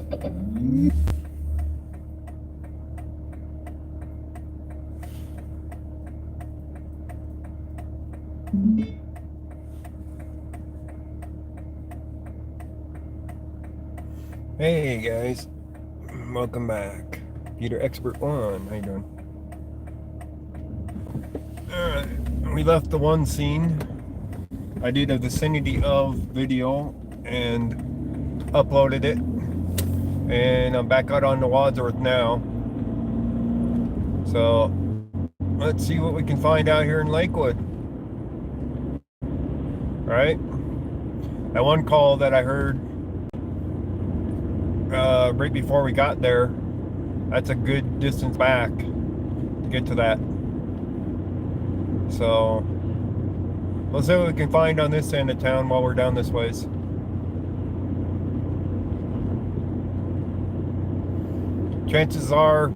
Hey guys, welcome back. Peter Expert One, how you doing? Alright, we left the one scene. I did a vicinity of video and uploaded it. And I'm back out on the Wadsworth now. So let's see what we can find out here in Lakewood. Right? That one call that I heard right before we got there, that's a good distance back to get to that. So we'll see what we can find on this end of town while we're down this ways. Chances are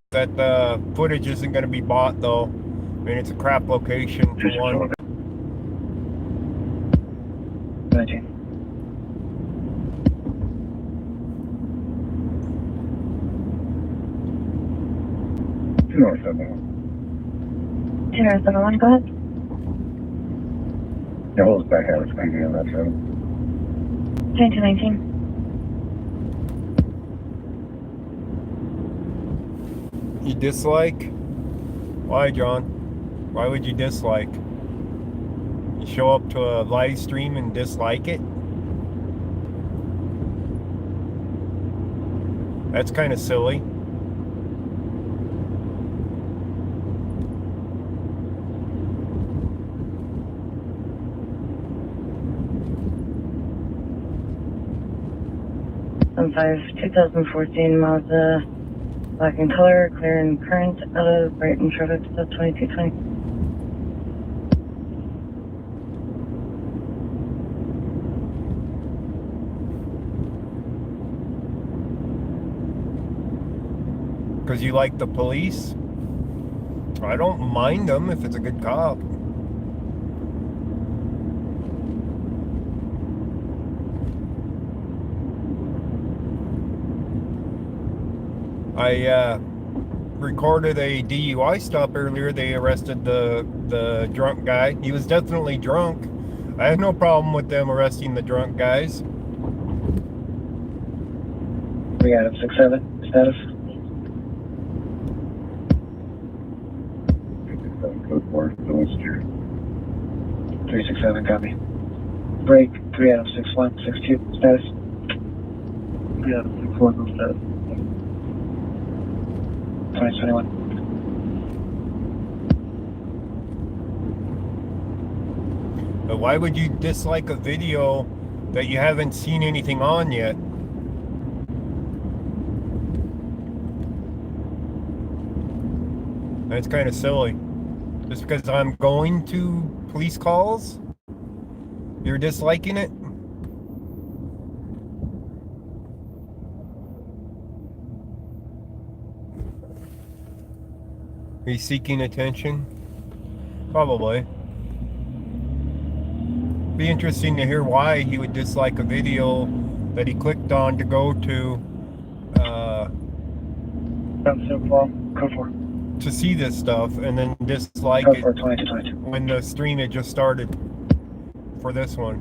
that the footage isn't going to be bought though. I mean, it's a crap location for one. 19. North of that. 271, go ahead. Yeah, hold us back out. It's going to be on that side. 2219. You dislike? Why, John? Why would you dislike? You show up to a live stream and dislike it? That's kind of silly. I'm 2014 Mazda, black in color, clear and current, out of Brighton traffic, stop 2220. Because you like the police? I don't mind them if it's a good cop. I recorded a DUI stop earlier. They arrested the drunk guy. He was definitely drunk. I have no problem with them arresting the drunk guys. We got him 6-7 status. 367 code 4, so it's your 367, copy. Break 3 Adam 61, 62 status. 3 Adam 61, no status. 2021. But why would you dislike a video that you haven't seen anything on yet? That's kind of silly. Just because I'm going to police calls, you're disliking it? Are you seeking attention? Probably. Be interesting to hear why he would dislike a video that he clicked on to go to to see this stuff and then dislike it when the stream had just started for this one.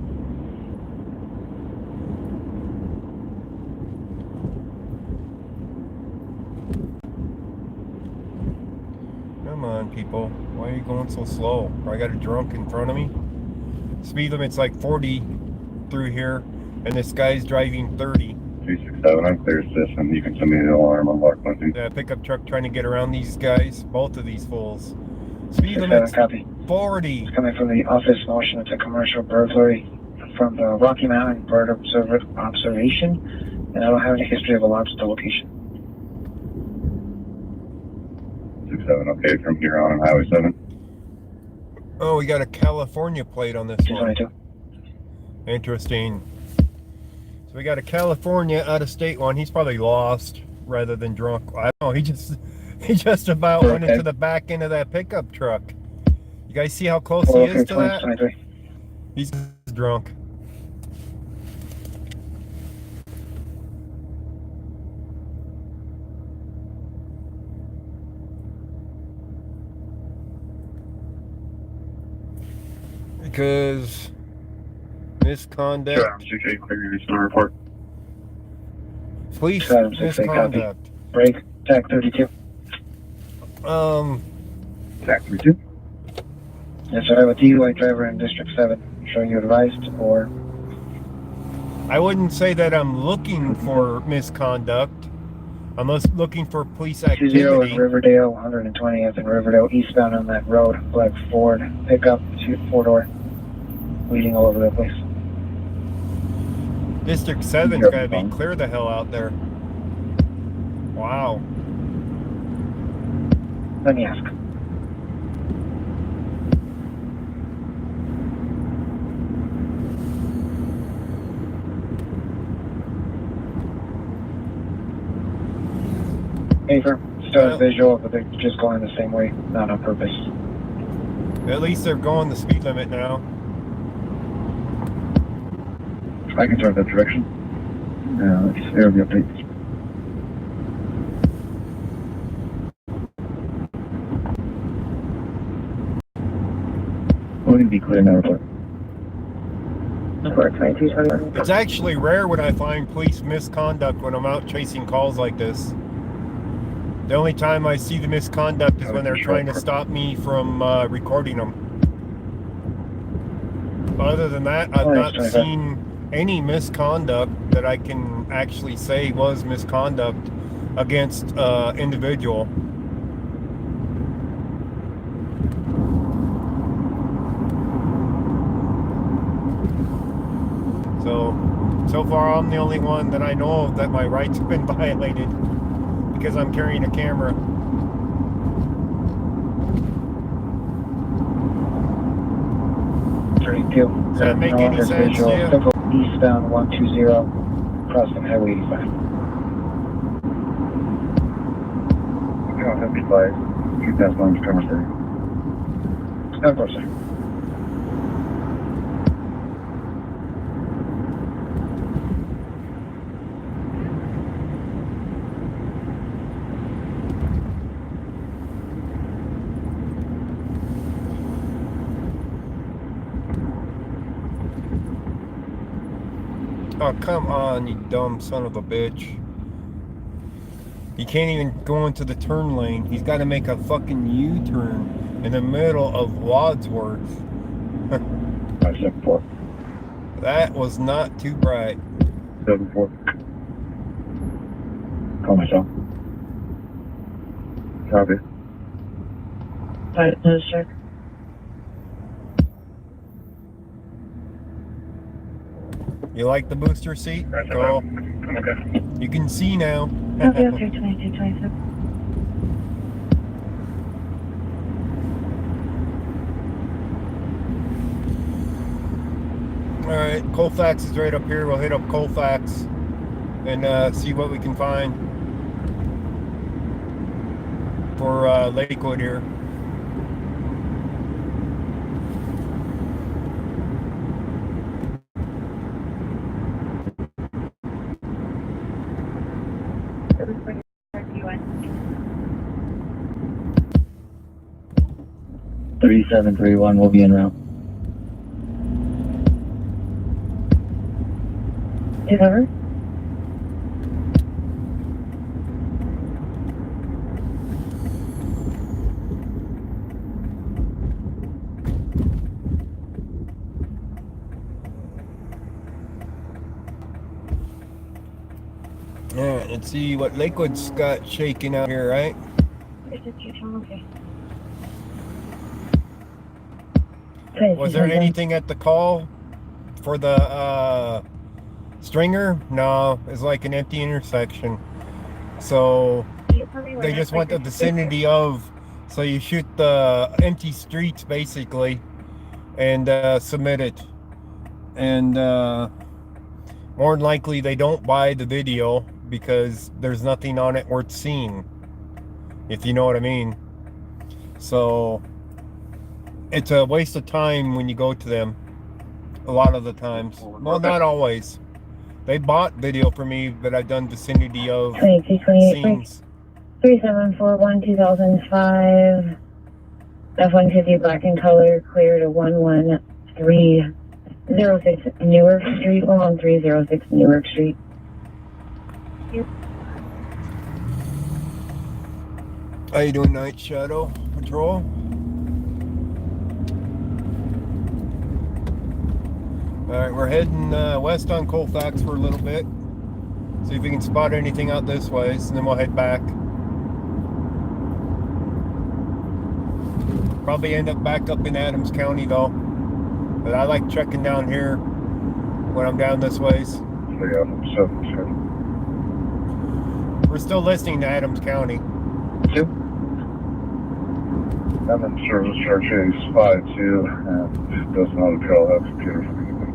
Come on, people. Why are you going so slow? I got a drunk in front of me. Speed limit's like 40 through here, and this guy's driving 30. 367, I'm clear system. You can send me the alarm on block 1. Yeah, pickup truck trying to get around these guys, both of these fools. Speed 67, limit's copy. 40. It's coming from the office motion. It's a commercial burglary from the Rocky Mountain Bird Observation, and I don't have any history of alarms at the location. 67, okay, from here on Highway 7. Oh, we got a California plate on this one. 222. Interesting. So we got a California out-of-state one. He's probably lost rather than drunk. I don't know. He just about went into the back end of that pickup truck. You guys see how close he is to that? 23. He's drunk. Because misconduct. Sure, I'm 6-8, clear your star report. Police Adam 6-8, copy. misconduct. Break, TAC 32. TAC 32. Yes, sir, I have a DUI driver in District 7. Showing you advised, or... I wouldn't say that I'm looking for misconduct. I'm looking for police 20 activity. in Riverdale, 120th in Riverdale, eastbound on that road. Black Ford, pickup, 4-door. Bleeding all over the place. District 7's gotta be clear the hell out there. Wow. Let me ask. Paper, start visual, but they're just going the same way, not on purpose. At least they're going the speed limit now. I can start that direction. Let's air the updates. Loading be clear now, report. It's actually rare when I find police misconduct when I'm out chasing calls like this. The only time I see the misconduct is when they're trying to stop me from recording them. But other than that, I've not seen any misconduct that I can actually say was misconduct against individual. So far I'm the only one that I know of that my rights have been violated because I'm carrying a camera. Does that make any sense to you? Eastbound 120, crossing Highway 85. Count 55, keep that launch camera. Of course, sir. Oh, come on, you dumb son of a bitch. He can't even go into the turn lane. He's got to make a fucking U-turn in the middle of Wadsworth. 574. That was not too bright. 74. Call myself. Copy. Alright, no, sir. You like the booster seat? Go. Okay. You can see now. Okay, 2227. Alright, Colfax is right up here. We'll hit up Colfax and see what we can find for Lakewood here. $3731 will be en route. Is over? Alright, let's see what Lakewood's got shaking out here, right? Okay. Was there anything at the call for the stringer? No, it's like an empty intersection. So they just want the vicinity of, so you shoot the empty streets basically and submit it. And more than likely they don't buy the video because there's nothing on it worth seeing, if you know what I mean. So it's a waste of time when you go to them a lot of the times. Well, not always. They bought video for me that I've done vicinity of 2228 scenes. 3741 2005 F-150 black in color, clear to 306 Newark Street, 11306 Newark Street. How you doing, Night Shadow Patrol? Alright, we're heading west on Colfax for a little bit. See if we can spot anything out this way, and then we'll head back. Probably end up back up in Adams County though. But I like checking down here when I'm down this ways. We're still listening to Adams County. Two. I'm in service chart chase 5-2 and does not appear I'll have computer for anything.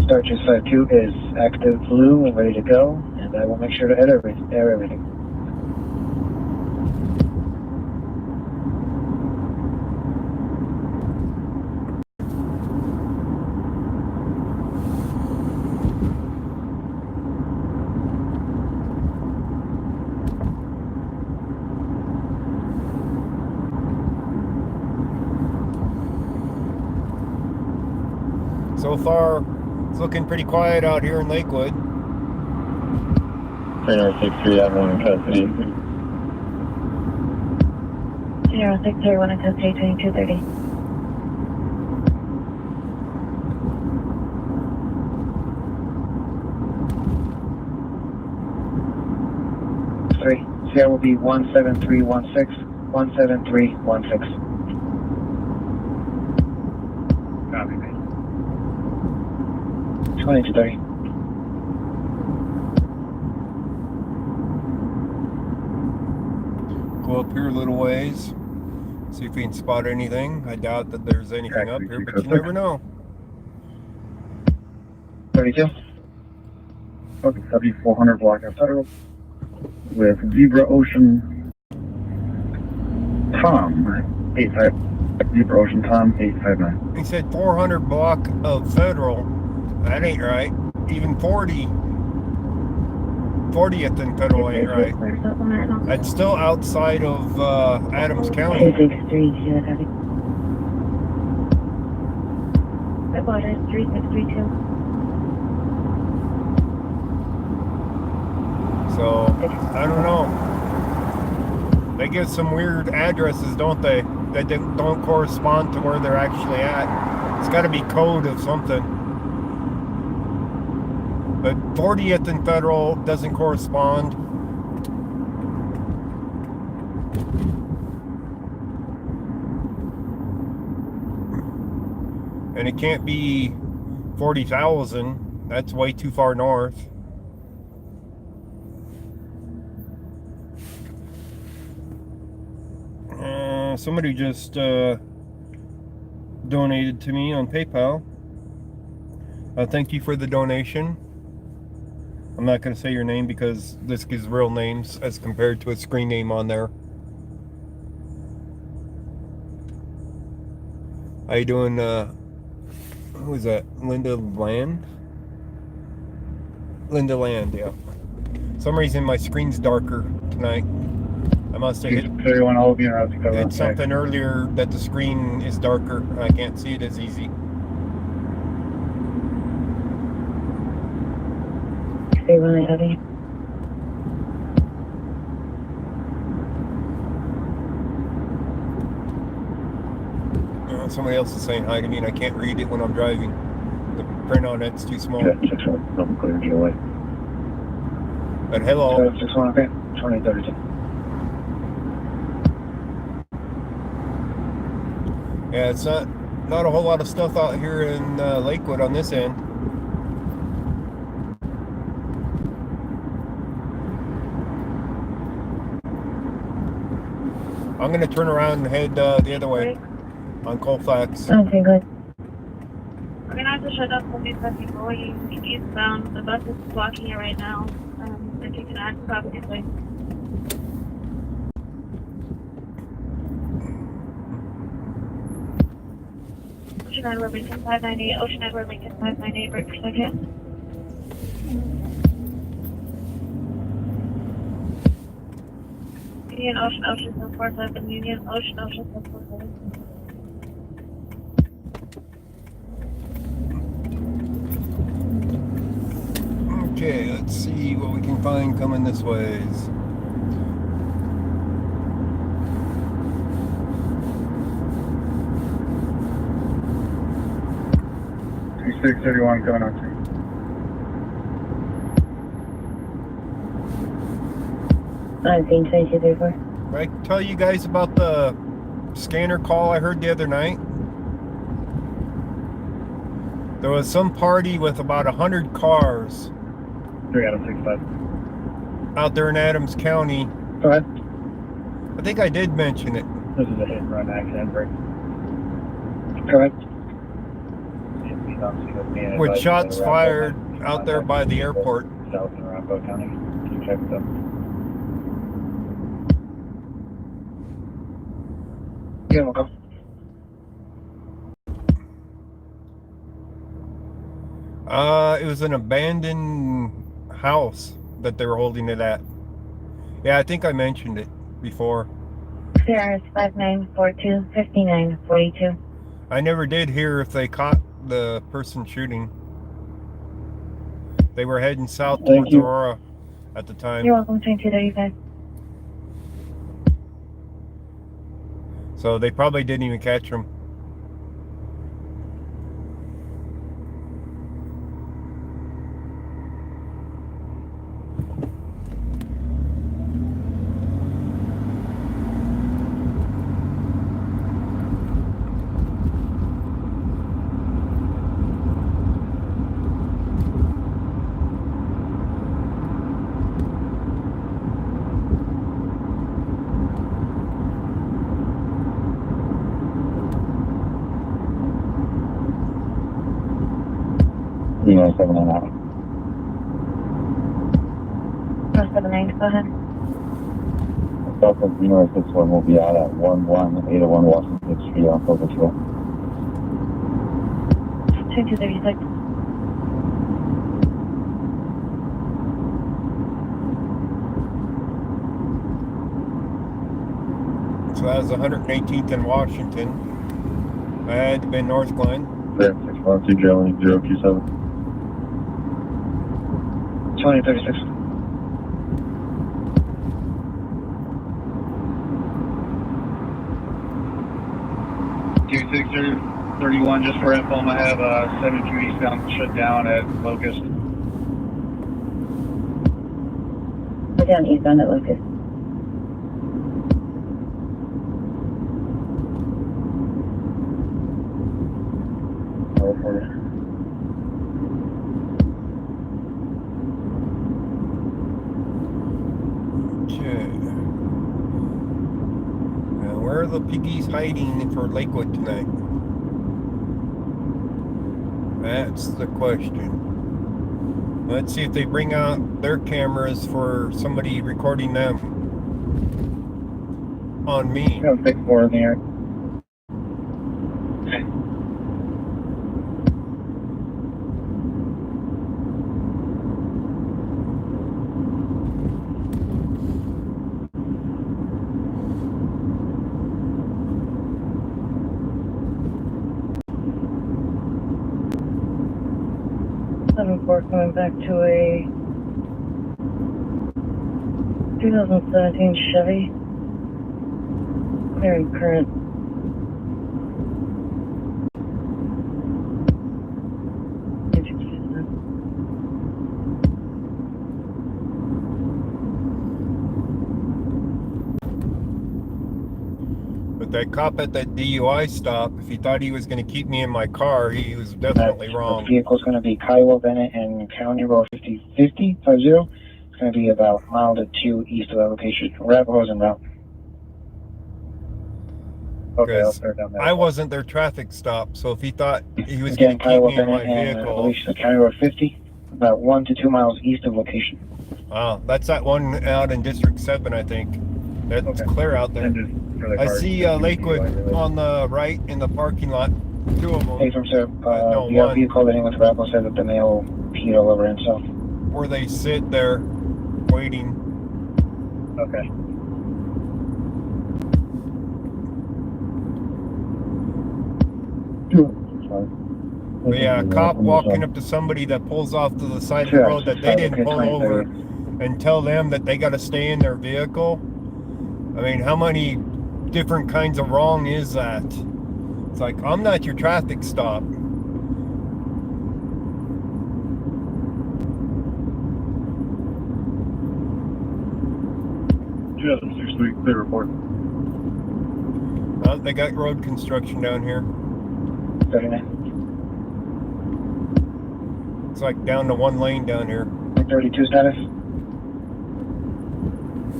Start chase 5-2 is active blue and ready to go, and I will make sure to air everything. So far, it's looking pretty quiet out here in Lakewood. 3963 I'm on custody. 0631 in custody, 2230. CR will be 17316, 17316. Copy me. 2230. Go up here a little ways. See if we can spot anything. I doubt that there's anything up here, but you never know. 32. Okay, 7400 block of Federal with Zebra Ocean Tom 85. Zebra Ocean Tom 859. He said 400 block of Federal. That ain't right. Even 40th and Federal ain't right. That's still outside of Adams County. 263, copy. Water 3632. So, I don't know. They give some weird addresses, don't they? That don't correspond to where they're actually at. It's got to be code of something. But 40th and Federal doesn't correspond. And it can't be 40,000. That's way too far north. Somebody just donated to me on PayPal. Thank you for the donation. I'm not going to say your name because this gives real names as compared to a screen name on there. How you doing? Who is that? Linda Land? Linda Land, yeah. For some reason my screen's darker tonight. I must have hit something earlier that the screen is darker. I can't see it as easy. Really heavy. Somebody else is saying hi to me and I can't read it when I'm driving. The print on it's too small. Yeah, 61, clear GOA. But hello. 61, okay. 2032. Yeah, it's not a whole lot of stuff out here in Lakewood on this end. I'm going to turn around and head the other way on Colfax. Okay, good. We're gonna have to shut up when we start going eastbound. The bus is blocking it right now. If you can act properly. Ocean Edward Lincoln 598, Ocean Edward Lincoln 598, break per second. Union, Ocean, Ocean, 747, Union, Ocean, Ocean, 747. Okay, let's see what we can find coming this ways. $3631 going on 192234. Did I tell you guys about the scanner call I heard the other night? There was some party with about 100 cars 3 out of 65. out there in Adams County. Go ahead. I think I did mention it. This is a hit and run accident break. Go ahead. With shots fired out there by the airport. South and Arapahoe County. Can you check them? Yeah, we'll go. It was an abandoned house that they were holding it at. Yeah, I think I mentioned it before. CRS 5942 5942. I never did hear if they caught the person shooting. They were heading south towards Aurora at the time. You're welcome, 2235. So they probably didn't even catch him. Yeah, 799. 479, go ahead. Southwest Union 61 will be out at 11801 Washington Street on Colfax Road. 2236. So that was 118th in Washington. I had to be North Glen. 612 Germany 027. 2036. $2631 just for info. I have 72 eastbound shut down at Locust. We're down eastbound at Locust. Okay. Now, where are the piggies hiding for Lakewood tonight? That's the question. Let's see if they bring out their cameras for somebody recording them on me. We have a big 4 in the air. Coming back to a 2017 Chevy. Clearing current. But that cop at that DUI stop, if he thought he was going to keep me in my car, he was definitely wrong. The vehicle's going to be Kiowa, Bennett, and County Road 5050. It's going to be about a mile to 2 east of that location. Arapahoe's en route. Okay, I'll start down there. I wasn't their traffic stop, so if he thought he was going to keep me in my vehicle. County Road 50, about 1 to 2 miles east of location. Wow, that's that one out in District 7, I think. That's clear out there. I see Lakewood on the right in the parking lot. 2 of them. Hey, from sir, no, the one. vehicle heading with Arapahoe said that the male peed all over himself. Where they sit there waiting. Okay. But yeah, a cop walking up to somebody that pulls off to the side of the road that they didn't pull over and tell them that they got to stay in their vehicle. I mean, how many different kinds of wrong is that? It's like, I'm not your traffic stop. Yeah, 6-3, clear report. Well, they got road construction down here. 39. It's like down to one lane down here. 32 status.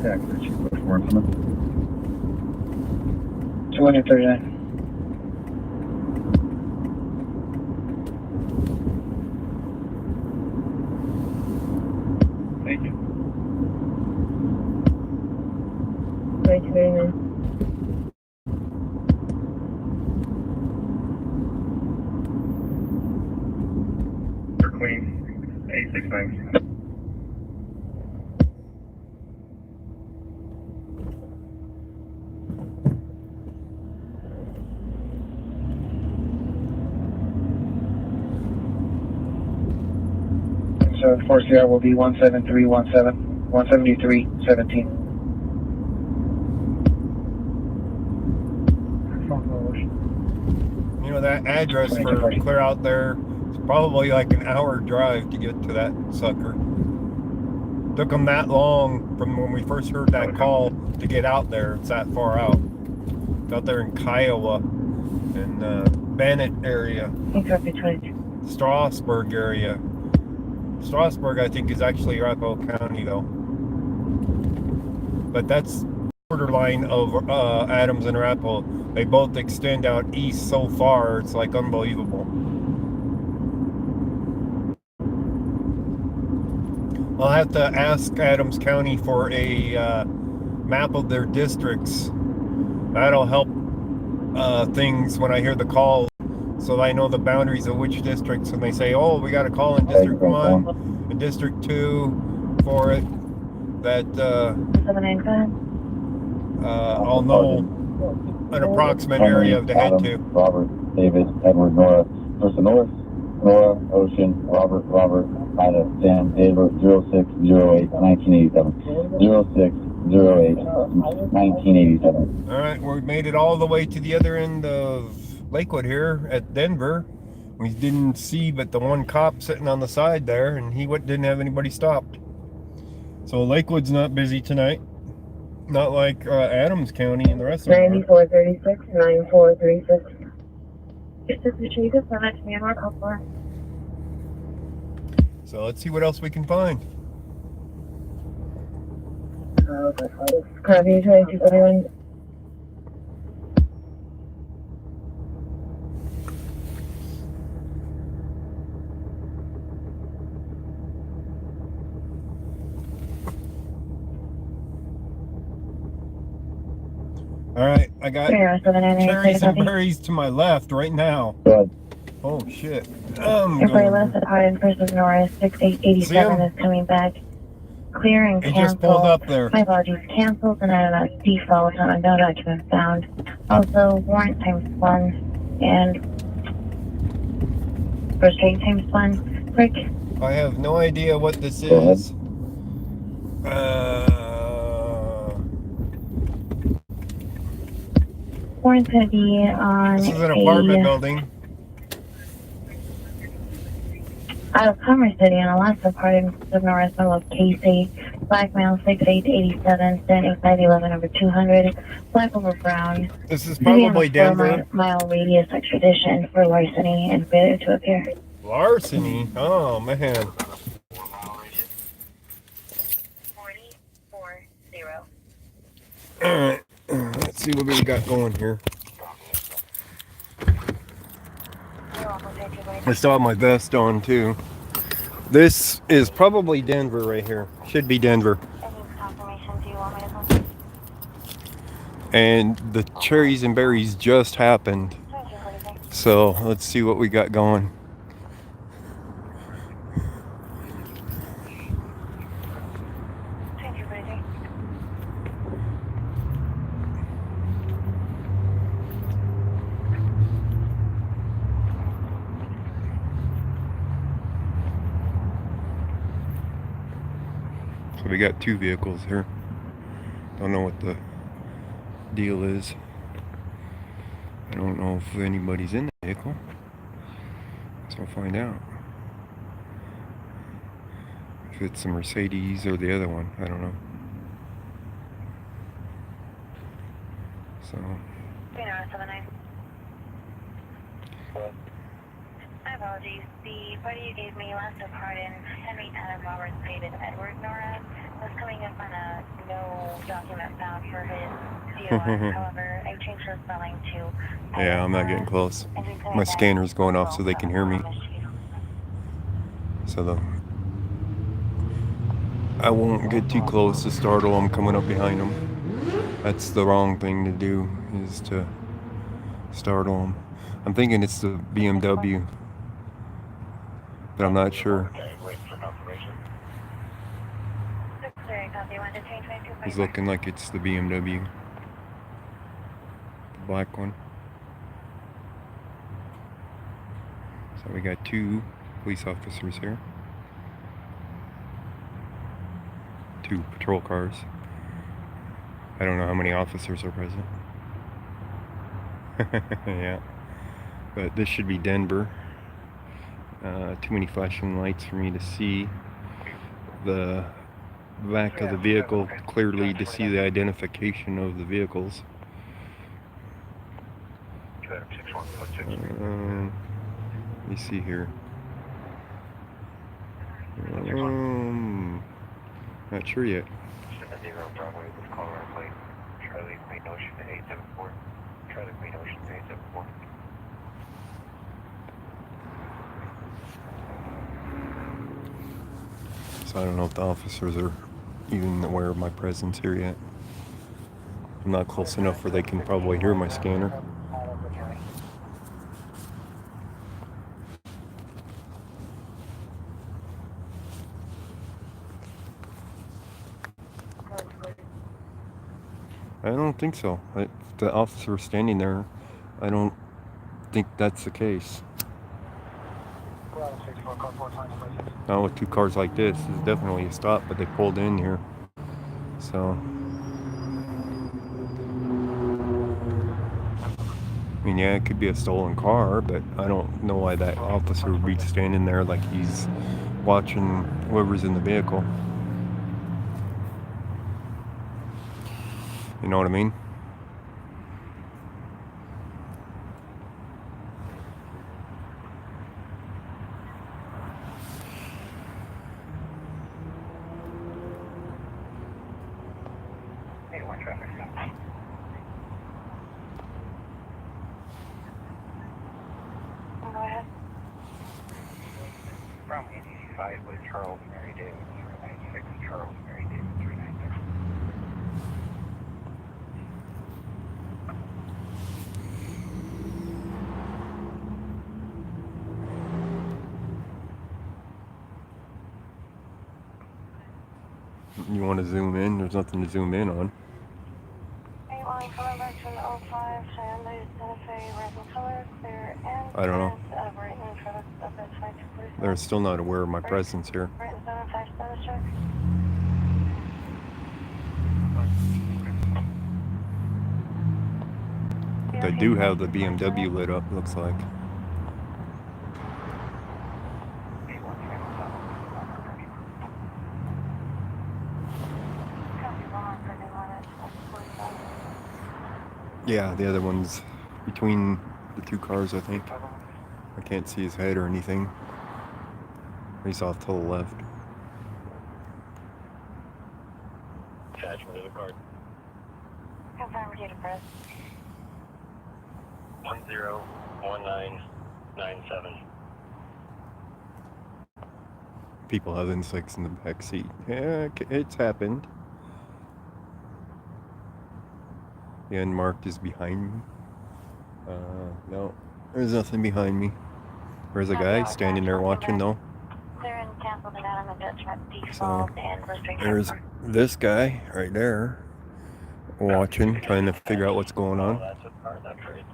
Yeah, clear 244 implement. 239. Thank you. 239. For Queen, 869. So 4CR will be 17317, 17317. You know, that address for clear out there is probably like an hour drive to get to that sucker. Took them that long from when we first heard that call to get out there. It's that far out. It's out there in Kiowa and Bennett area. Strasburg area. Strasburg, I think, is actually Arapahoe County, though. But that's borderline of Adams and Arapahoe. They both extend out east so far, it's like unbelievable. I'll have to ask Adams County for a map of their districts. That'll help things when I hear the call, so I know the boundaries of which districts. And they say, oh, we got a call in District 1 and District 2 for it. That 795. I'll know an approximate area to head to. Robert, David, Edward, Nora. First North, Nora, Ocean, Robert, Ida, Sam, David, 0608, 1987. 0608, 1987. All right, we made it all the way to the other end of Lakewood here at Denver. We didn't see but the one cop sitting on the side there, and he didn't have anybody stopped. So Lakewood's not busy tonight. Not like Adams County and the rest of them. 9436, 9436. It's just the chief of Senate to me and Mark Hopper. So let's see what else we can find. Copy 2241. All right, I got cherries and berries to my left right now. Good. Oh shit. Everybody left at Hardin versus Norris, 6887 is coming back. Clear and It cancel. just pulled up there. My apologies, canceled and default, no document found. Also, warrant times 1 and restraint times 1. Quick. I have no idea what this is. Warrant's going to be on This is an apartment building. out of Commerce City on Alaska, part of Norris, of Casey. Black male, 6887, standing 511 over 200. Black over brown. This is probably Denver. 4 mile radius extradition for larceny and failure to appear. Larceny? Oh man. 4040. Alright. Let's see what we got going here. I still have my vest on too. This is probably Denver right here. Should be Denver. And the cherries and berries just happened. So let's see what we got going. we got two vehicles here. Don't know what the deal is. I don't know if anybody's in the vehicle. So we'll find out. If it's a Mercedes or the other one, I don't know. So. My apologies. The party you gave me last of pardon, Henry Adam Roberts David Edward Nora, was coming up on a no document found for his DOI. However, I changed the spelling to. Yeah, I'm not getting close. My scanner's going off so they can hear me. So I won't get too close to startle them coming up behind them. That's the wrong thing to do, is to startle them. I'm thinking it's the BMW, but I'm not sure. He's looking like it's the BMW, the black one. So we got two police officers here, two patrol cars. I don't know how many officers are present. Yeah, but this should be Denver. Too many flashing lights for me to see the back of the vehicle clearly, to see the identification of the vehicles. Let me see here. Not sure yet. So I don't know if the officers are even aware of my presence here yet. I'm not close enough where they can probably hear my scanner. I don't think so. The officer standing there, I don't think that's the case. Now with two cars like this, is definitely a stop, but they pulled in here. So, I mean, yeah, it could be a stolen car, but I don't know why that officer would be standing there like he's watching whoever's in the vehicle. You know what I mean? Go ahead. From ADC5 with Charles Mary David 396, Charles Mary David 396. You want to zoom in? There's nothing to zoom in on. 81 Colfax from the 05, Hyundai Santa Fe, red in color, clear and I don't know. right in front of the 5247. They're still not aware of my presence here. Right in front of 5 status check. They do have the BMW lit up, looks like. Yeah, the other one's between the two cars, I think. I can't see his head or anything. He's off to the left. Attachment to the card. Confirm date of birth. 101997. People having sex in the back seat. Yeah, it's happened. The unmarked is behind me. No, there's nothing behind me. There's a guy standing there watching though. So there's this guy right there watching, trying to figure out what's going on. That's a car, that's great.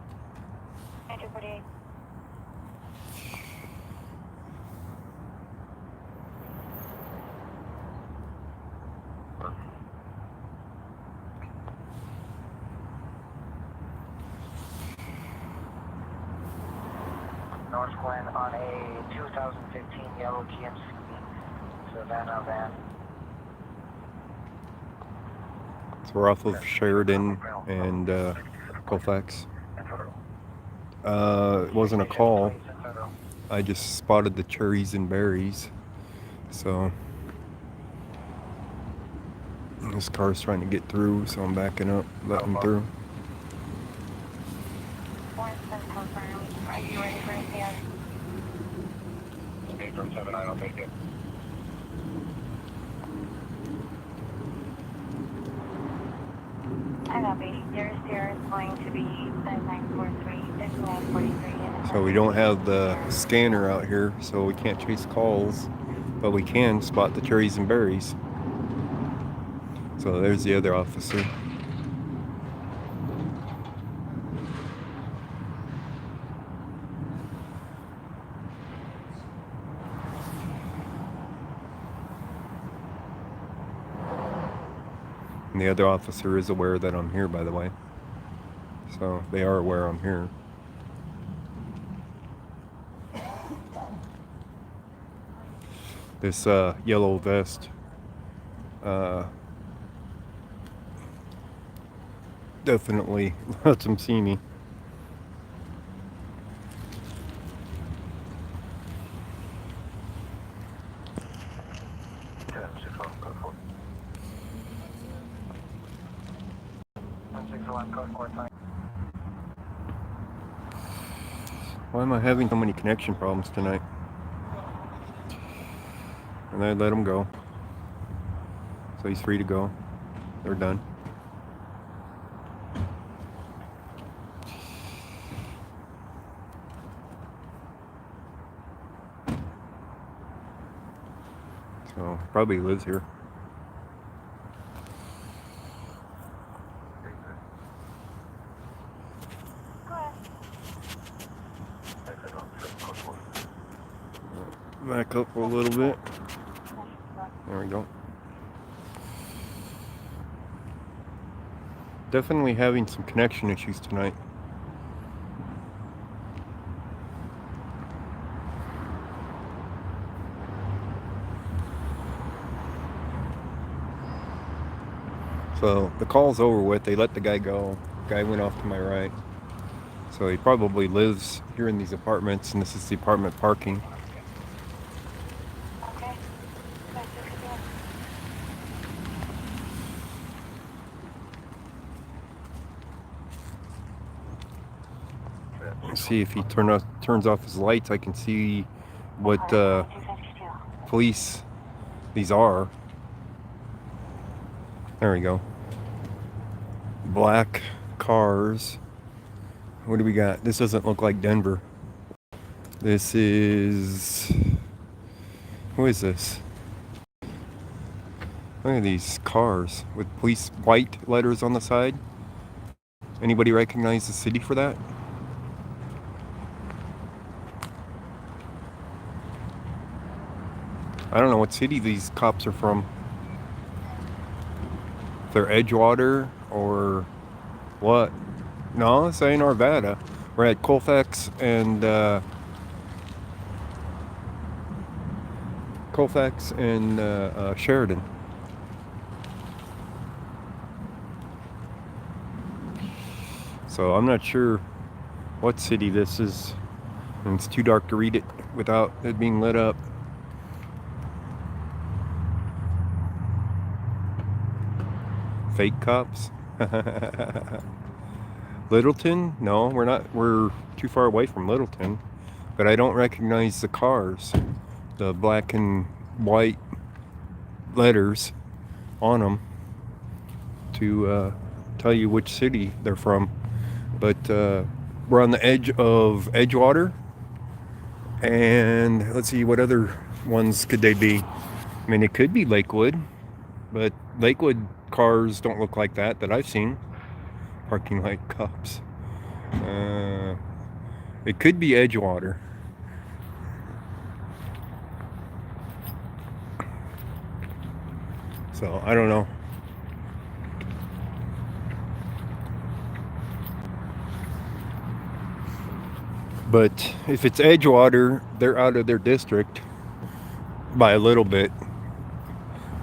North Glen on a 2015 yellow GMC Savannah van. So we're off of Sheridan and Colfax. It wasn't a call. I just spotted the cherries and berries. So this car's trying to get through, so I'm backing up, letting him through. Are you ready for ACS? 847, I don't think it. I copy. Your Sierra is going to be 7943, 5943. So we don't have the scanner out here, so we can't chase calls, but we can spot the cherries and berries. So there's the other officer. And the other officer is aware that I'm here, by the way. So they are aware I'm here. This yellow vest definitely lets him see me. Why am I having so many connection problems tonight? And I let him go. So he's free to go. They're done. So probably lives here. Back up a little bit. There we go. Definitely having some connection issues tonight. So the call's over with. They let the guy go. The guy went off to my right. So he probably lives here in these apartments, and this is the apartment parking. Okay. See if he turns off his lights. I can see what police these are. There we go. Black cars. What do we got? This doesn't look like Denver. This is... Who is this? Look at these cars with police white letters on the side. Anybody recognize the city for that? I don't know what city these cops are from. If they're Edgewater or what. No, it's in Arvada. We're at Colfax and Sheridan. So I'm not sure what city this is, and it's too dark to read it without it being lit up. Fake cops. Littleton? No, we're not. We're too far away from Littleton. But I don't recognize the cars. The black and white letters on them to tell you which city they're from. But we're on the edge of Edgewater. And let's see, what other ones could they be? I mean, it could be Lakewood. But Lakewood cars don't look like that I've seen. Parking like cops. It could be Edgewater. So I don't know. But if it's Edgewater, they're out of their district by a little bit,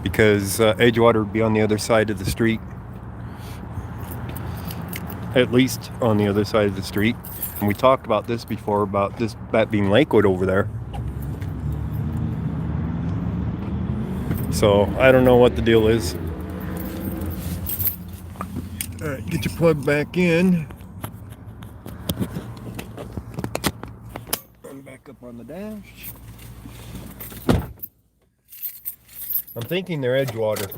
because Edgewater would be on the other side of the street, at least on the other side of the street. And we talked about this before, about that being Lakewood over there. So I don't know what the deal is. All right, get your plug back in. And back up on the dash. I'm thinking they're Edgewater.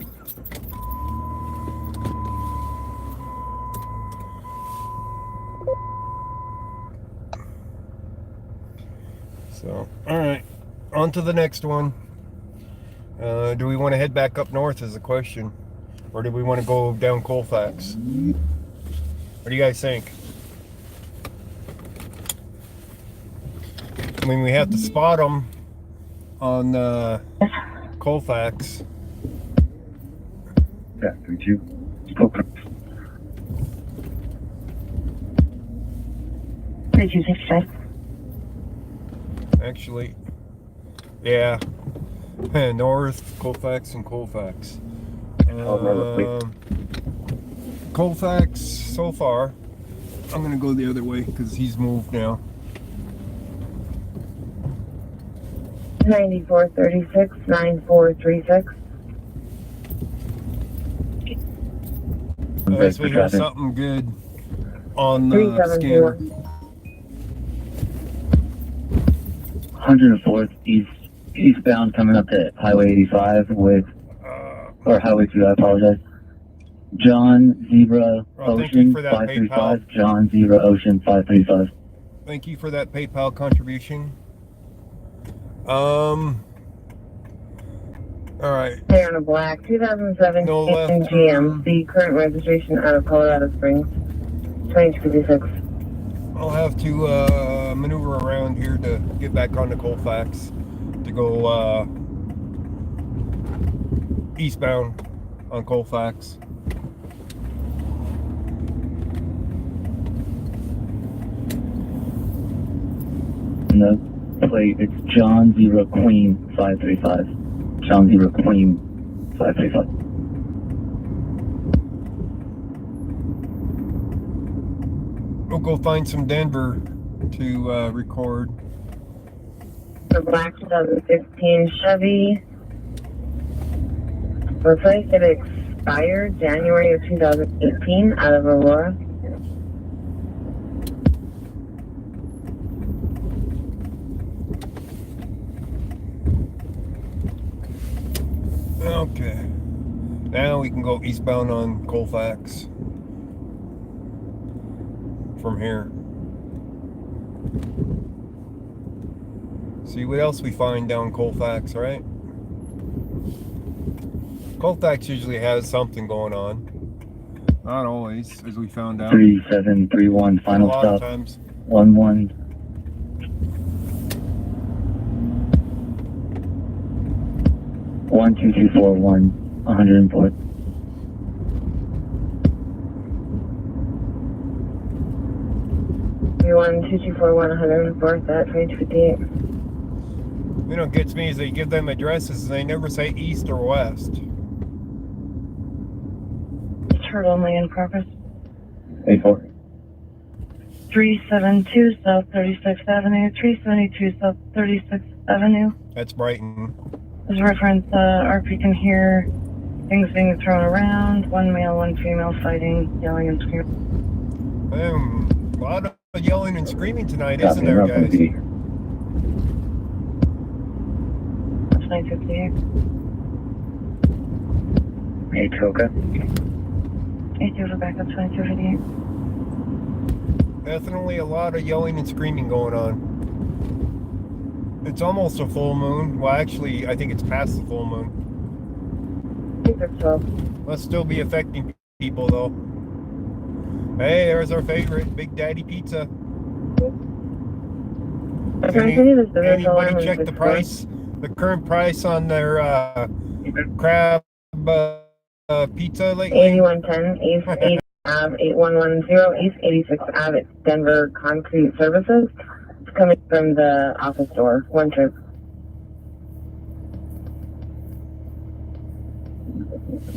So, all right, on to the next one. Do we want to head back up north is the question, or do we want to go down Colfax? What do you guys think? I mean, we have to spot them on Colfax. Yeah, 3-2. Open. 3265. Actually, yeah. North, Colfax, and Colfax. Colfax, so far. I'm going to go the other way because he's moved now. 9436, 9436. Unless we hear something good on the scanner. 104th eastbound coming up to Highway 85 with, or Highway 2, I apologize. John Zebra Ocean 535. John Zebra Ocean 535. Thank you for that PayPal contribution. All right. They're on a black 2017 No left. GMC, current registration out of Colorado Springs, 2256. I'll have to maneuver around here to get back onto Colfax to go eastbound on Colfax. And the plate, it's John Zebra Queen 535. John Zebra Queen 535. We'll go find some Denver to record. The black 2016 Chevy. Looks like it expired January of 2018 out of Aurora. Okay. Now we can go eastbound on Colfax from here. See what else we find down Colfax, right? Colfax usually has something going on. Not always, as we found out. 3731, final A lot stop. of times. 11. One two two four one 104. One 2241 104th at 2258. You know what gets me is they give them addresses and they never say east or west. Turtle only in progress. 84. 372 South 36th Avenue, 372 South 36th Avenue. That's Brighton. As a reference, RP can hear things being thrown around, one male, one female fighting, yelling and screaming. A lot of yelling and screaming tonight, isn't there, guys? That's 958. Hey, Toka. 8 over back up 2258. Definitely a lot of yelling and screaming going on. It's almost a full moon. Well, actually, I think it's past the full moon. 12. Must still be affecting people, though. Hey, there's our favorite, Big Daddy Pizza. Anybody check the price? The current price on their crab pizza lately? 8110 East 8 Ave 8110 East 86th Ave. It's Denver Concrete Services. coming from the office door. One trip.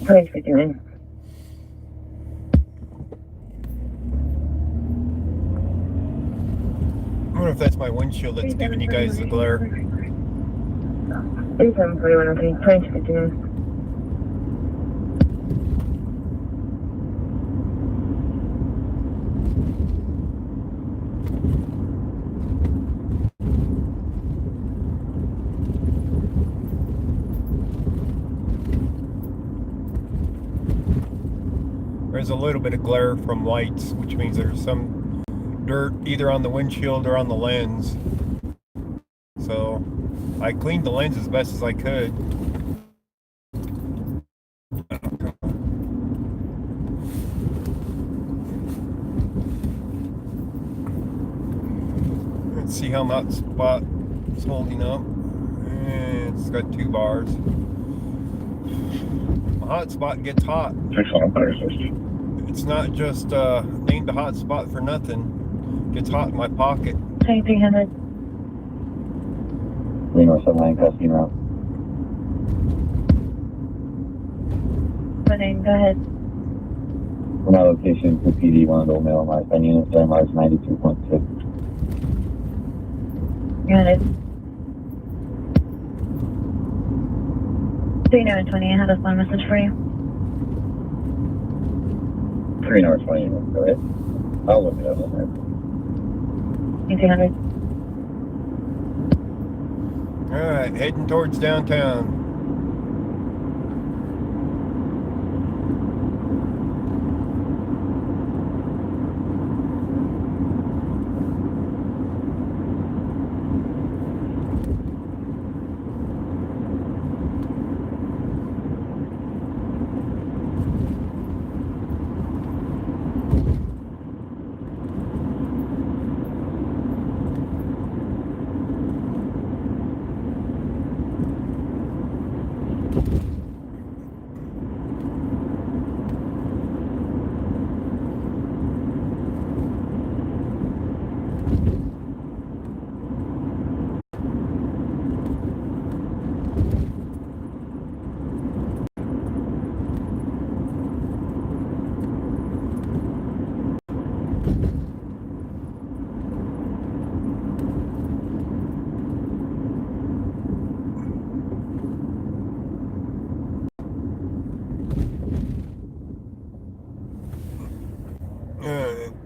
Please be doing. I wonder if that's my windshield that's giving you guys the glare. 3741, please be doing. There's a little bit of glare from lights, which means there's some dirt either on the windshield or on the lens. So I cleaned the lens as best as I could. Let's see how my spot is holding up. It's got 2 bars. My hot spot gets hot. It's not just named a hot spot for nothing. It gets hot in my pocket. 2300. Reno 79 custody route. Go ahead. From my location to PD, one of mail my phone unit, March 92.6. Got it. 3920, I have a phone message for you. 3 hours 20 minutes, go ahead. I'll look it up on there. 1800. Alright, heading towards downtown.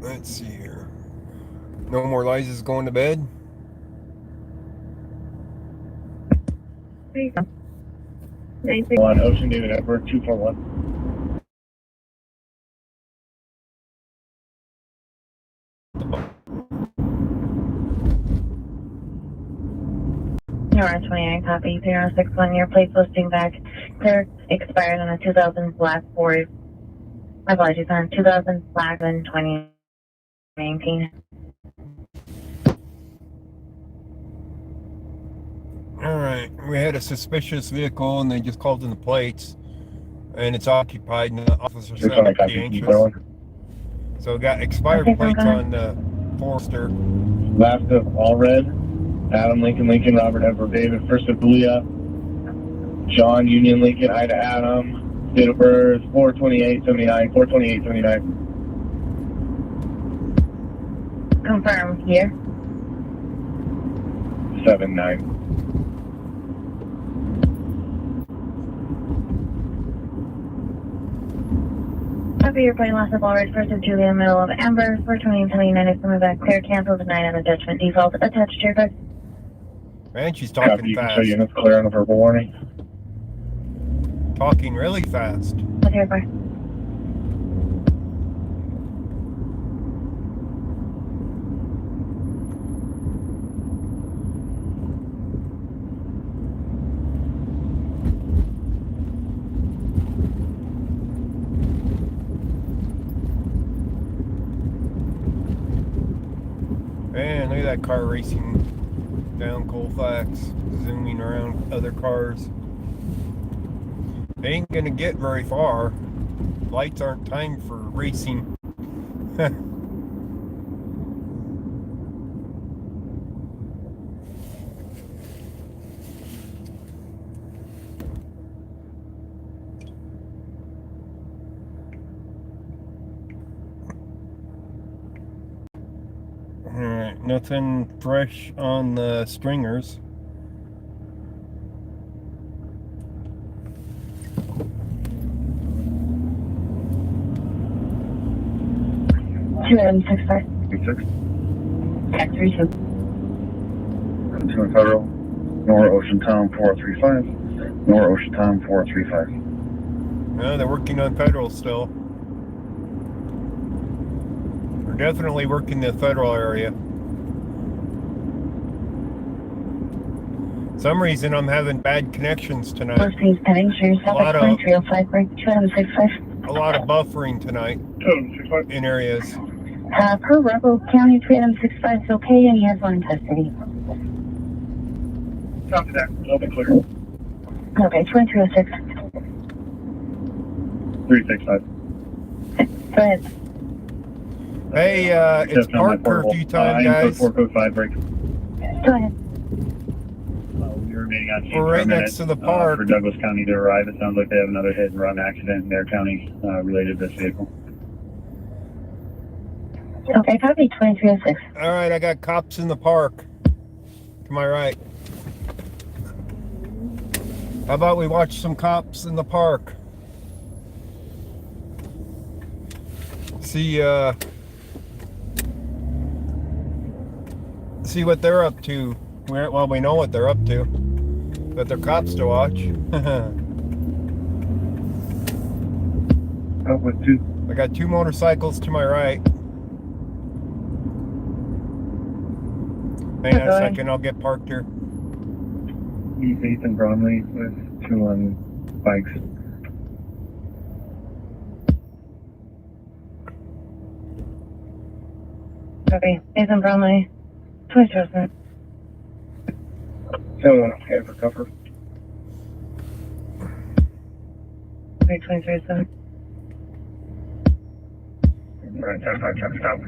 Let's see here. No more Liza's going to bed? There you go. On Ocean David Edward 241. You're on 29 copy, 3061, your plate posting back. Clear, expired on a 2000 black Ford. My apologies, on 2000 black in 2019. Alright, we had a suspicious vehicle and they just called in the plates. And it's occupied and the officers sounded pretty anxious. So we got expired plates on the Forester. Last of all red. Adam Lincoln, Robert Edward David, first of Julia. John Union Lincoln, Ida Adam. Date of birth 4/28/79, 4/28/79. Confirm here. 7-9. Copy your plane loss of all red, first of Julia, middle of Amber, 4/20/29 is coming back clear, cancel, denied on a judgment default, attached to your card. Man, she's talking Copy, you fast. can show units clear on a verbal warning. Talking really fast. What's your car? Man, look at that car racing down Colfax, zooming around other cars. They ain't gonna get very far. Lights aren't timed for racing. Alright, nothing fresh on the stringers. Two 65. 36. Check 32. 2 in Federal. Nor Ocean Town 435. Nor Ocean Town 435. No, they're working on Federal still. They're definitely working the Federal area. Some reason I'm having bad connections tonight. Posting pending, show yourself at 2305 break 265. A lot of buffering tonight 265. in areas. Per Rebel County 365 is okay, and he has one in custody. Copy that. I'll be clear. Okay, 2306. 365. Go ahead. Hey, it's park curfew time, guys. 4 code 5 break. Go ahead. We're remaining on scene We're for a right minute, next to the park. for Douglas County to arrive. It sounds like they have another hit and run accident in their county related to this vehicle. Okay, copy 2306. Alright, I got cops in the park. To my right. How about we watch some cops in the park? See what they're up to. Well, we know what they're up to, but they're cops to watch. Up with 2. I got 2 motorcycles to my right. Hang on a second, I'll get parked here. Ethan Bromley with 2 on bikes. Okay, Ethan Bromley, 2307. 7 okay for cover. Okay, 2307. Right, 10-5, check, stop.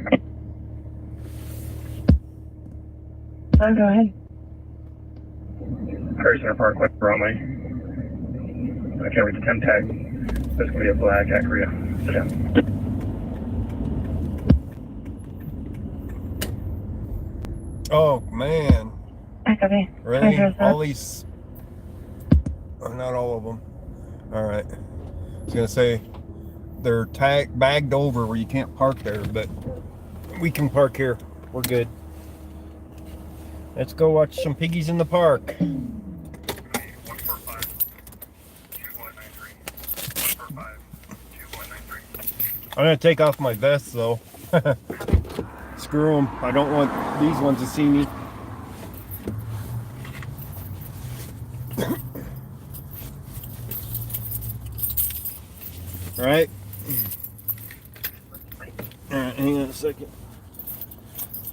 Go ahead. Civic Center Park, West Bromley. I can't read the 10 tag. There's going to be a black Acura. Sit down. Oh man. Okay. Really? All these... Oh, not all of them. Alright. I was gonna say they're bagged over where you can't park there, but we can park here. We're good. Let's go watch some piggies in the park. 145 2193. 145 2193. I'm gonna take off my vest though. Screw them. I don't want these ones to see me. Alright. Alright, hang on a second.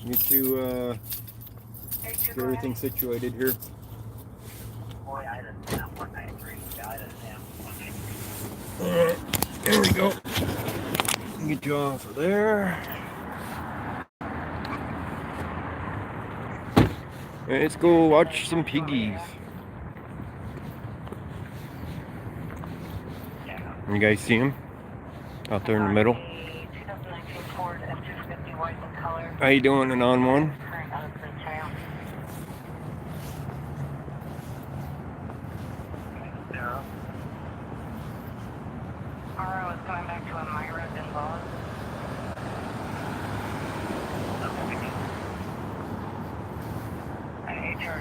Need to get everything situated here. Alright, there we go. Get you off of there. Let's go watch some piggies. You guys see him? Out there in the middle. How you doing, an on one?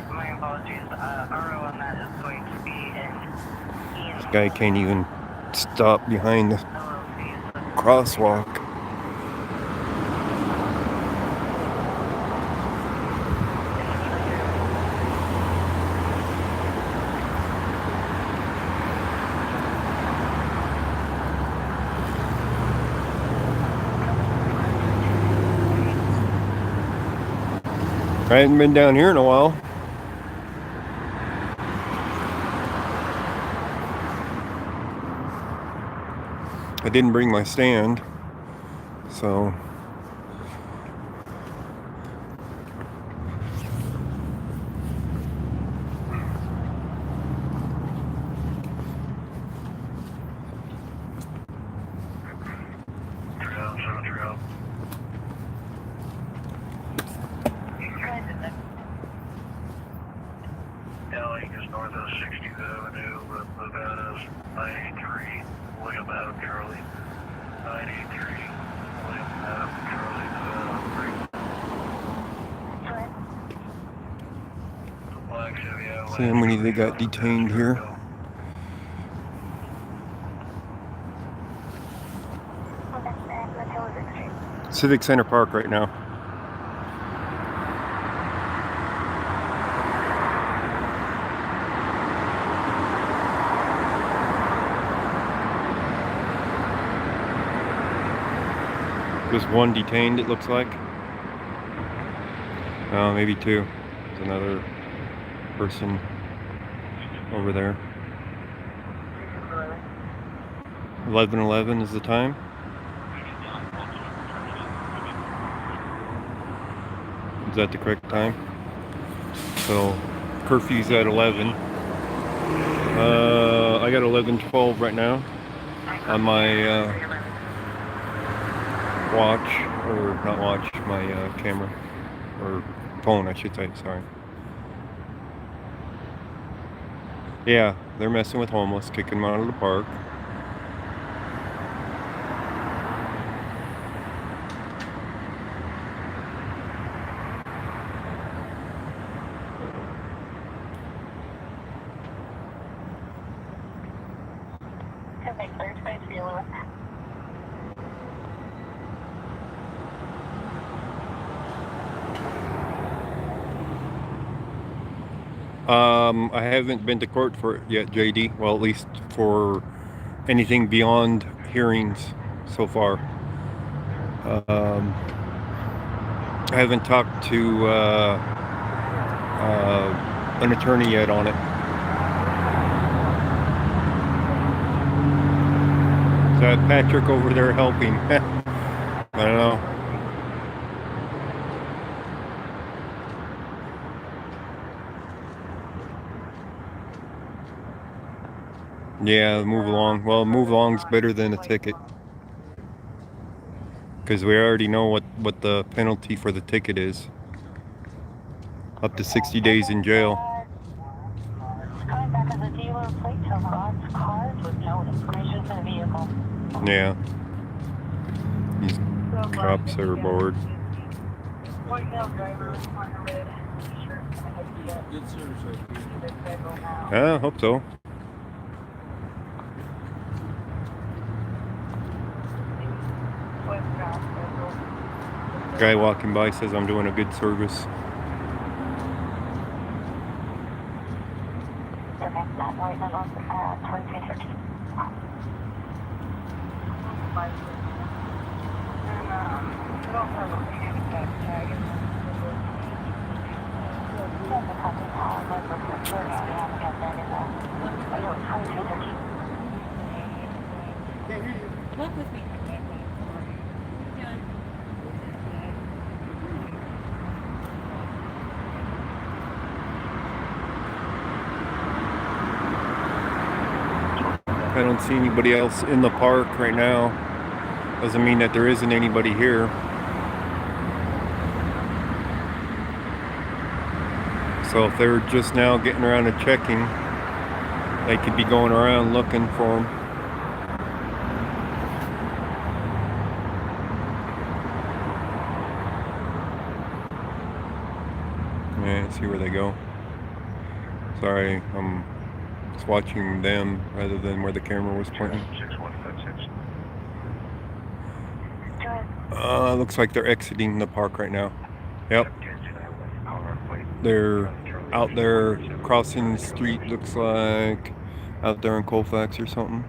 My apologies. RO on that is going to be in This guy can't even stop behind the crosswalk. I hadn't been down here in a while. I didn't bring my stand, so See how many they got detained here. Civic Center Park right now. Just one detained, it looks like. Oh, maybe two. There's another person over there. 11:11 is the time. Is that the correct time? So curfew's at 11. I got 11:12 right now on my watch, or not watch, my camera, or phone I should say, sorry. Yeah, they're messing with homeless, kicking them out of the park. I haven't been to court for it yet, JD. Well, at least for anything beyond hearings so far. I haven't talked to an attorney yet on it. Is that Patrick over there helping? I don't know. Yeah, move along. Well, move along's better than a ticket, because we already know what the penalty for the ticket is. Up to 60 days in jail. Yeah. These cops are bored. I hope so. Guy walking by says I'm doing a good service. Walk with me. I don't see anybody else in the park right now. Doesn't mean that there isn't anybody here. So if they're just now getting around to checking, they could be going around looking for them. Yeah, see where they go. Sorry, I'm just watching them rather than where the camera was pointing. Looks like they're exiting the park right now. Yep. They're out there crossing the street, looks like out there in Colfax or something.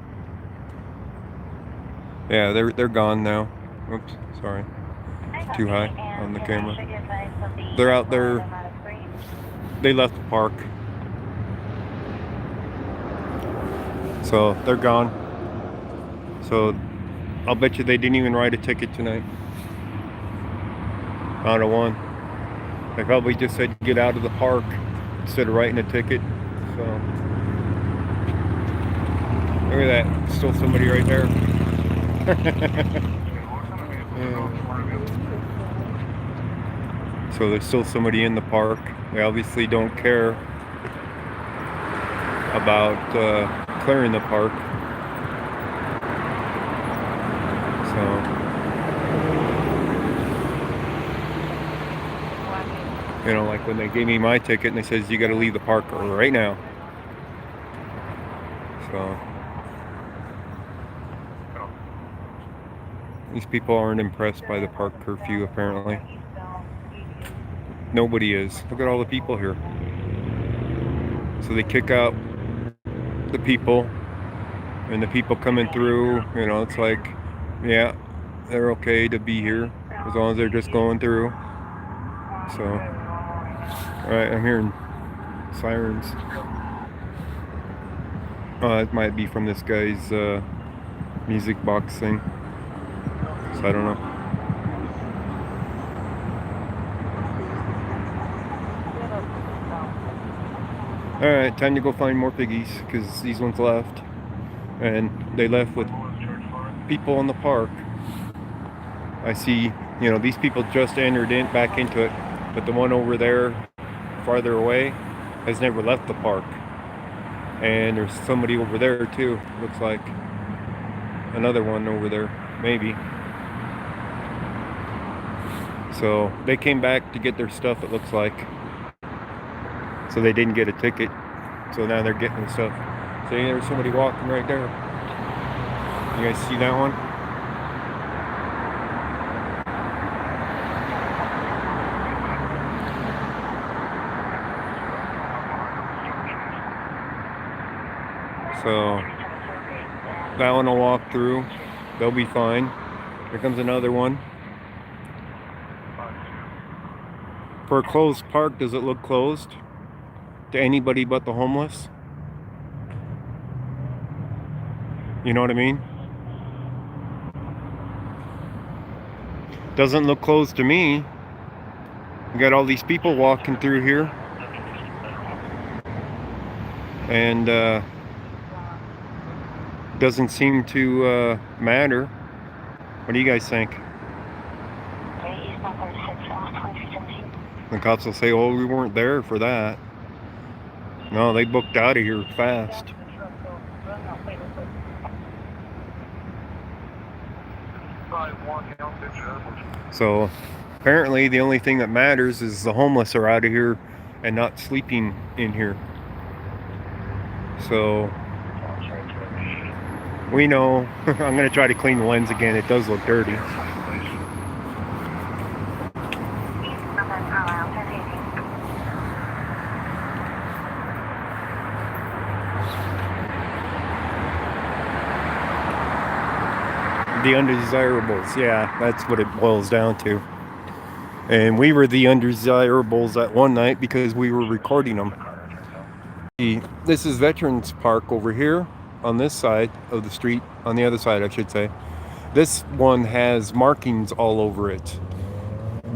Yeah, they're gone now. Oops, sorry. Too high on the camera. They're out there. They left the park. So they're gone. So I'll bet you they didn't even write a ticket tonight. Out of one. They probably just said get out of the park instead of writing a ticket. So look at that. Still somebody right there. Yeah. So there's still somebody in the park. They obviously don't care about clearing the park. So You know, like when they gave me my ticket and they says you got to leave the park right now. So these people aren't impressed by the park curfew apparently. Nobody is. Look at all the people here. So they kick out the people, and the people coming through, you know, it's like, yeah, they're okay to be here as long as they're just going through. So, alright, I'm hearing sirens. It might be from this guy's music box thing. So I don't know. Alright, time to go find more piggies because these ones left. And they left with people in the park. I see, you know, these people just entered in back into it, but the one over there farther away has never left the park. And there's somebody over there too, looks like. Another one over there, maybe. So they came back to get their stuff, it looks like. So they didn't get a ticket. So now they're getting the stuff. See, there's somebody walking right there. You guys see that one? So that one will walk through. They'll be fine. Here comes another one. For a closed park, does it look closed to anybody but the homeless? You know what I mean? Doesn't look closed to me. You got all these people walking through here. And doesn't seem to matter. What do you guys think? The cops will say, oh, we weren't there for that. No, they booked out of here fast. So apparently the only thing that matters is the homeless are out of here and not sleeping in here. So we know. I'm going to try to clean the lens again. It does look dirty. The undesirables, yeah, that's what it boils down to. And we were the undesirables that one night because we were recording them. This is Veterans Park over here on this side of the street, on the other side I should say. This one has markings all over it.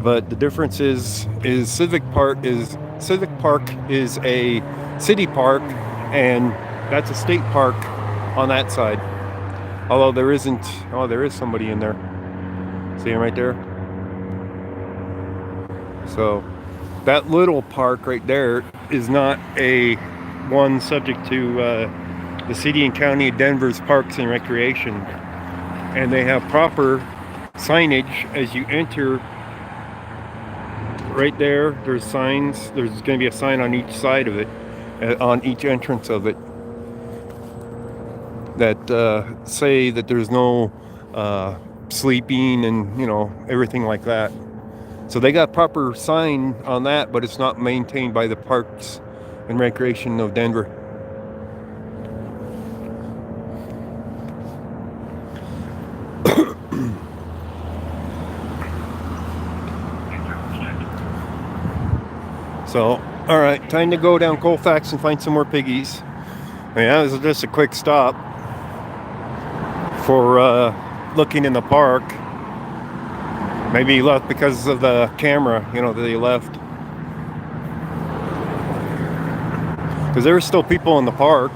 But the difference is Civic Park is a city park, and that's a state park on that side. Although there isn't, oh, there is somebody in there. See him right there? So that little park right there is not a one subject to the city and county of Denver's Parks and Recreation. And they have proper signage as you enter. Right there, there's signs. There's going to be a sign on each side of it, on each entrance of it, that say that there's no sleeping and, you know, everything like that. So they got proper sign on that, but it's not maintained by the Parks and Recreation of Denver. So, all right, time to go down Colfax and find some more piggies. Yeah, this is just a quick stop for looking in the park. Maybe he left because of the camera, you know, that he left. Because there are still people in the park.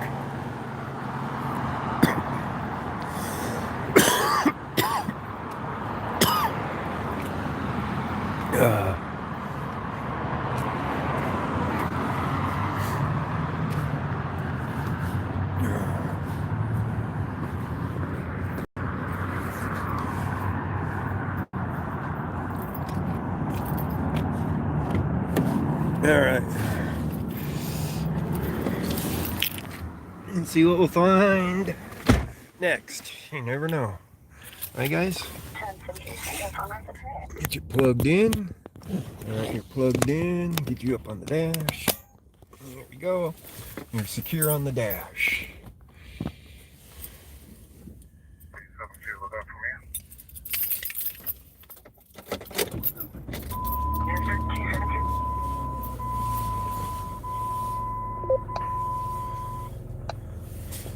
Alright. Let's see what we'll find next. You never know. Alright, guys? Get you plugged in. Alright, you're plugged in. Get you up on the dash. There we go. You're secure on the dash.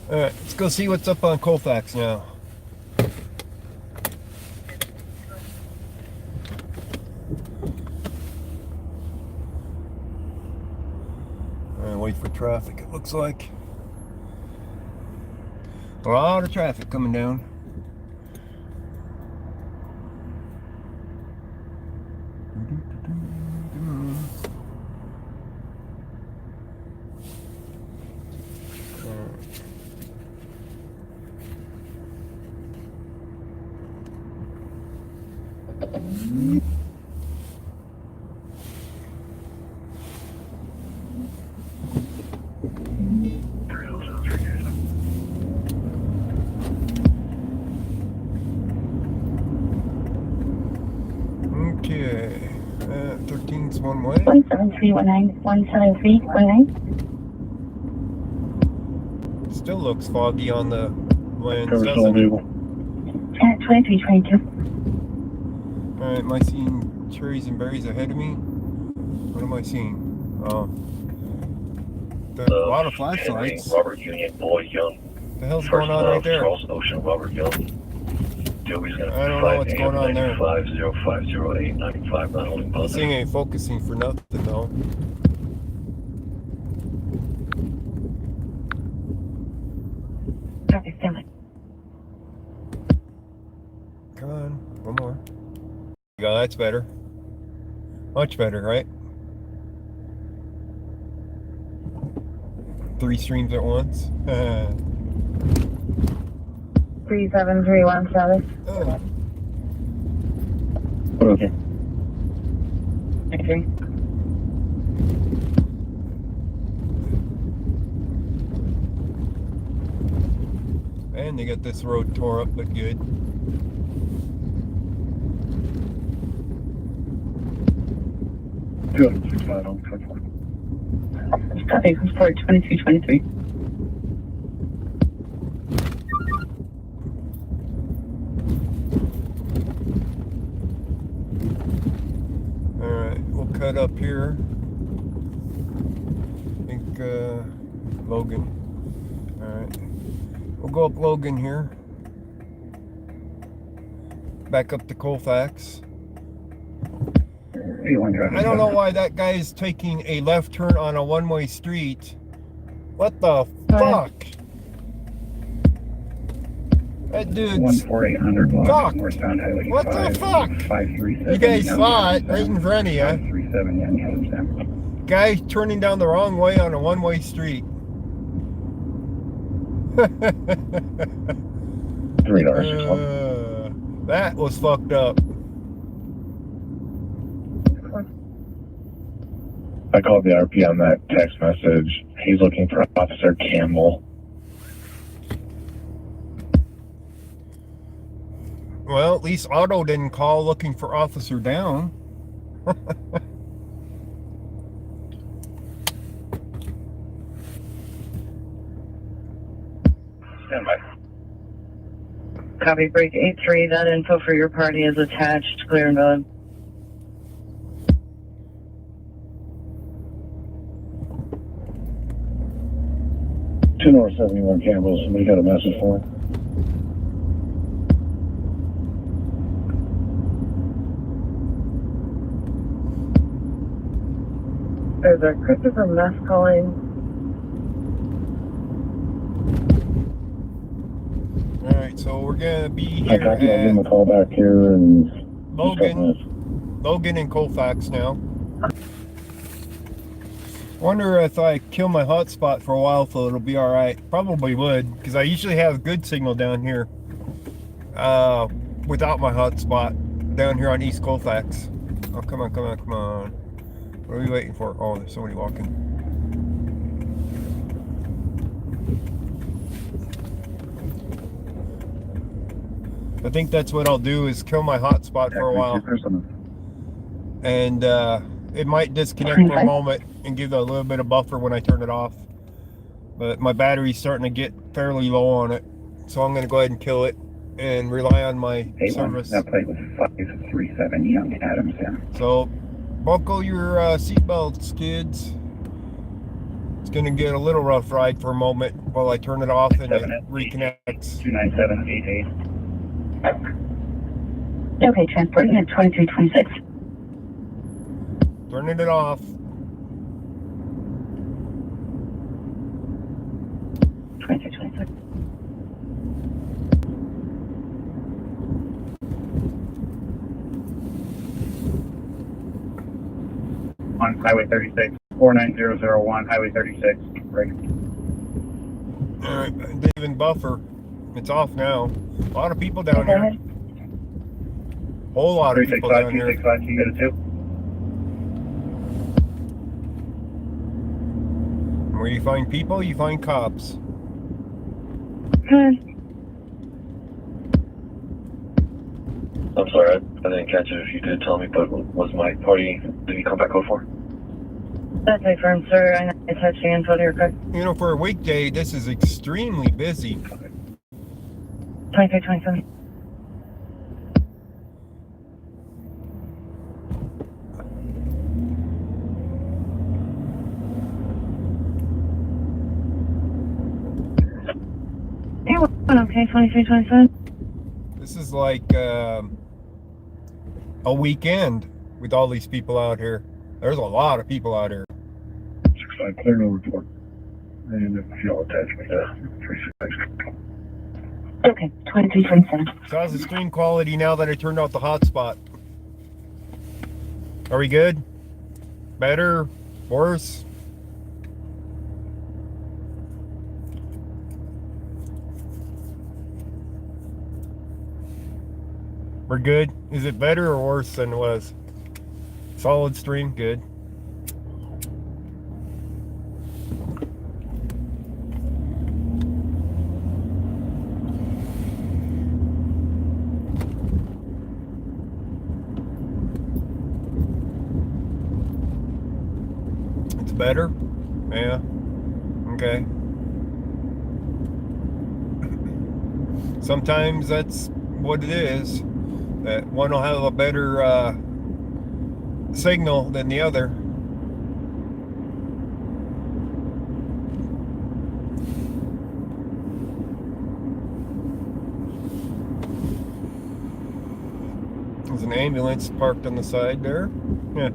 Alright, let's go see what's up on Colfax now. Alright, wait for traffic, it looks like. A lot of traffic coming down. Okay, 13's one way. 17319, Still looks foggy on the lens, Cover doesn't still it? able. 2322. Alright, am I seeing cherries and berries ahead of me? What am I seeing? Oh. A lot of flashlights. Robert Union, Boyd Young. The hell's going on right there? Charles Ocean, Robert Young. Joey's gonna I don't know what's going on there. 5050895, not holding This positive. thing ain't focusing for nothing though. Traffic limit. Come on, one more. Yeah, that's better. Much better, right? 3 streams at once. 37317. Oh. Okay. Okay. And they got this road tore up, but good. Copy, report 2223. Alright, we'll cut up here. I think, Logan. Alright. We'll go up Logan here. Back up to Colfax. I don't know why that guy is taking a left turn on a one-way street. What the fuck? That dude's 14800 block fucked. northbound highway. What the fuck? 537. You guys saw it right in front of you. 537 Young. Guy turning down the wrong way on a one-way street. $3. That was fucked up. I called the RP on that text message. He's looking for Officer Campbell. Well, at least Otto didn't call looking for Officer Down. Stand by. Copy, break 83. That info for your party is attached. Clear and valid. Two North 71 Campbell. Somebody got a message for him. There's a Christopher Mess calling. Alright, so we're gonna be I here copy. I'll give him a at call back here and Logan and Colfax now. Wonder if I kill my hotspot for a while so it'll be alright. Probably would, because I usually have good signal down here. Without my hotspot down here on East Colfax. Oh, come on. What are we waiting for? Oh, there's somebody walking. I think that's what I'll do is kill my hotspot for a while. And it might disconnect for a moment and give a little bit of buffer when I turn it off. But my battery's starting to get fairly low on it. So I'm going to go ahead and kill it and rely on my service. That plate was 537 Young Adams. So buckle your seatbelts, kids. It's going to get a little rough ride for a moment while I turn it off and it reconnects. 29788. Okay, transporting at 2326. Turning it off. On Highway 36, 49001, Highway 36. Right. All right, didn't even buffer. It's off now. A lot of people down here. Whole lot of people down here. 265, can you go to 2? Where you find people, you find cops. I'm sorry, I didn't catch it if you did tell me, but was my party, did you come back code 4? That's confirmed, sir. I touched the info to your car. You know, for a weekday, this is extremely busy. 2327. Okay, 2327. This is like a weekend with all these people out here. There's a lot of people out here. 65, clear no report. And if y'all attach me to 36. Okay, 2327. So how's the screen quality now that I turned off the hotspot? Are we good? Better? Worse? We're good? Is it better or worse than it was? Solid stream? Good. It's better? Yeah. Okay. Sometimes that's what it is. That one will have a better signal than the other. There's an ambulance parked on the side there. Yeah.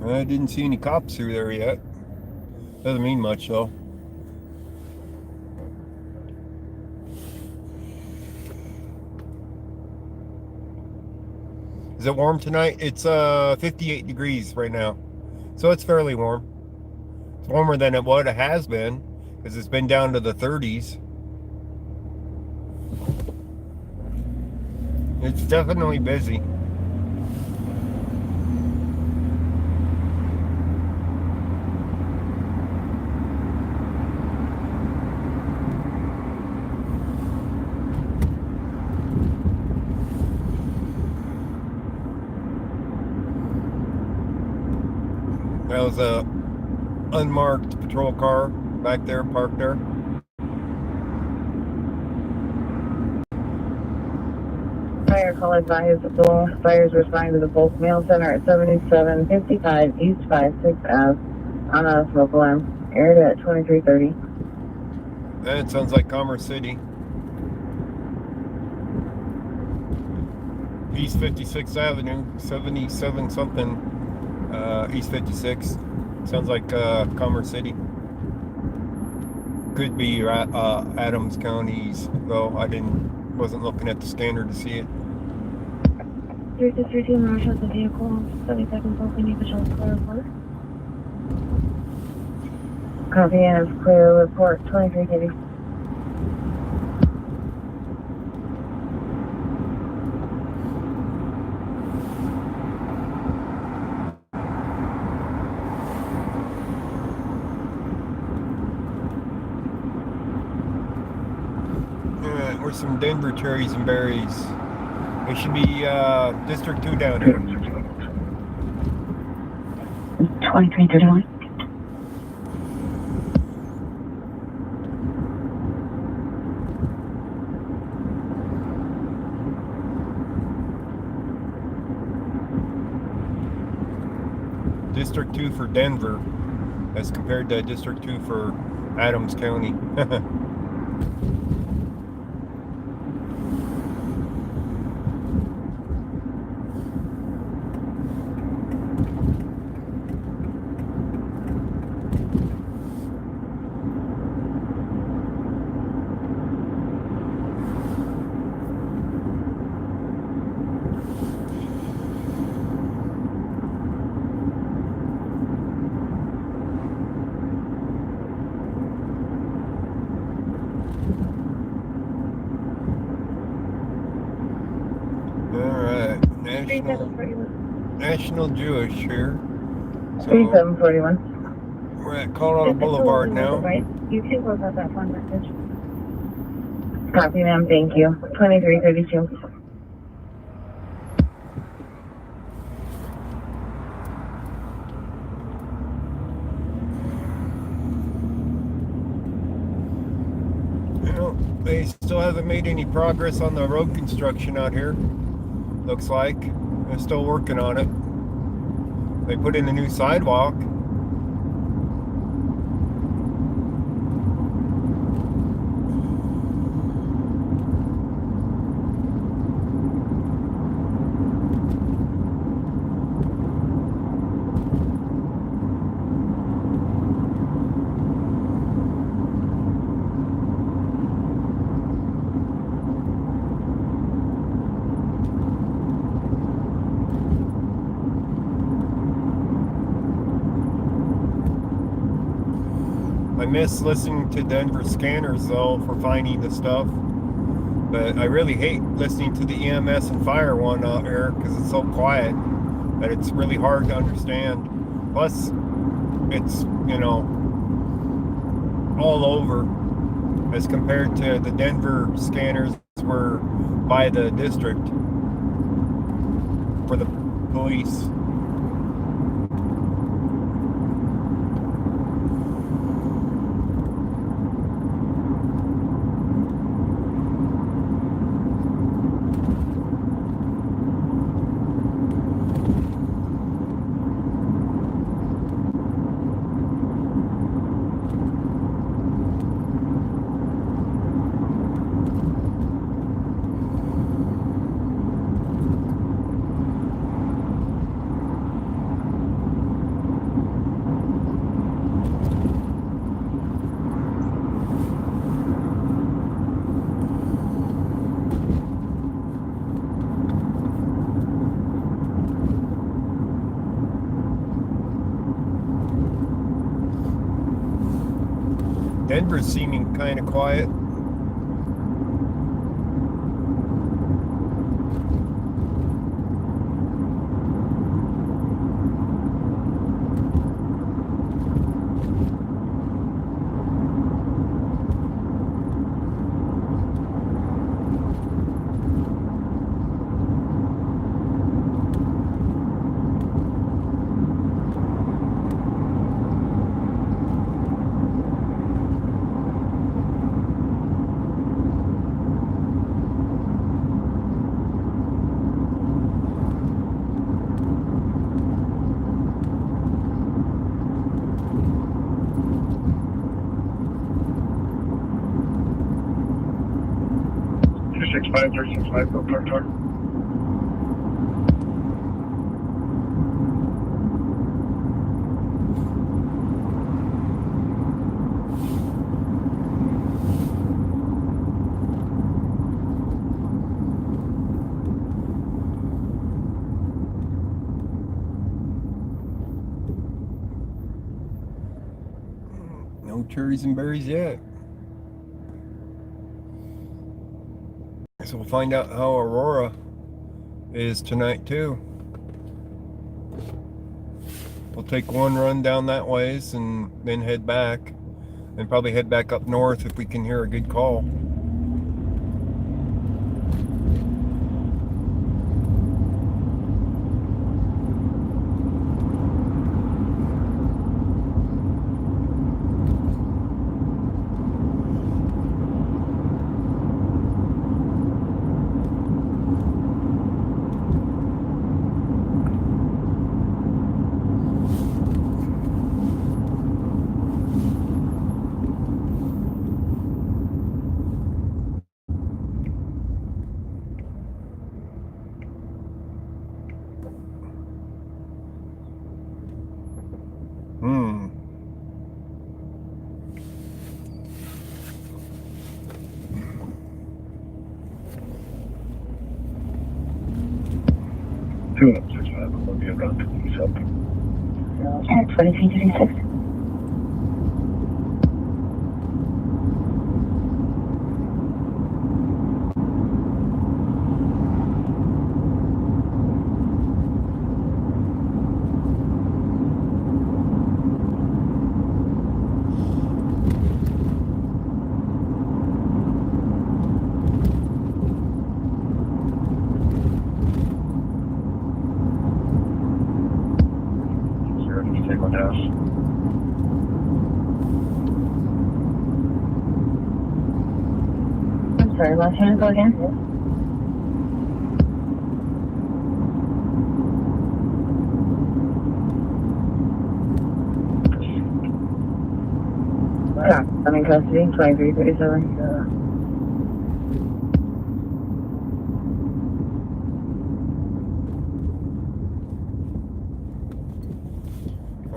I didn't see any cops through there yet. Doesn't mean much though. Is it warm tonight? It's 58 degrees right now. So it's fairly warm. It's warmer than it has been, because it's been down to the 30s. It's definitely busy. That was a unmarked patrol car back there, parked there. Fire call advised that the fires were assigned to the Bulk Mail Center at 7755 East 56 Ave on a smoke alarm. Aired at 2330. That sounds like Commerce City. East 56th Avenue, 77 something. East 56. Sounds like Commerce City. Could be Adams County's, though I wasn't looking at the scanner to see it. 3232 Mirage has a vehicle. 70 seconds open. You can show us clear report. Copy and it's clear report 2380. Where's some Denver cherries and berries? It should be District 2 down here. 2331. District 2 for Denver as compared to District 2 for Adams County. National Jewish here. So 3741. we're at Colorado Boulevard now. Right. You can close out that phone message. Copy, ma'am. Thank you. 2332. Well, they still haven't made any progress on the road construction out here. Looks like they're still working on it. They put in a new sidewalk. I miss listening to Denver scanners though for finding the stuff, but I really hate listening to the EMS and fire one out here because it's so quiet that it's really hard to understand. Plus, it's, you know, all over as compared to the Denver scanners were by the district for the police. Denver's seeming kind of quiet. Go Park Talk. No cherries and berries yet. So we'll find out how Aurora is tonight too. We'll take one run down that ways and then head back. And probably head back up north if we can hear a good call. Will be around 27. 2336. Take one house. I'm sorry, last time go again? Yeah, I'm in custody, 2337.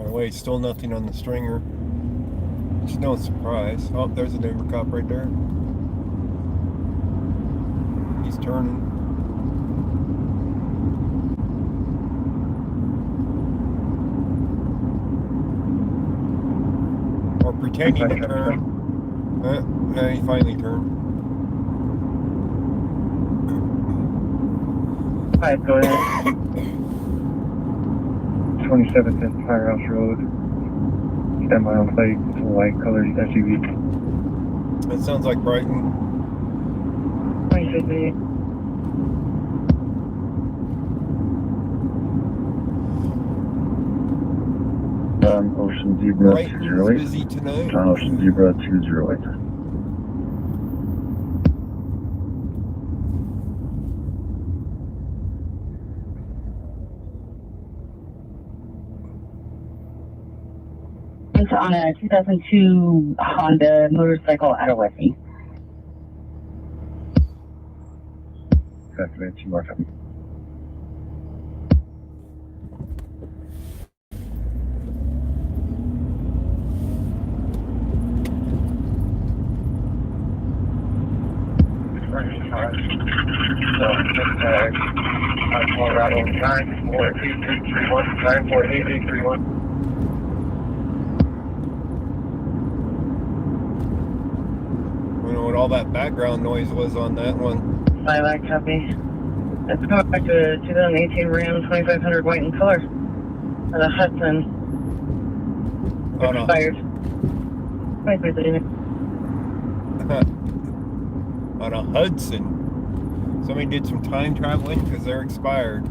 Wait, still nothing on the stringer. It's no surprise. Oh, there's a neighbor cop right there. He's turning. Or pretending to turn. Yeah, he finally turned. Alright, go ahead. 27th and Firehouse Road. Stand by on plate. It's a white colored SUV. That sounds like Brighton. 26th. John Ocean Zebra Brighton's 208. busy tonight. John Ocean Zebra 208. It's on a 2002 Honda motorcycle out of Westy. Activate 2 more time. Colorado 94831 94831. I don't know what all that background noise was on that one. 5 copy. It's going back to 2018 Ram 2500 white in color. For the Hudson. Oh, no. Expired. 2339. On a Hudson. Somebody did some time traveling because they're expired.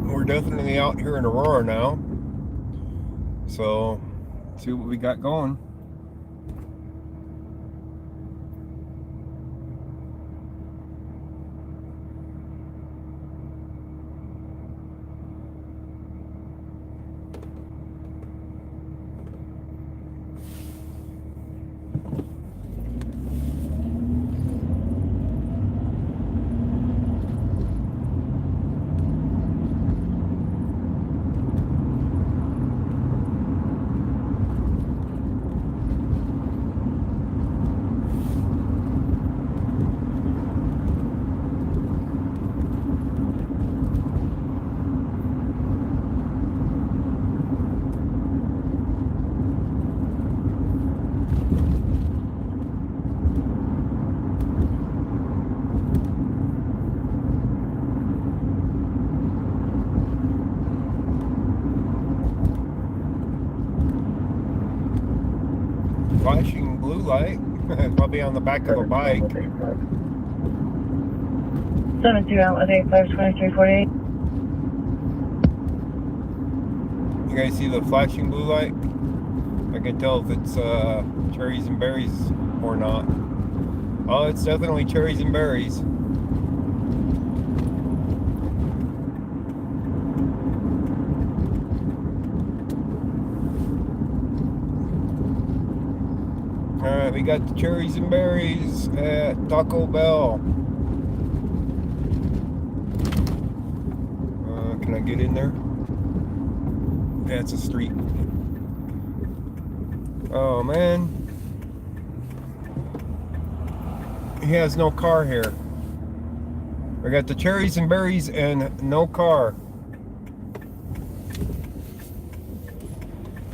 We're definitely out here in Aurora now. So, see what we got going. light. Probably on the back of a bike. 72 out with 852348. You guys see the flashing blue light? I can tell if it's cherries and berries or not. Oh, it's definitely cherries and berries. Alright, we got the cherries and berries at Taco Bell. Can I get in there? Yeah, it's a street. Oh man. He has no car here. I got the cherries and berries and no car.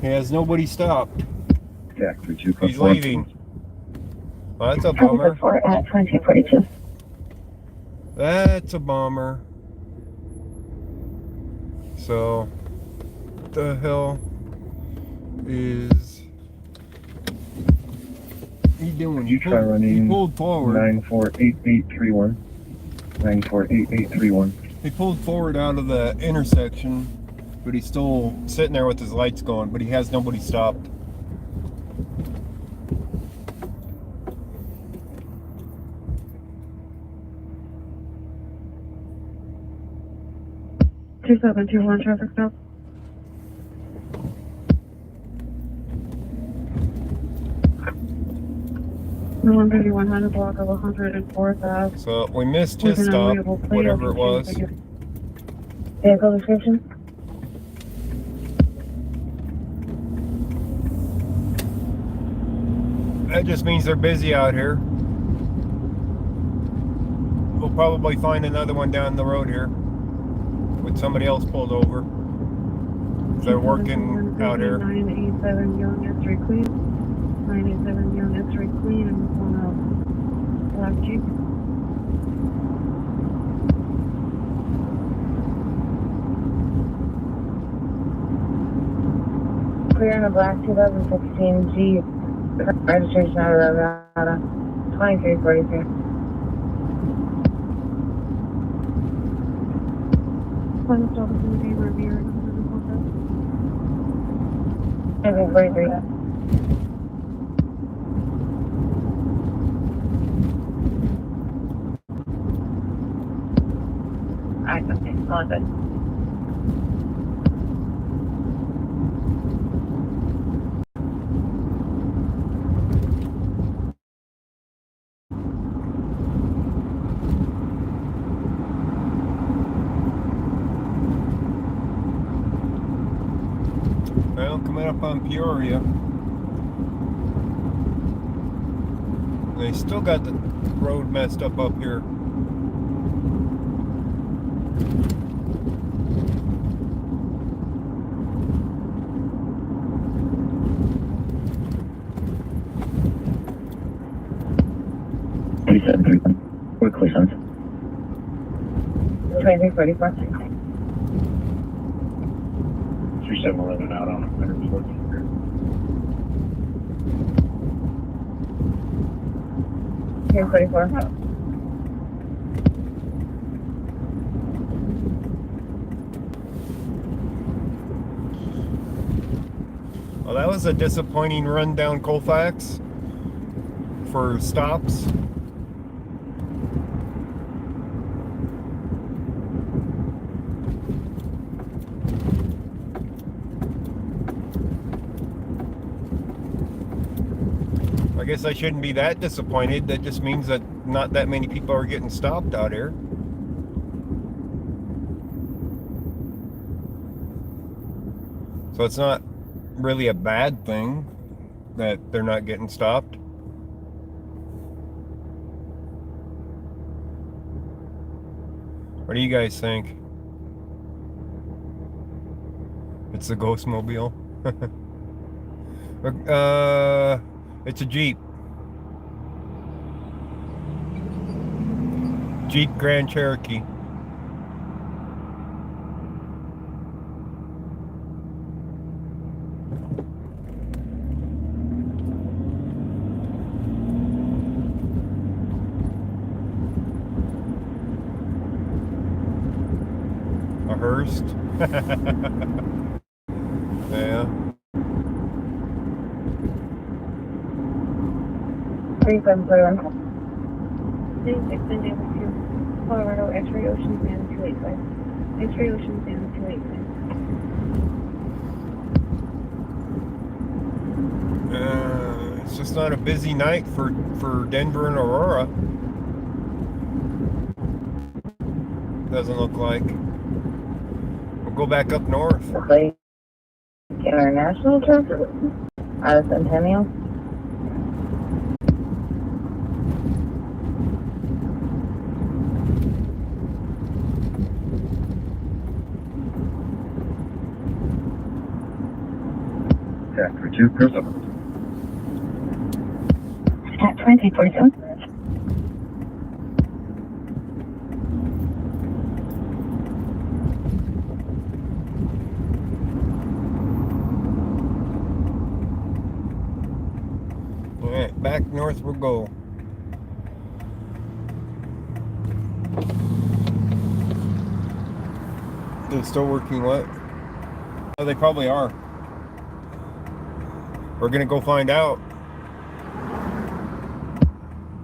He has nobody stopped. Jack 32. He's leaving. Well, that's a bummer. At 2042. That's a bummer. So, what the hell is he doing? You try running He pulled forward. 948831. 948831. He pulled forward out of the intersection, but he's still sitting there with his lights going, but he has nobody stopped. Two 721 traffic stop. 131 block of 104th Ave. So we missed his stop, whatever it was. Vehicle description? That just means they're busy out here. We'll probably find another one down the road here with somebody else pulled over. They're working out here. 987 Young S3 Clean. 987 Young S3 Clean and one black Jeep. Clear in a black 2016 Jeep. Registration out of Nevada. 2343. Final stop is in the neighbor of your 2343. Alright, okay, all good. Well, coming up on Peoria. They still got the road messed up here. We're clear, sons. 2344. 3711 out on 114. Here, 44. Well, that was a disappointing run down Colfax for stops. I guess I shouldn't be that disappointed. That just means that not that many people are getting stopped out here. So it's not really a bad thing that they're not getting stopped. What do you guys think? It's a Ghostmobile. It's a Jeep. Jeep Grand Cherokee. A Hearst. Yeah. 3741. 96 and down to Colorado, X-ray Ocean Band 285. X-ray Ocean Band 285. It's just not a busy night for Denver and Aurora. Doesn't look like. We'll go back up north. Clay International Trip out of Centennial. Factory 2, clear up. At 2047. Alright, back north we'll go. They're still working what? Oh, they probably are. We're gonna go find out.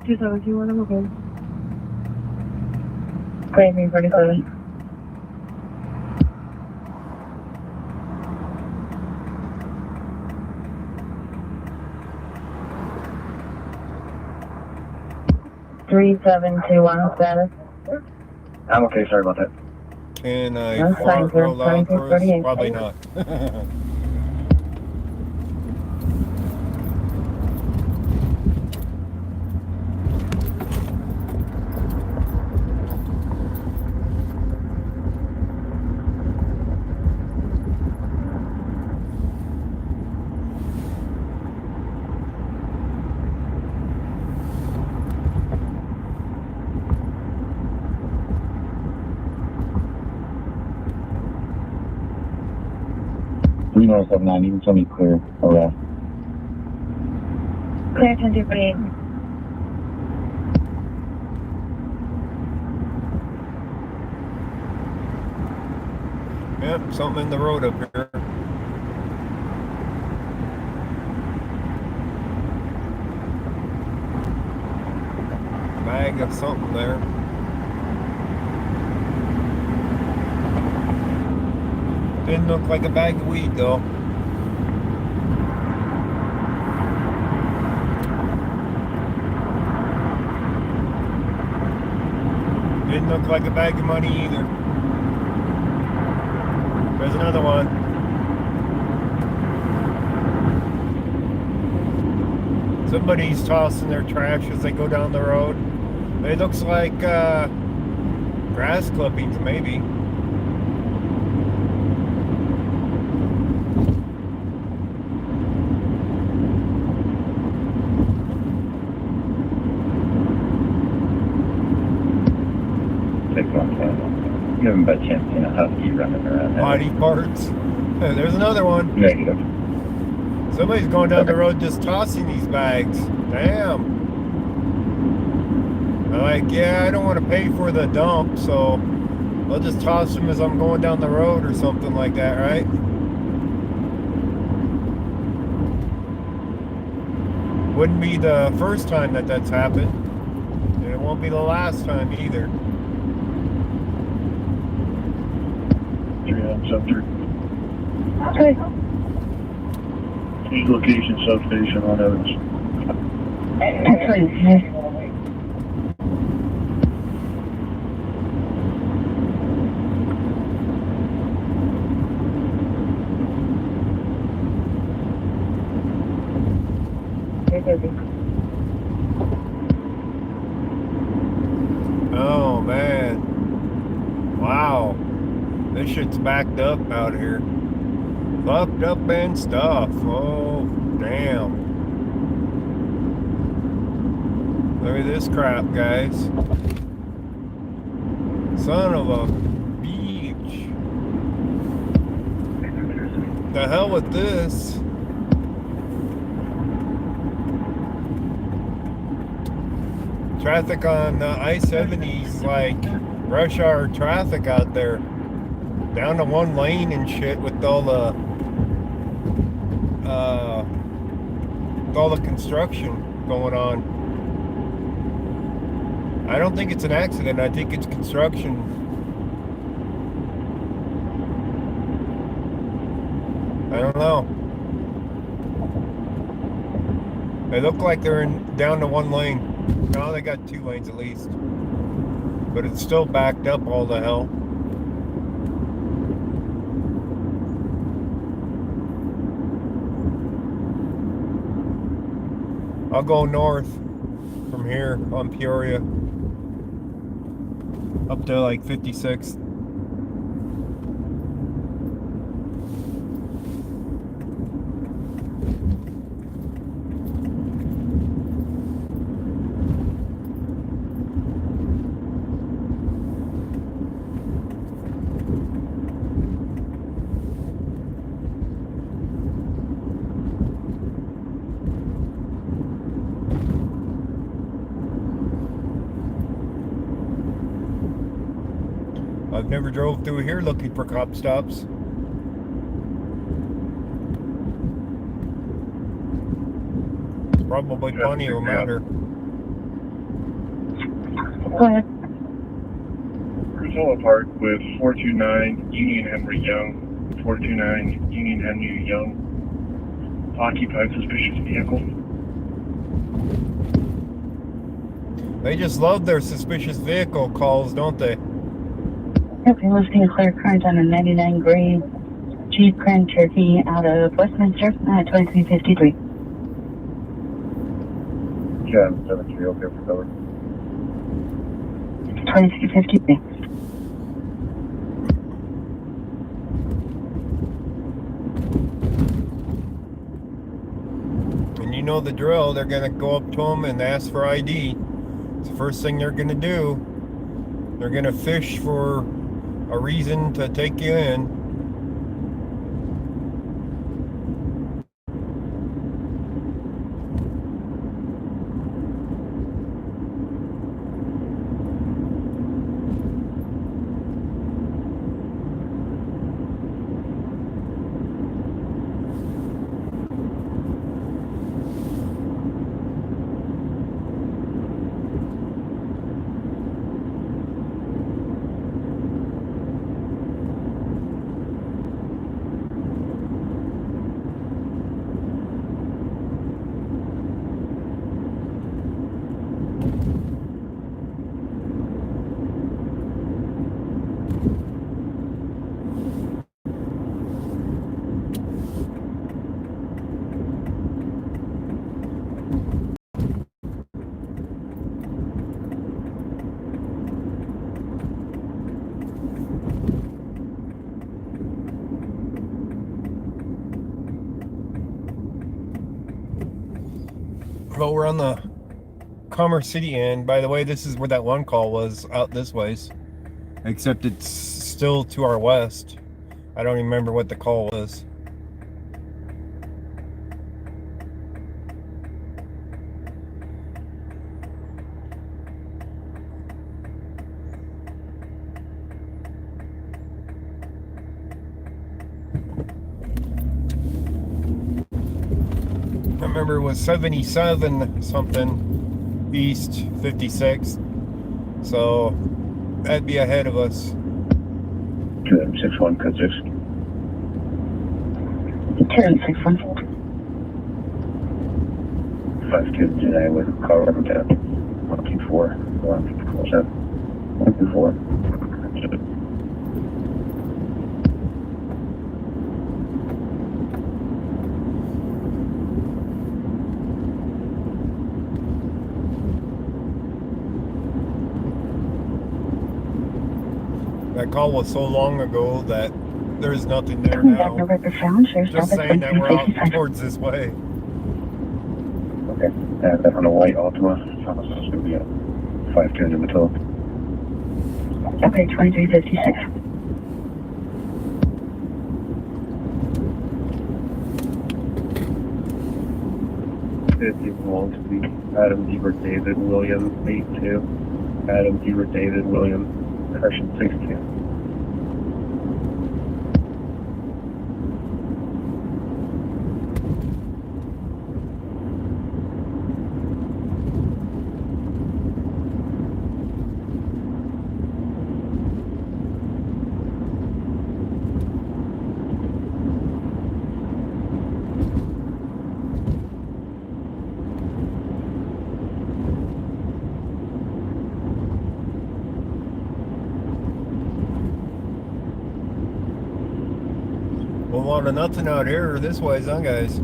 2721, I'm okay. Clay 347. Three 721 status. I'm okay, sorry about that. Can I That's fine, sir. roll out for us? 1738. Probably not. Three north 79, you can tell me clear arrest. Clear 1048. Yep, something in the road up here. Bag of something there. Didn't look like a bag of weed though. Didn't look like a bag of money either. There's another one. Somebody's tossing their trash as they go down the road. It looks like grass clippings maybe. Give him a chance, you know, husky running around. Body parts. There's another one. Negative. Somebody's going down the road just tossing these bags. Damn. I'm like, yeah, I don't want to pay for the dump, so I'll just toss them as I'm going down the road or something like that, right? Wouldn't be the first time that that's happened. And it won't be the last time either. Subject. Okay. Each location substation on Evans. Excellent. You're busy. Oh, man. Wow. This shit's backed up out here. Fucked up and stuff. Oh, damn. Look at this crap, guys. Son of a bitch. The hell with this. Traffic on I-70 is like rush hour traffic out there. Down to one lane and shit with all the construction going on. I don't think it's an accident. I think it's construction. I don't know. They look like they're down to one lane. No, they got 2 lanes at least. But it's still backed up all the hell. I'll go north from here on Peoria up to like 56. I've never drove through here looking for cop stops. There's probably plenty of them out here. Go ahead. Crusoe Park with 429 Union Henry Young. 429 Union Henry Young. Occupied suspicious vehicle. They just love their suspicious vehicle calls, don't they? Okay, listing a clear current on a 99 grade Jeep Grand Cherokee out of Westminster at 2353. Yeah, 73, okay for cover. 2353. And you know the drill. They're going to go up to them and ask for ID. It's the first thing they're going to do. They're going to fish for a reason to take you in. Well, we're on the Commerce City end. By the way, this is where that one call was, out this ways. Except it's still to our west. I don't even remember what the call was. I remember it was 77 something east 56, so that'd be ahead of us. 261 code 6. Turn 61. 5 kids today with Colorado Tap. 124. 124. 124. That call was so long ago that there's nothing there now. Just saying that we're out towards this way. Okay. That's on a white Altima. So it's going to be a 510 in the middle. Okay, 2356. Belongs to be Adam Deaver David Williams 82. Adam Deaver David Williams, correction 62. whole lot of nothing out here this way, huh, guys?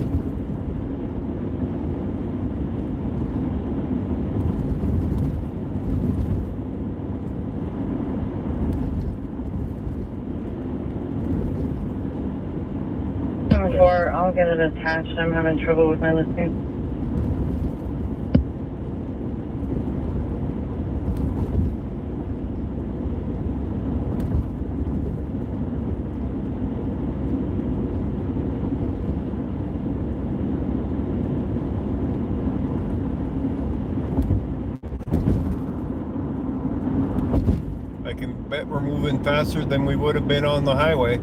Before I'll get it attached. I'm having trouble with my listing. I can bet we're moving faster than we would have been on the highway.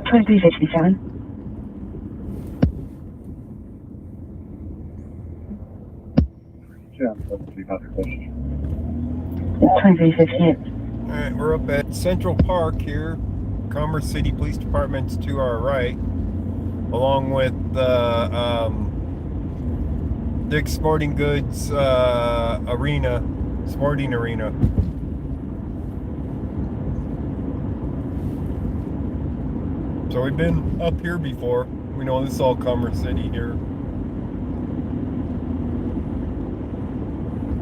$23.67. Yeah, that's 300. $23.58. Alright, we're up at Central Park here. Commerce City Police Department's to our right, along with the Dick's Sporting Goods sporting arena. So we've been up here before. We know this is all Commerce City here.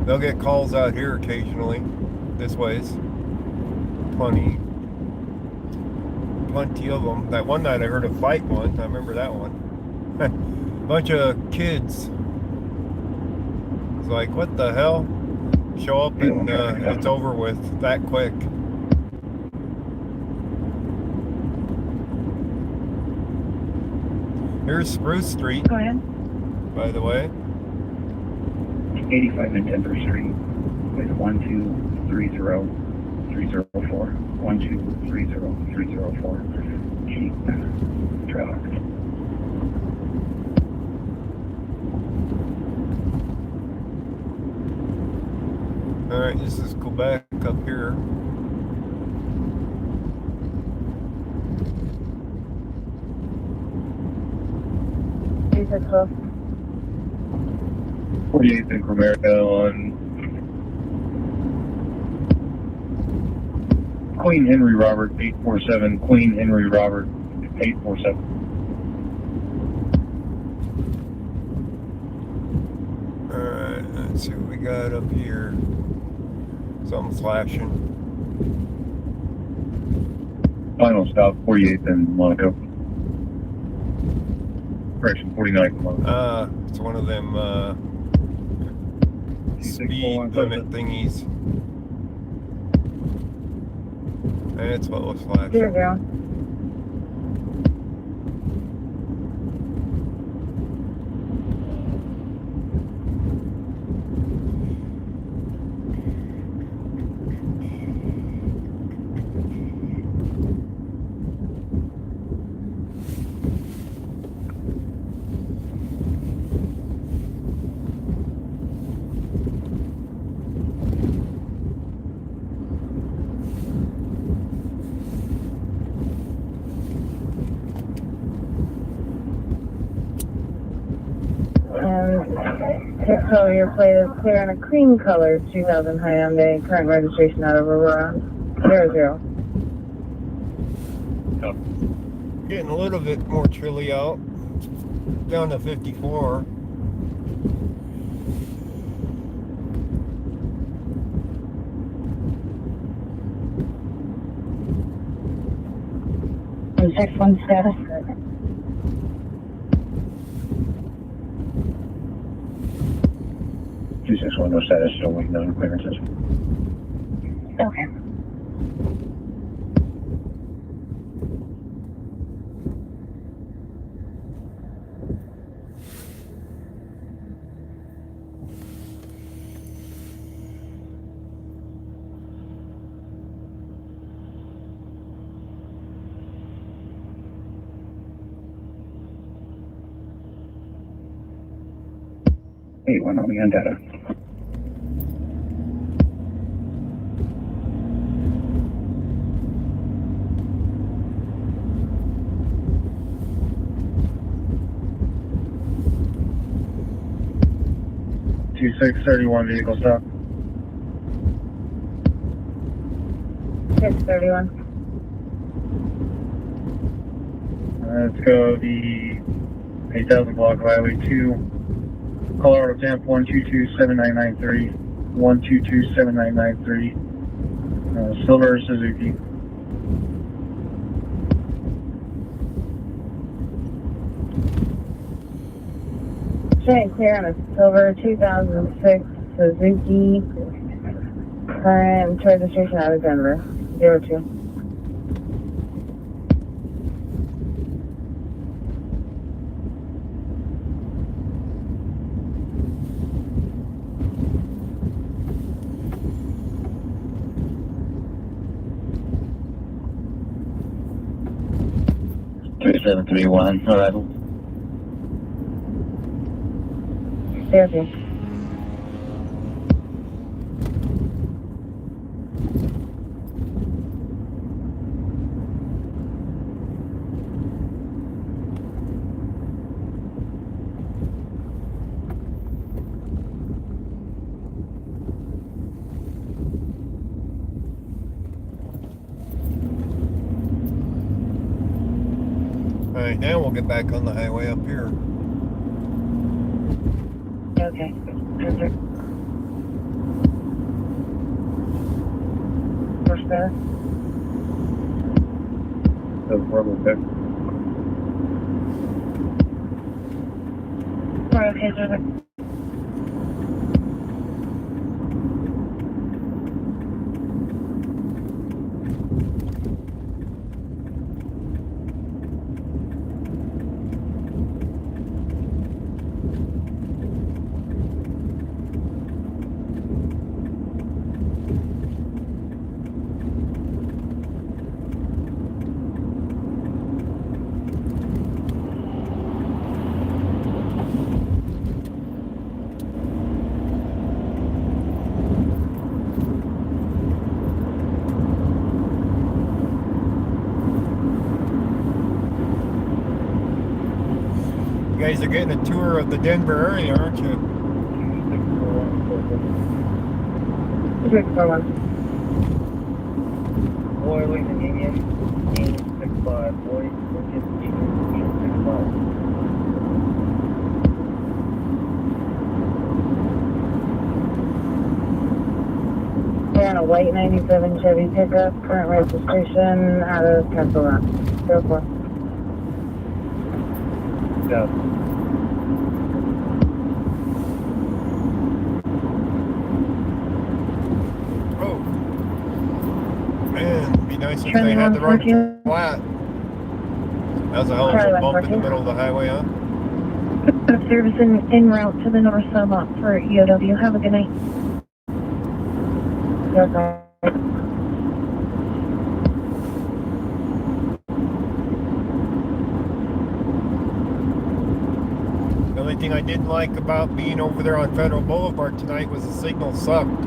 They'll get calls out here occasionally. This ways. Plenty of them. That one night I heard a fight once. I remember that one. Bunch of kids. It's like, what the hell? Show up and it's over with that quick. Here's Spruce Street, Go ahead. by the way. 85 and Denver Street with 1230304. 1230304. Jeep truck. Alright, this is Quebec up here. You said 12. 48th and Cromerica on Queen Henry Robert 847. Queen Henry Robert 847. Alright, let's see what we got up here. Something flashing. Final stop 48th and Monaco. Correction, 49th and Monaco. It's one of them speed limit thingies. That's what was flashing. Here we go. So your plate is clear on a cream color 2000 Hyundai, current registration out of Aurora, 00. Getting a little bit more chilly out. Down to 54. And 6-1 status. 261 no status, still waiting on clearances. Okay. Hey, one on the on data. 2631 vehicle stop. 631. Let's go the 8000 block of Highway 2, Colorado Temp 1227993, 1227993, Silver Suzuki. Showing clear on a silver 2006 Suzuki. Current registration out of Denver. 02. Three 731 arrival. 02. Alright, now we'll get back on the highway up here. Okay. Perfect. Push there. Doesn't work with that. Alright, okay, perfect. You guys are getting a tour of the Denver area, aren't you? 641. Boy, Lincoln Union, 865, boy, Lincoln Union, 865. We're on a white 97 Chevy pickup. Current registration out of Castle Rock. 04. Yeah. Oh. Man, it'd be nice if they had the road flat. That's a hell of a bump in the middle of the highway, huh? Service en route to the North Summit for EOW. Have a good night. Okay. The only thing I didn't like about being over there on Federal Boulevard tonight was the signal sucked.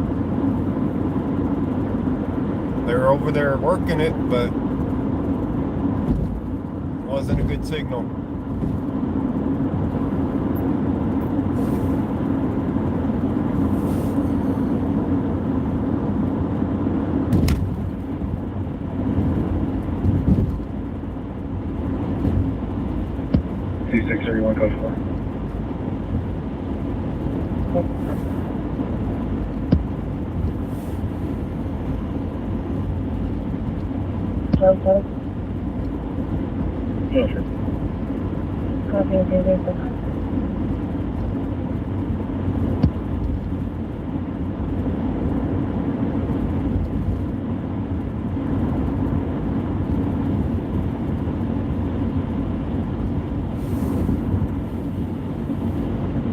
They were over there working it, but it wasn't a good signal. One code 4. Okay. Yeah, sure. Copy of the vehicle.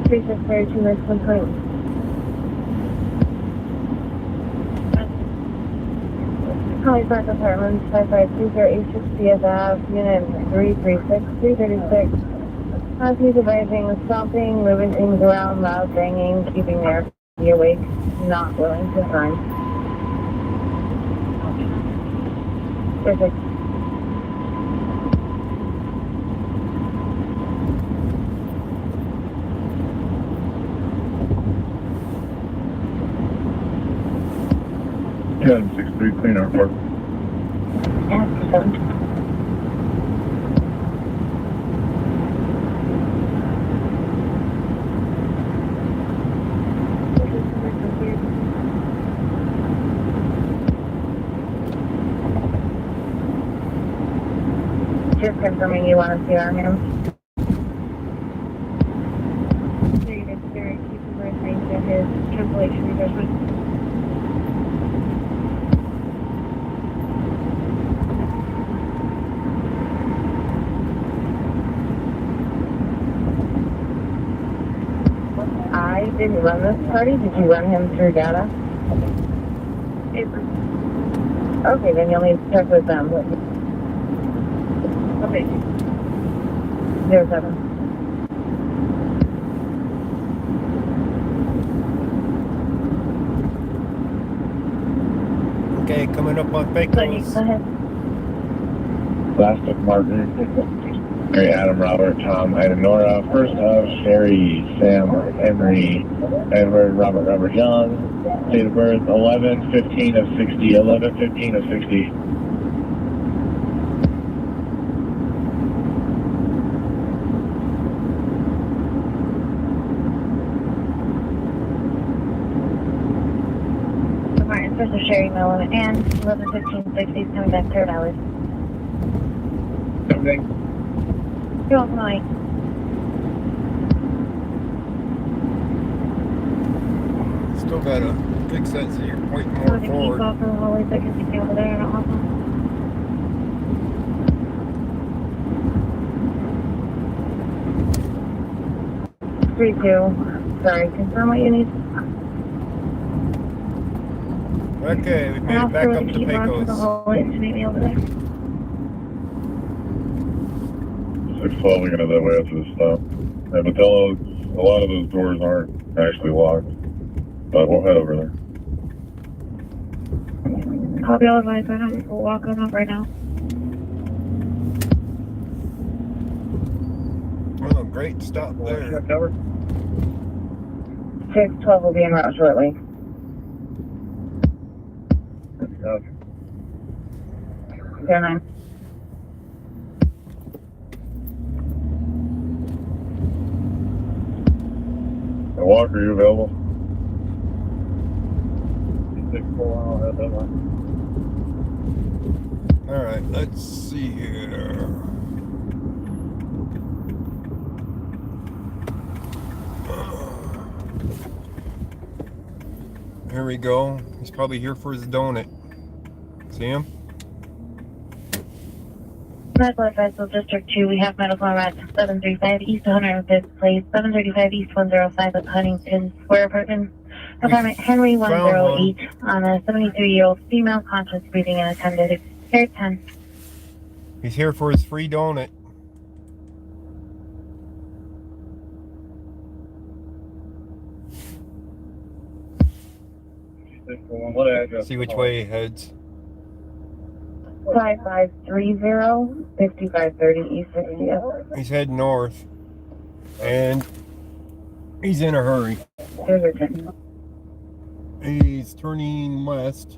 Six 32 West 1 point. Colfax Apartments, 552086 CS Ave, Unit 336, 336. He's advising stopping, moving things around, loud banging, keeping their be awake, not willing to burn. Perfect. 1063, clean airport. Yeah, just confirming you want to see our hands. Negative, Derek, keep him referring to his cancellation reimbursement. I didn't run this party. Did you run him through data? Okay, then you'll need to check with them. Okay. 07. Okay, coming up on So you Pecos. go ahead. Plastic Martin. Mary Adam, Robert, Tom, Ida, Nora. First of Sherry, Sam, Henry, Edward, Robert, Young. Date of birth 11/15 of 60. 11/15 of 60. Martin, first of Sherry, Mellon, and 11:15:60 is coming back to Valley. Everything. You're welcome, Mike. Still got a big sense of your pointing I'm more going to keep forward. off for the hallways. I can see over there. I don't want them. 3-2. Sorry, confirm what you need. Okay, we made it back up to keep on to the Pecos. hallways to meet me over there. 612, we're gonna that way after the stop. Yeah, but tell us, a lot of those doors aren't actually locked. But we'll head over there. Copy all advice. I don't walk on up right now. Oh, great stop there. Cover? 612 will be en route shortly. Okay. 09. Walker, are you available? 6-4, I'll have that one. All right, let's see here. Here we go. He's probably here for his donut. See him? Medical Advice District 2, we have medical at 735 East 105th Place, 735 East 105 at Huntington Square, apartment Henry 108 on a 73-year-old female conscious breathing and attended. Here 10. He's here for his free donut. What address? See which way he heads. 5530 5530 East 60th. He's heading north. And he's in a hurry. Here's your 10. He's turning west.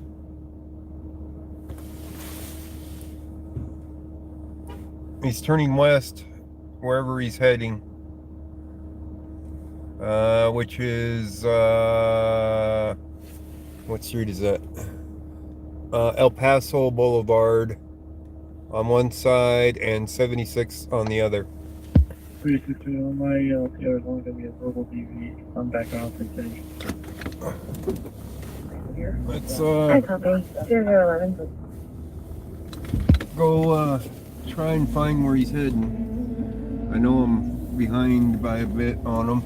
He's turning west wherever he's heading. Which is, what street is that? El Paso Boulevard on one side and 76 on the other. 322 on my LPR is only going to be a verbal DV. I'm back off and finish. Let's I copy. 0011. go try and find where he's heading. I know I'm behind by a bit on him.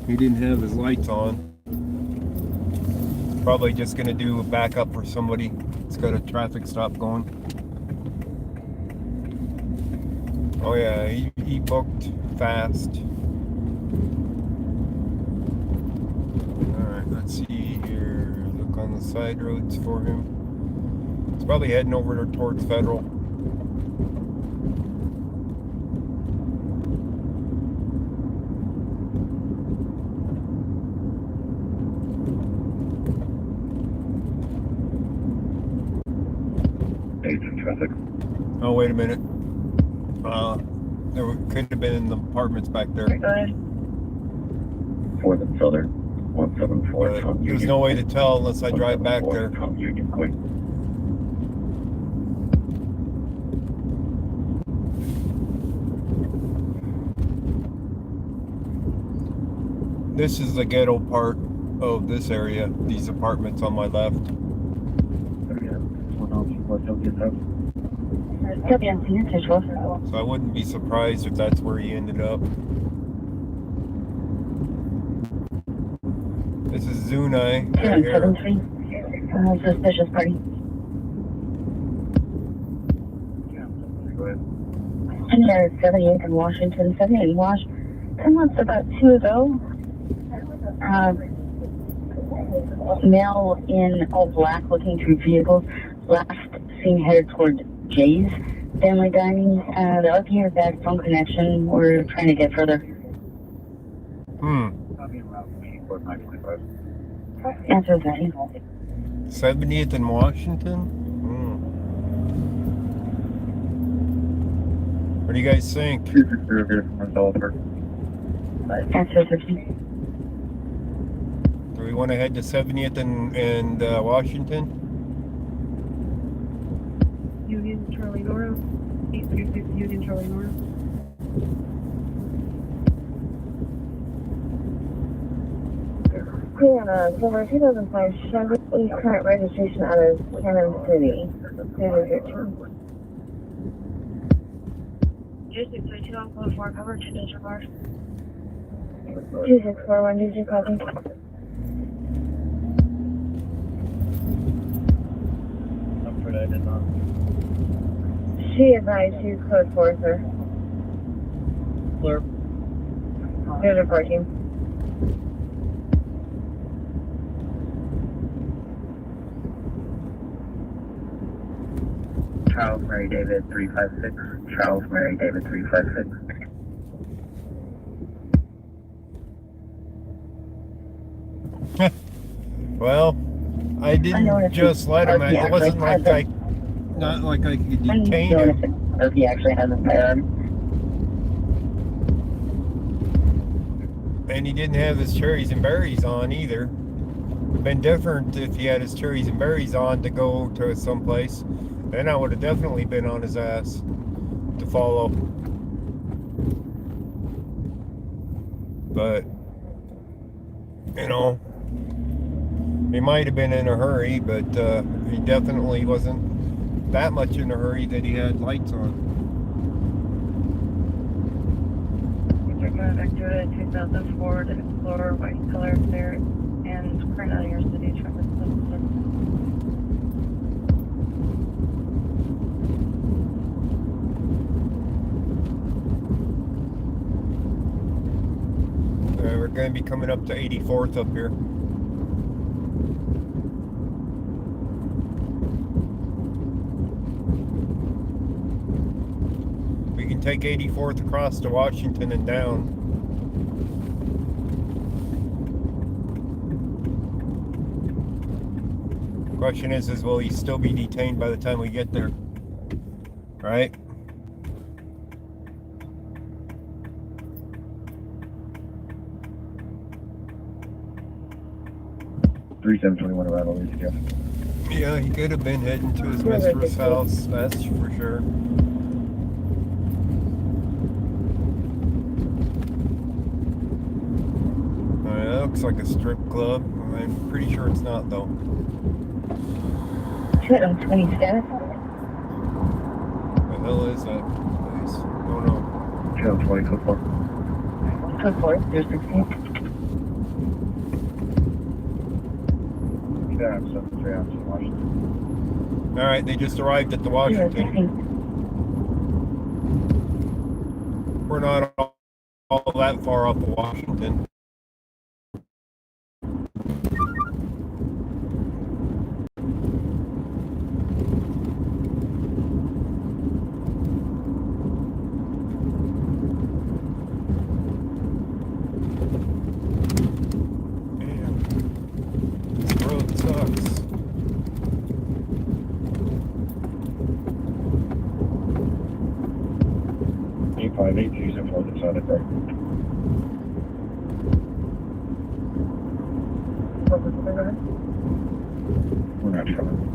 He didn't have his lights on. Probably just gonna do a backup for somebody. It's got a traffic stop going. Oh yeah, he booked fast. Alright, let's see here. Look on the side roads for him. He's probably heading over towards Federal. traffic. Oh, wait a minute. There could have been in the apartments back there. Go ahead. 4th and Southern, 174. But there's no way to tell unless I drive back there. Union, quick. This is the ghetto part of this area. These apartments on my left. So I wouldn't be surprised if that's where he ended up. This is Zunai right here. 773. Suspicious party. And there's 78 in Washington, 78 in Wash. 10 months about 2 ago. Male in all black looking through vehicles. Last seen headed toward Jay's Family Dining. They're looking at a bad phone connection. We're trying to get further. Answer that. 70th in Washington? What do you guys think? Answer 13. Do we want to head to 70th and Washington? Union Charlie Nora. 836 Union Charlie Nora. Yeah, so my 2005 Chevy current registration out of Cannon City. 2632 on code 4 cover 2 digital bars. 2641, did you copy? I'm afraid I did not. She advised you code 4, sir. Clear. Good report team. Charles Mary David 356. Charles Mary David 356. Well, I didn't just let him. It wasn't like not like I could detain him. If he actually has a firearm. And he didn't have his cherries and berries on either. It would have been different if he had his cherries and berries on to go to someplace. Then I would have definitely been on his ass to follow. But, you know, he might have been in a hurry, but he definitely wasn't that much in a hurry that he had lights on. Back to it 2004 to Explorer, white color there, and current out of your city traffic. We're going to be coming up to 84th up here. We can take 84th across to Washington and down. Question is will he still be detained by the time we get there? Right? Around all these ago. Yeah, he could have been heading to his mistress' house, that's for sure. That looks like a strip club. I'm pretty sure it's not though. 27. What the hell is that place? Oh no. Channel 20, code 4. Code 4, 016. Yeah, 73 ounces in Washington. Alright, they just arrived at the Washington. 016. We're not all that far off of Washington. on it, right? We're not trying.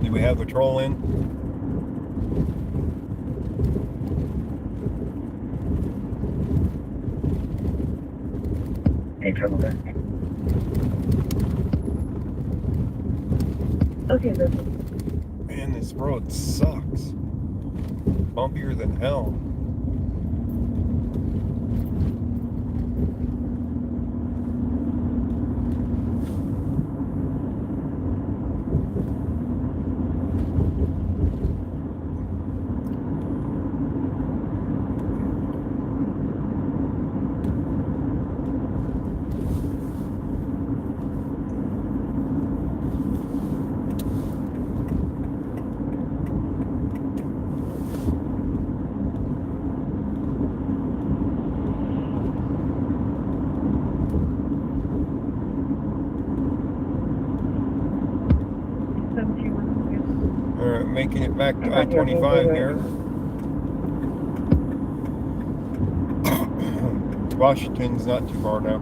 Do we have a troll in? Ain't trouble there. Okay, this is Man, this road sucks. Bumpier than hell. Alright, making it back to I-25 here. Washington's not too far now.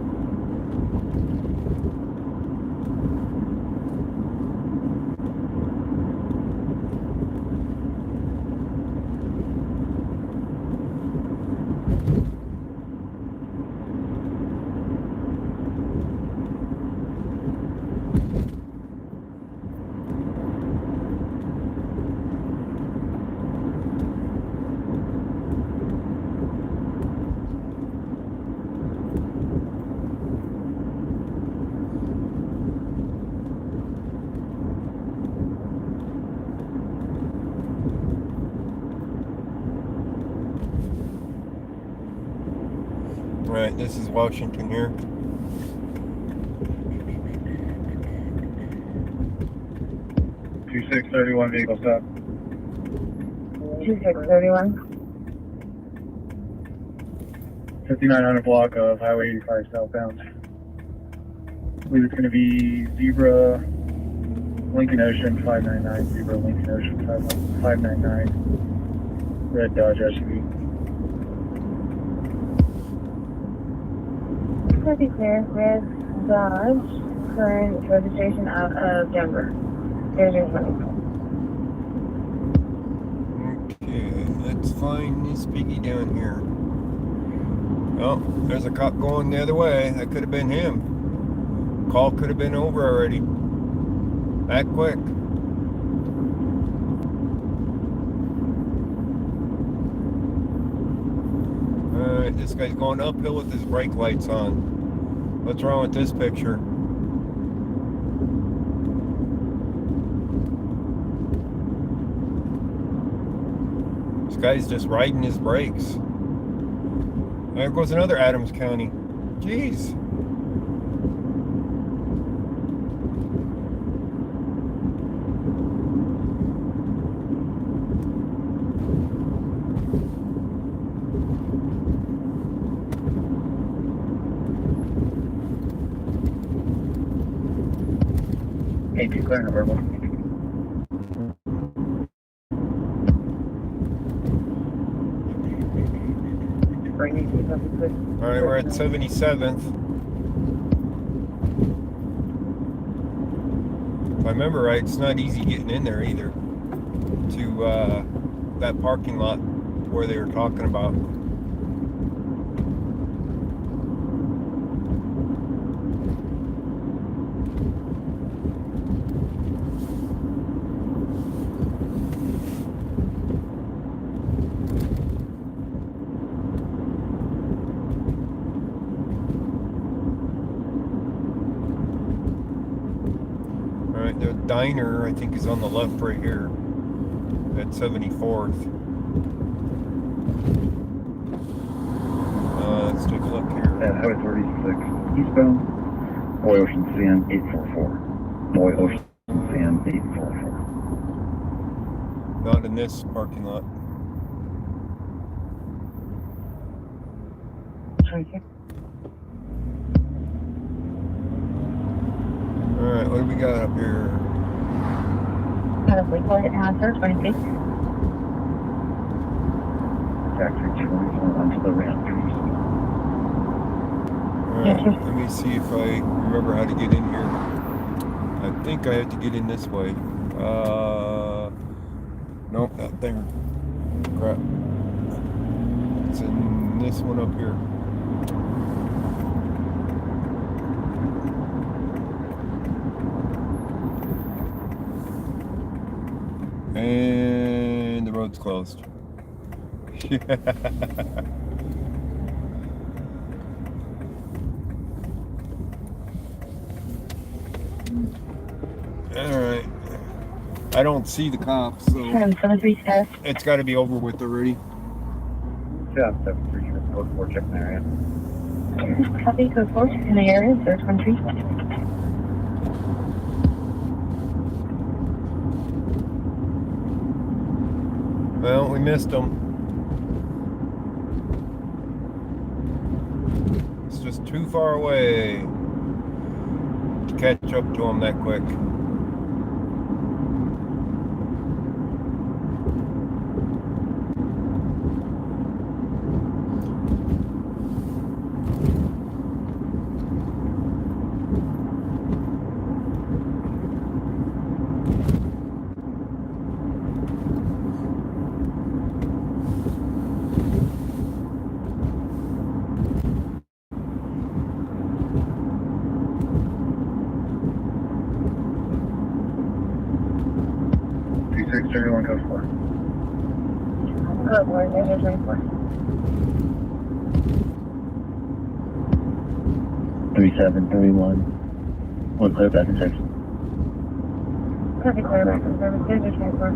Right, this is Washington here. Two 631 vehicle stop. 2631. 5900 block of Highway 85 southbound. I believe it's going to be Zebra Lincoln Ocean 599, Zebra Lincoln Ocean 599, red Dodge SUV. Copy clear. Red Dodge. Current registration out of Denver. There's your phone. Okay, let's find this piggy down here. Oh, there's a cop going the other way. That could have been him. Call could have been over already. That quick. Alright, this guy's going uphill with his brake lights on. What's wrong with this picture? This guy's just riding his brakes. There goes another Adams County. Jeez. Hey, two clear number one. Alright, we're at 77th. If I remember right, it's not easy getting in there either. To that parking lot where they were talking about. Alright, the diner I think is on the left right here at 74th. Let's take a look here. At Highway 36 eastbound, Boy Ocean CM 844. Boy Ocean CM 844. Not in this parking lot. 026. Alright, what do we got up here? Got a police light now, sir, 26. Factory 2 onto the ramp. Alright, let me see if I remember how to get in here. I think I have to get in this way. Nope, that thing. Crap. It's in this one up here. And the road's closed. Alright. I don't see the cops, so it's got to be over with already. Yeah, 73, code 4, check the area. Copy, code 4, in the area, sir, 23. Well, we missed them. It's just too far away to catch up to them that quick. Code 4. Code 4, there's 24. 3731. We'll clear back in 6. Copy, clear back in service, there's 24.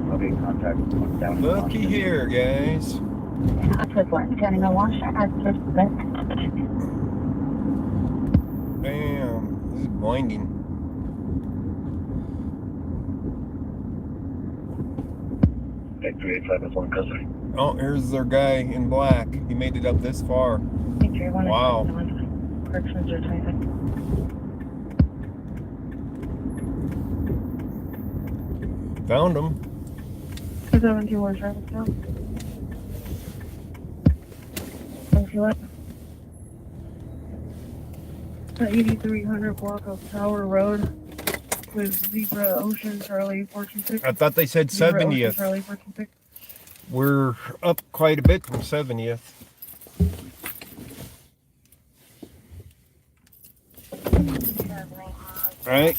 I'll be in contact with one down. Looky here, guys. I took one, turning a wash, I just spent. Damn, this is blinding. Okay, 385 is one customer. Oh, here's their guy in black. He made it up this far. Wow. Corrections are 25. Found him. 271 service now. Thank you, what? 8300 Borco Tower Road with Zebra Ocean Charlie 426. I thought they said Zebra Ocean 70th. Charlie 426. We're up quite a bit from 70th. Right?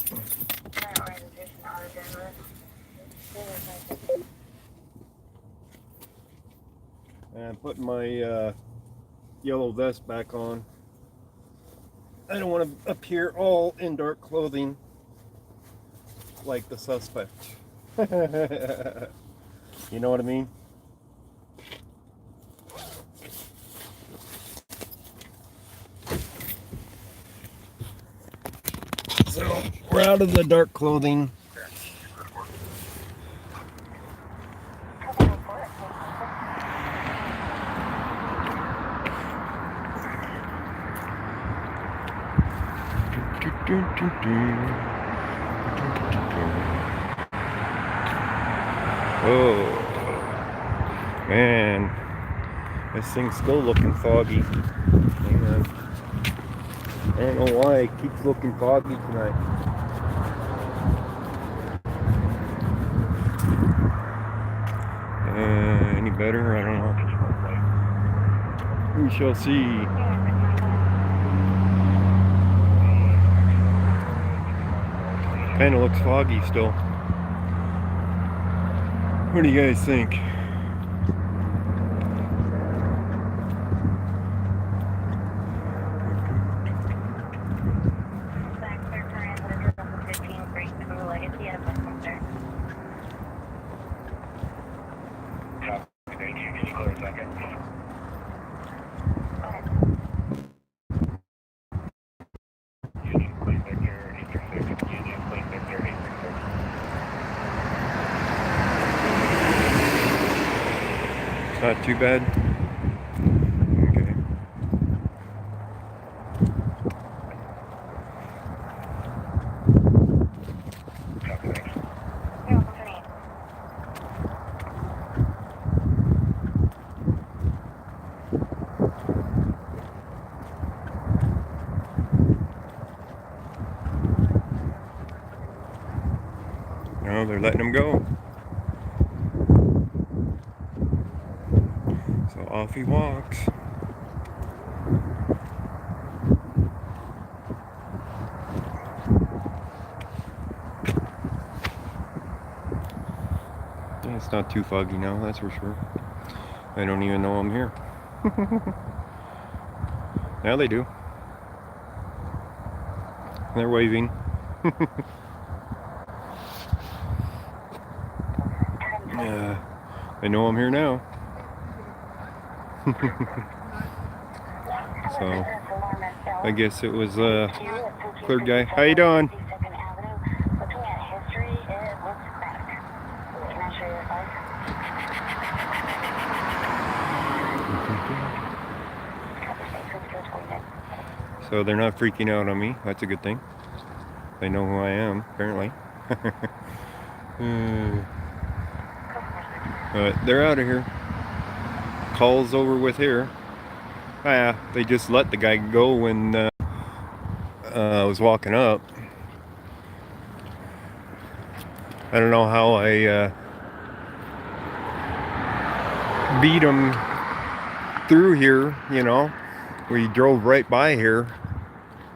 And I'm putting my yellow vest back on. I don't want to appear all in dark clothing like the suspect. You know what I mean? So we're out of the dark clothing. Oh man, this thing's still looking foggy. Hang on. I don't know why it keeps looking foggy tonight. Any better? I don't know. We shall see. Kind of looks foggy still. What do you guys think? It's not too bad. Okay. No, they're letting him go. So off he walks. Yeah, it's not too foggy now, that's for sure. I don't even know I'm here. Now they do. They're waving. Yeah, I know I'm here now. So, I guess it was clear guy. How you doing? So they're not freaking out on me. That's a good thing. They know who I am, apparently. But they're out of here. Call's over with here. Ah, yeah, they just let the guy go when I was walking up. I don't know how I beat him through here, you know. We drove right by here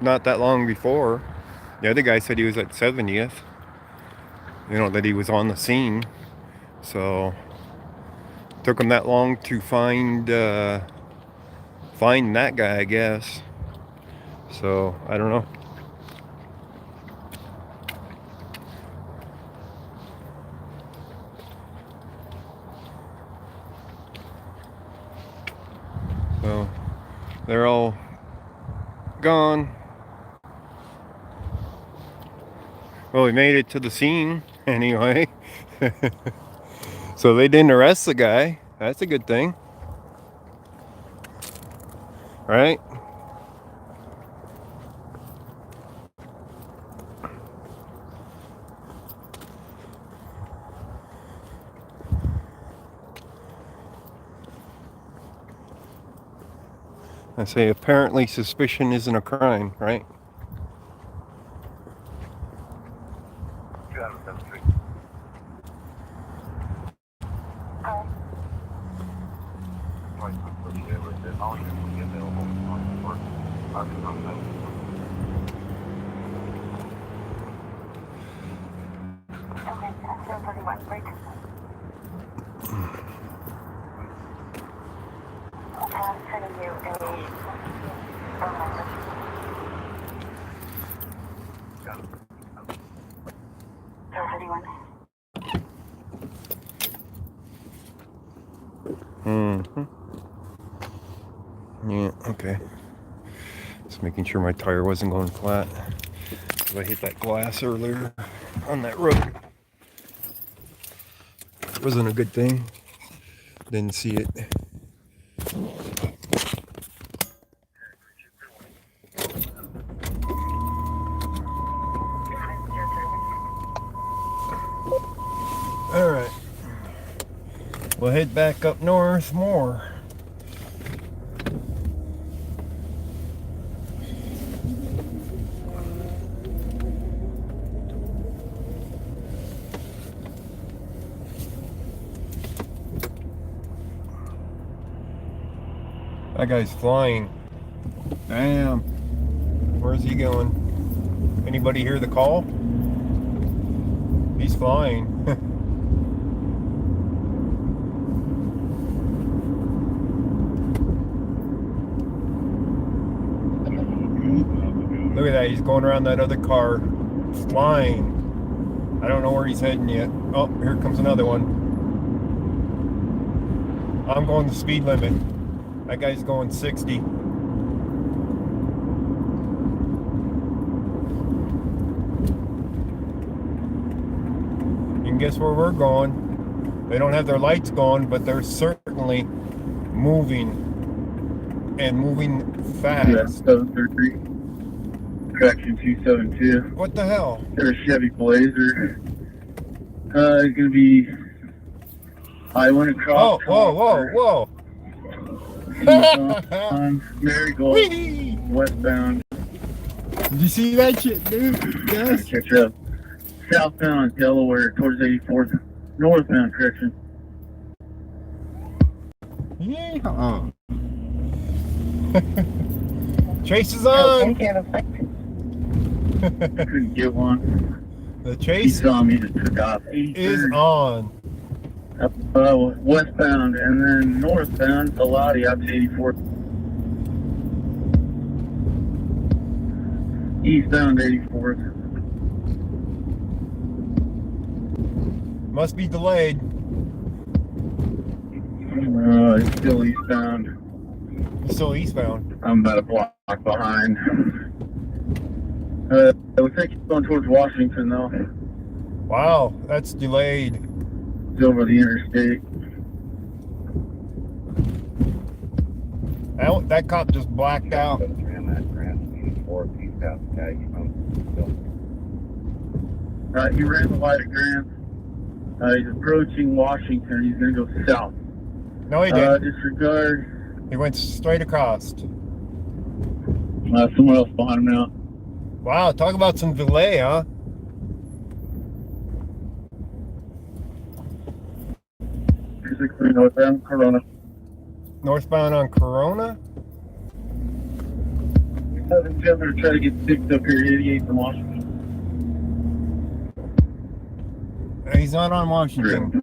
not that long before. The other guy said he was at 70th. You know, that he was on the scene. So took him that long to find that guy, I guess. So I don't know. So they're all gone. Well, we made it to the scene anyway. So they didn't arrest the guy. That's a good thing. Right? I say apparently suspicion isn't a crime, right? Yeah, okay. Just making sure my tire wasn't going flat. Because I hit that glass earlier on that road. Wasn't a good thing. Didn't see it. Alright. We'll head back up north more. That guy's flying. Damn. Where's he going? Anybody hear the call? He's flying. Look at that, he's going around that other car, flying. I don't know where he's heading yet. Oh, here comes another one. I'm going the speed limit. That guy's going 60. You can guess where we're going. They don't have their lights going, but they're certainly moving and moving fast. Yeah, 733. Traction 272. What the hell? There's a Chevy Blazer. It's gonna be I-1 across. Whoa. On Marigold, Whee! westbound. Did you see that shit, dude? Yes. Catch up. Southbound Delaware towards 84th. Northbound, correction. Yeah. Chase is on. Couldn't get one. The He chase saw me, just took off. is on. Westbound and then northbound, Salati up to 84th. Eastbound 84th. Must be delayed. It's still eastbound. It's still eastbound. I'm about a block behind. It looks like he's going towards Washington though. Wow, that's delayed. It's over the interstate. That cop just blacked out. He ran the light at Grant. He's approaching Washington. He's going to go south. No, he didn't. Disregard. He went straight across. Someone else behind him now. Wow, talk about some delay, huh? Basically, northbound Corona. Northbound on Corona? I'm going to try to get picked up here at 88 from Washington. He's not on Washington.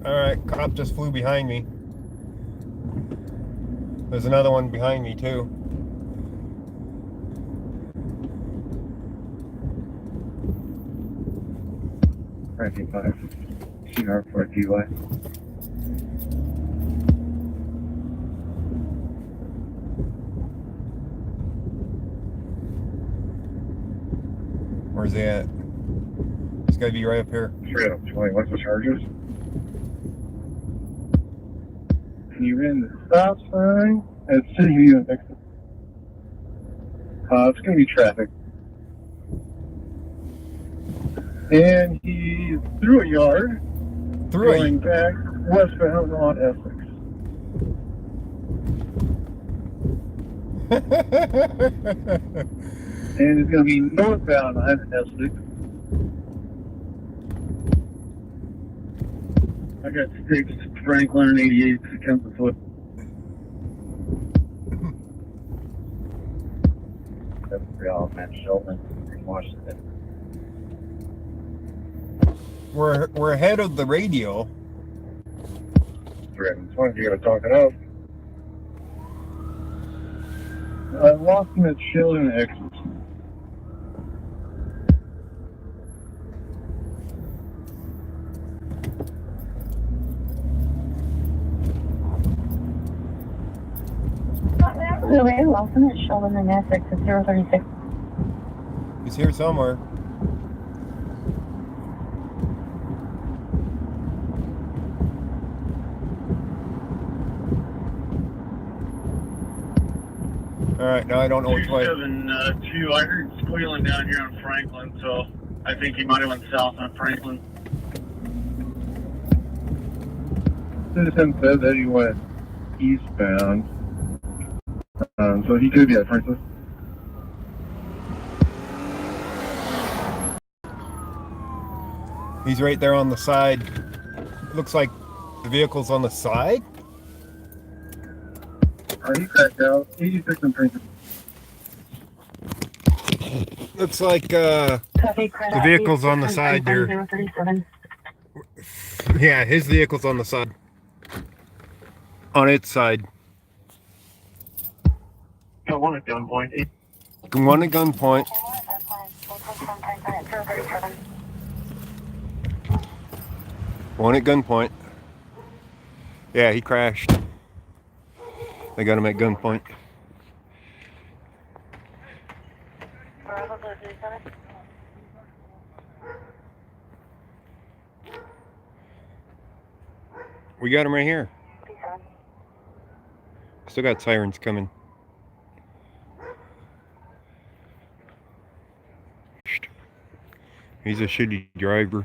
Alright, cop just flew behind me. There's another one behind me too. Ranking 5. CR for a DUI. Where's he at? He's gotta be right up here. Straight up 20. What's the charges? You ran the stop sign at City View and exit. It's going to be traffic. And he's through a yard. Going back westbound on Essex. And it's going to be northbound on Essex. I got 6 Franklin and 88 to come this way. That's real, Matt Sheldon in Washington. We're ahead of the radio. As long as you're going to talk it out. I lost him at Sheldon exit. Louis Lawson is Sheldon and Essex at 036. He's here somewhere. Alright, now I don't know which way. 272, I heard squealing down here on Franklin, so I think he might have went south on Franklin. Citizen said that he went eastbound. So he could be at Franklin. He's right there on the side. Looks like the vehicle's on the side. He cracked out. 86 and Franklin. Looks like the vehicle's on the side there. Yeah, his vehicle's on the side. On its side. Got one at gunpoint. One at gunpoint. One at gunpoint. Yeah, he crashed. They got him at gunpoint. We got him right here. Still got sirens coming. He's a shitty driver.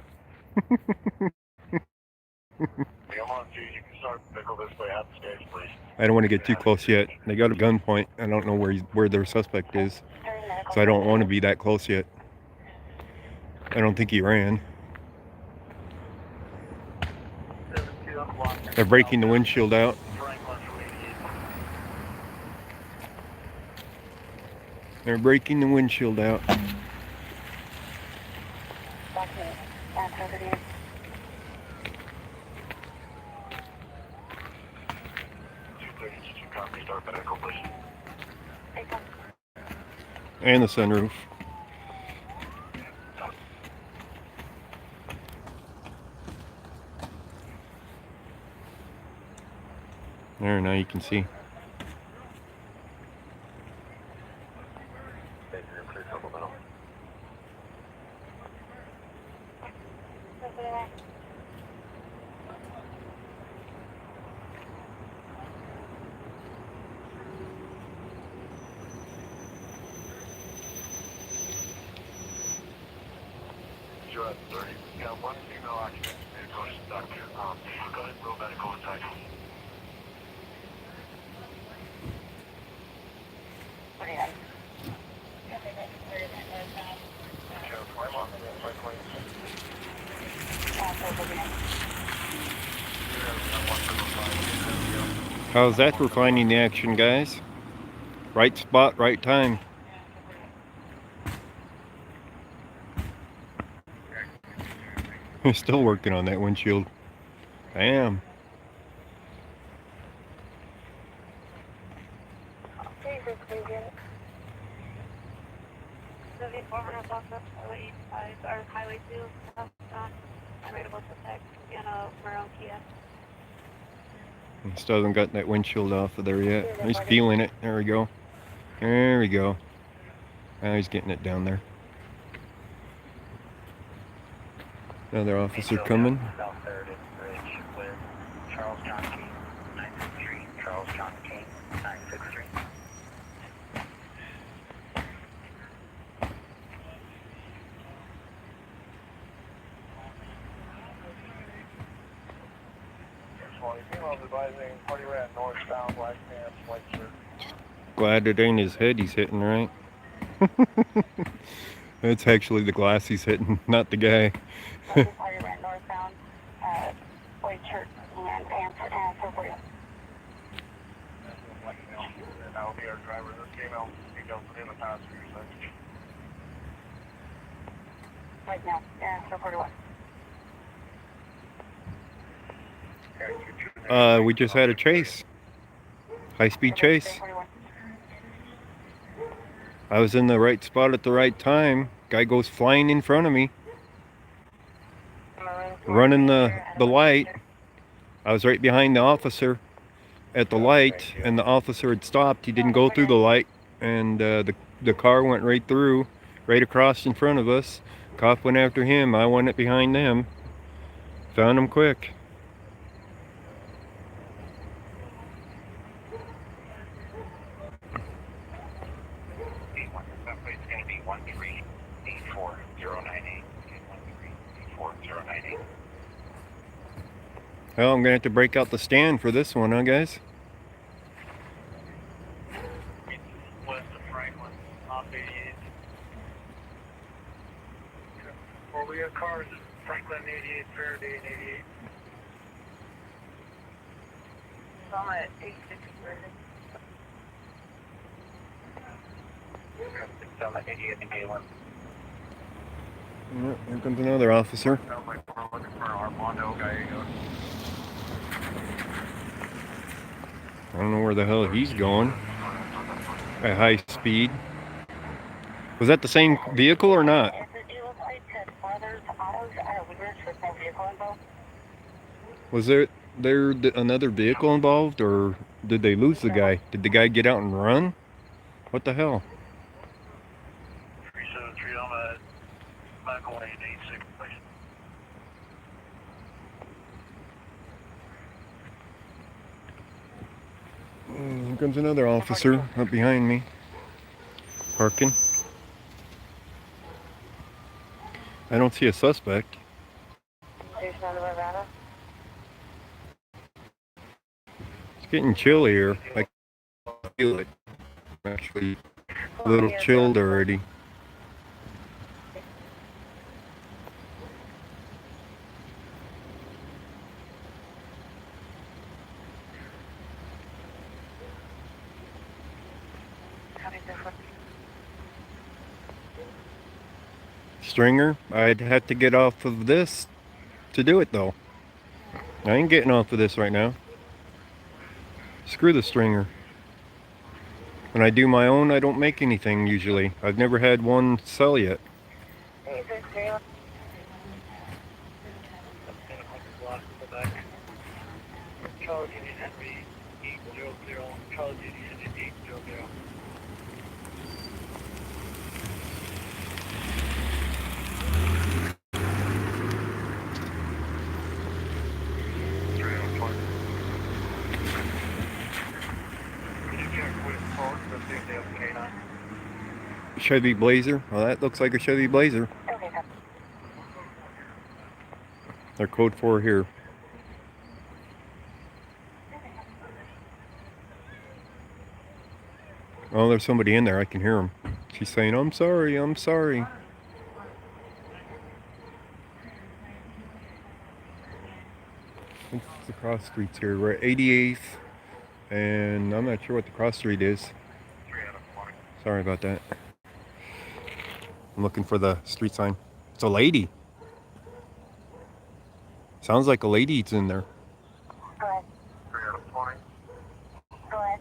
I don't want to get too close yet. They got a gunpoint. I don't know where their suspect is, so I don't want to be that close yet. I don't think he ran. They're breaking the windshield out. They're breaking the windshield out. And the sunroof. There, now you can see. You're at 30. Yeah, one female occupant. Go ahead and roll medical inside. How's that for finding the action, guys? Right spot, right time. We're still working on that windshield. Damn. Highway 2, I'm able to text in a maroon Kia. He still hasn't got that windshield off of there yet. He's feeling it. There we go. There we go. Now he's getting it down there. Another officer coming. South 3rd Bridge with Charles John King, 963. Charles John King, 963. Glad it ain't his head he's hitting, right? That's actually the glass he's hitting, not the guy. Northbound, white shirt and pants and so forth. That will be our driver. This female details within the passenger section. Right now, and so 41. We just had a chase. High-speed chase. I was in the right spot at the right time. Guy goes flying in front of me. Running the light. I was right behind the officer at the light, and the officer had stopped. He didn't go through the light, and the car went right through, right across in front of us. Cop went after him. I went behind them. Found him quick. Well, I'm gonna have to break out the stand for this one, huh, guys? West of Franklin, off 88. Well, we have cars at Franklin 88, Faraday and 88. I'm at 86 I'm at 88 and Galen. Yep, here comes another officer. Sounds like we're looking for our Armando guy. I don't know where the hell he's going. At high speed. Was that the same vehicle or not? It looks like No vehicle involved? Was there another vehicle involved, or did they lose the guy? Did the guy get out and run? What the hell? 373 on the Michael Lane 86 place. Here comes another officer up behind me, parking. I don't see a suspect. Station on the Nevada. It's getting chilly here. I can feel it. I'm actually a little chilled already. Stringer, I'd have to get off of this to do it though. I ain't getting off of this right now. Screw the stringer. When I do my own, I don't make anything usually. I've never had one sell yet. Charles Union Henry 800. Charles Union Henry 800. Chevy Blazer. Well, that looks like a Chevy Blazer. They're code 4 here. Oh, there's somebody in there. I can hear him. She's saying, "I'm sorry, I'm sorry." What's the cross streets here? We're at 88th, and I'm not sure what the cross street is. Sorry about that. I'm looking for the street sign. It's a lady. Sounds like a lady's in there. Go ahead. 3 out of 20. Go ahead.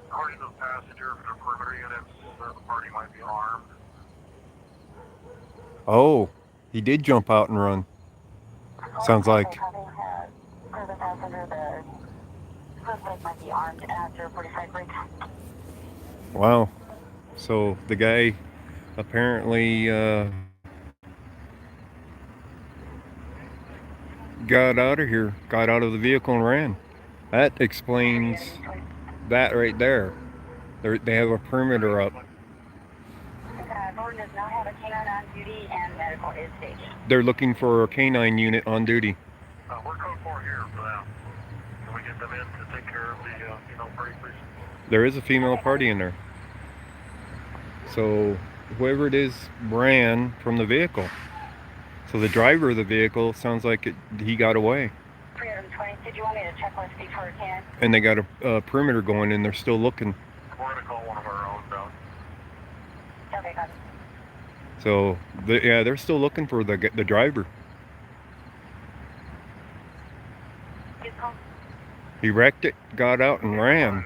According to the passenger for the perimeter units, the party might be armed. Oh, he did jump out and run. Sounds like. For the passenger, the suspect might be armed after 45 break. Wow. So the guy apparently got out of here, got out of the vehicle and ran. That explains that right there. They have a perimeter up. Gordon does not have a canine on duty and medical is staged. They're looking for a canine unit on duty. We're code 4 here for them. Can we get them in to take care of the party, please? There is a female party in there. So whoever it is ran from the vehicle. So the driver of the vehicle sounds like he got away. 320, did you want me to check list before I can? And they got a perimeter going and they're still looking. We're going to call one of our own down. Okay, got it. So they're still looking for the driver. He wrecked it, got out and ran.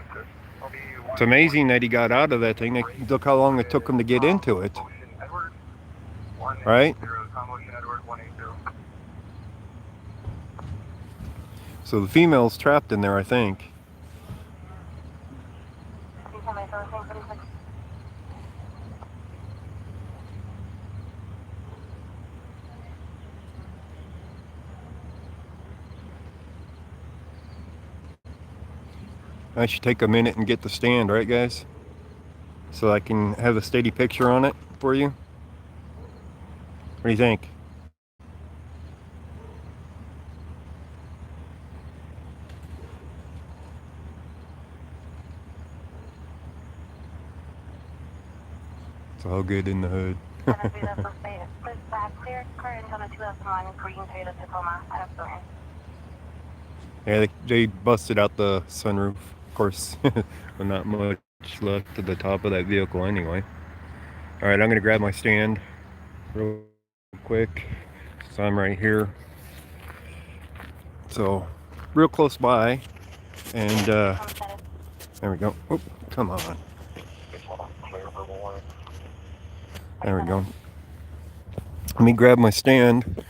It's amazing that he got out of that thing. Look how long it took him to get into it. Right? So the female's trapped in there, I think. I should take a minute and get the stand, right guys? So I can have a steady picture on it for you. What do you think? It's all good in the hood. Yeah, they busted out the sunroof. Of course, but not much left to the top of that vehicle anyway. All right, I'm gonna grab my stand real quick. So I'm right here. So real close by, and there we go. Oh, come on. There we go. Let me grab my stand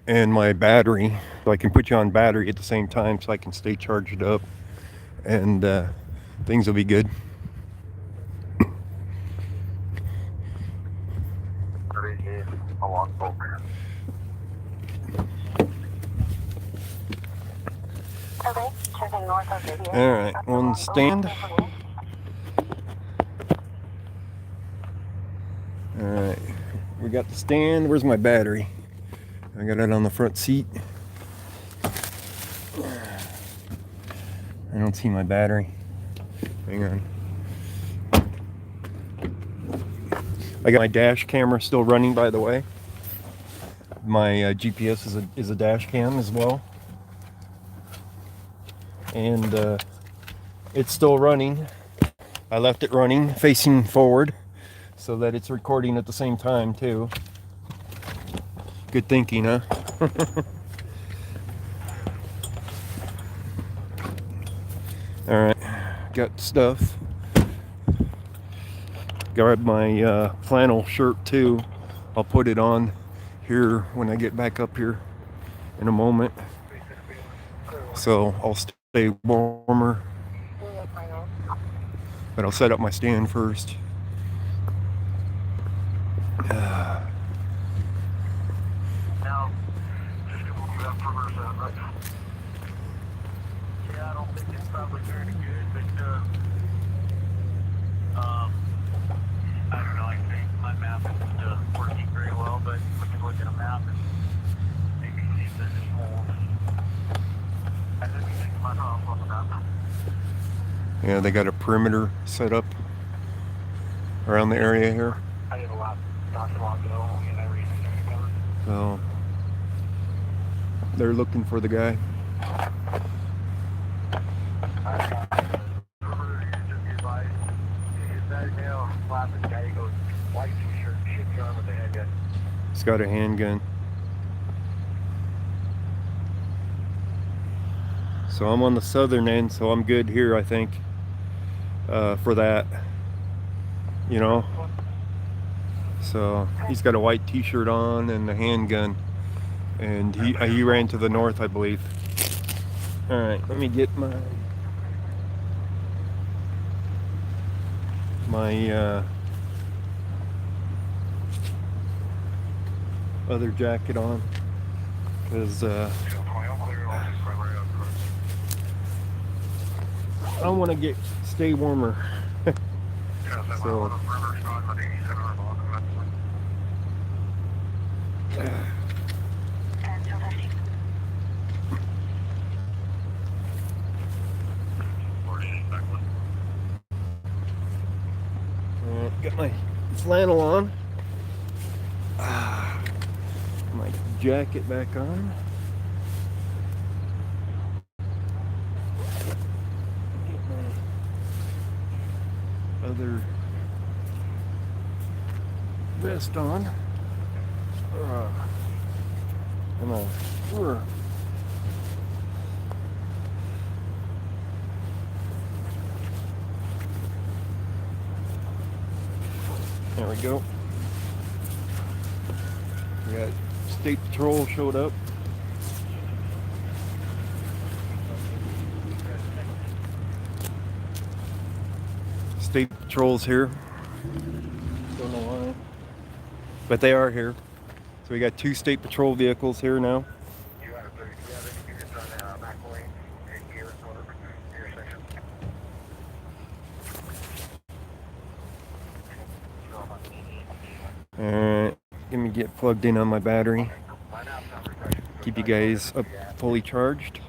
and my battery so I can put you on battery at the same time so I can stay charged up, and things will be good. Okay, checking north of Vivian. Alright, one stand. Alright, we got the stand. Where's my battery? I got it on the front seat. I don't see my battery. Hang on. I got my dash camera still running, by the way. My GPS is a dash cam as well. And it's still running. I left it running facing forward so that it's recording at the same time too. Good thinking, huh? Alright, got stuff. Grab my flannel shirt too. I'll put it on here when I get back up here in a moment. So I'll stay warmer. But I'll set up my stand first. Now, just to move up from her side, right? Yeah, I don't think it's probably very good, but, I don't know, I think my map isn't working very well, but we can look at a map and maybe see if there's any holes. I didn't think my house on the map. Yeah, they got a perimeter set up around the area here. I did a lot not so long ago, and everything covered. So they're looking for the guy. He's got a handgun. So I'm on the southern end, so I'm good here, I think, for that, you know. So he's got a white t-shirt on and a handgun, and he ran to the north, I believe. All right, let me get my other jacket on, because I don't want to stay warmer. So got my flannel on, my jacket back on. Get my other vest on. Come on. There we go. We got State Patrol showed up. State Patrol's here. Don't know why, but they are here. So we got 2 State Patrol vehicles here now. Alright, let me get plugged in on my battery. Keep you guys up fully charged.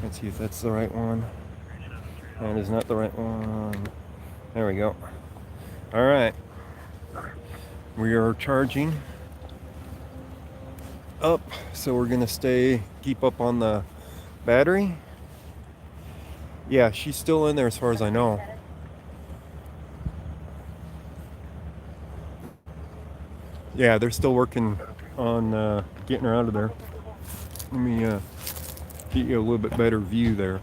Let's see if that's the right one. That is not the right one. There we go. Alright. We are charging up, so we're gonna keep up on the battery. Yeah, she's still in there as far as I know. Yeah, they're still working on getting her out of there. Let me get you a little bit better view there.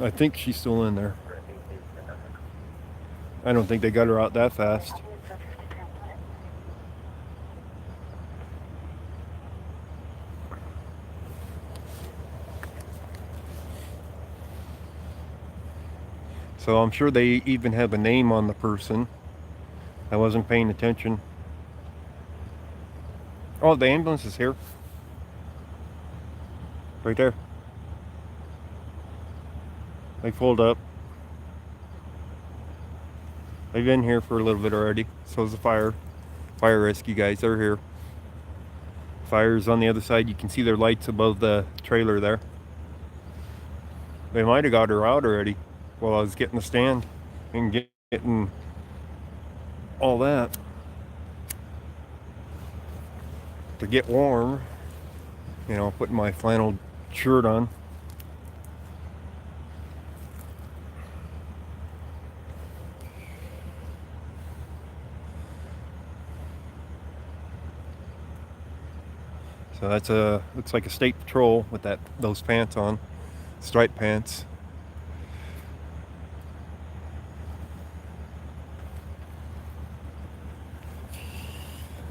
I think she's still in there. I don't think they got her out that fast. So I'm sure they even have a name on the person. I wasn't paying attention. Oh, the ambulance is here. Right there. They pulled up. They've been here for a little bit already. So is the fire rescue guys. They're here. Fire's on the other side. You can see their lights above the trailer there. They might have got her out already while I was getting the stand and getting all that to get warm. You know, putting my flannel shirt on. So that's looks like a state patrol with those pants on, striped pants.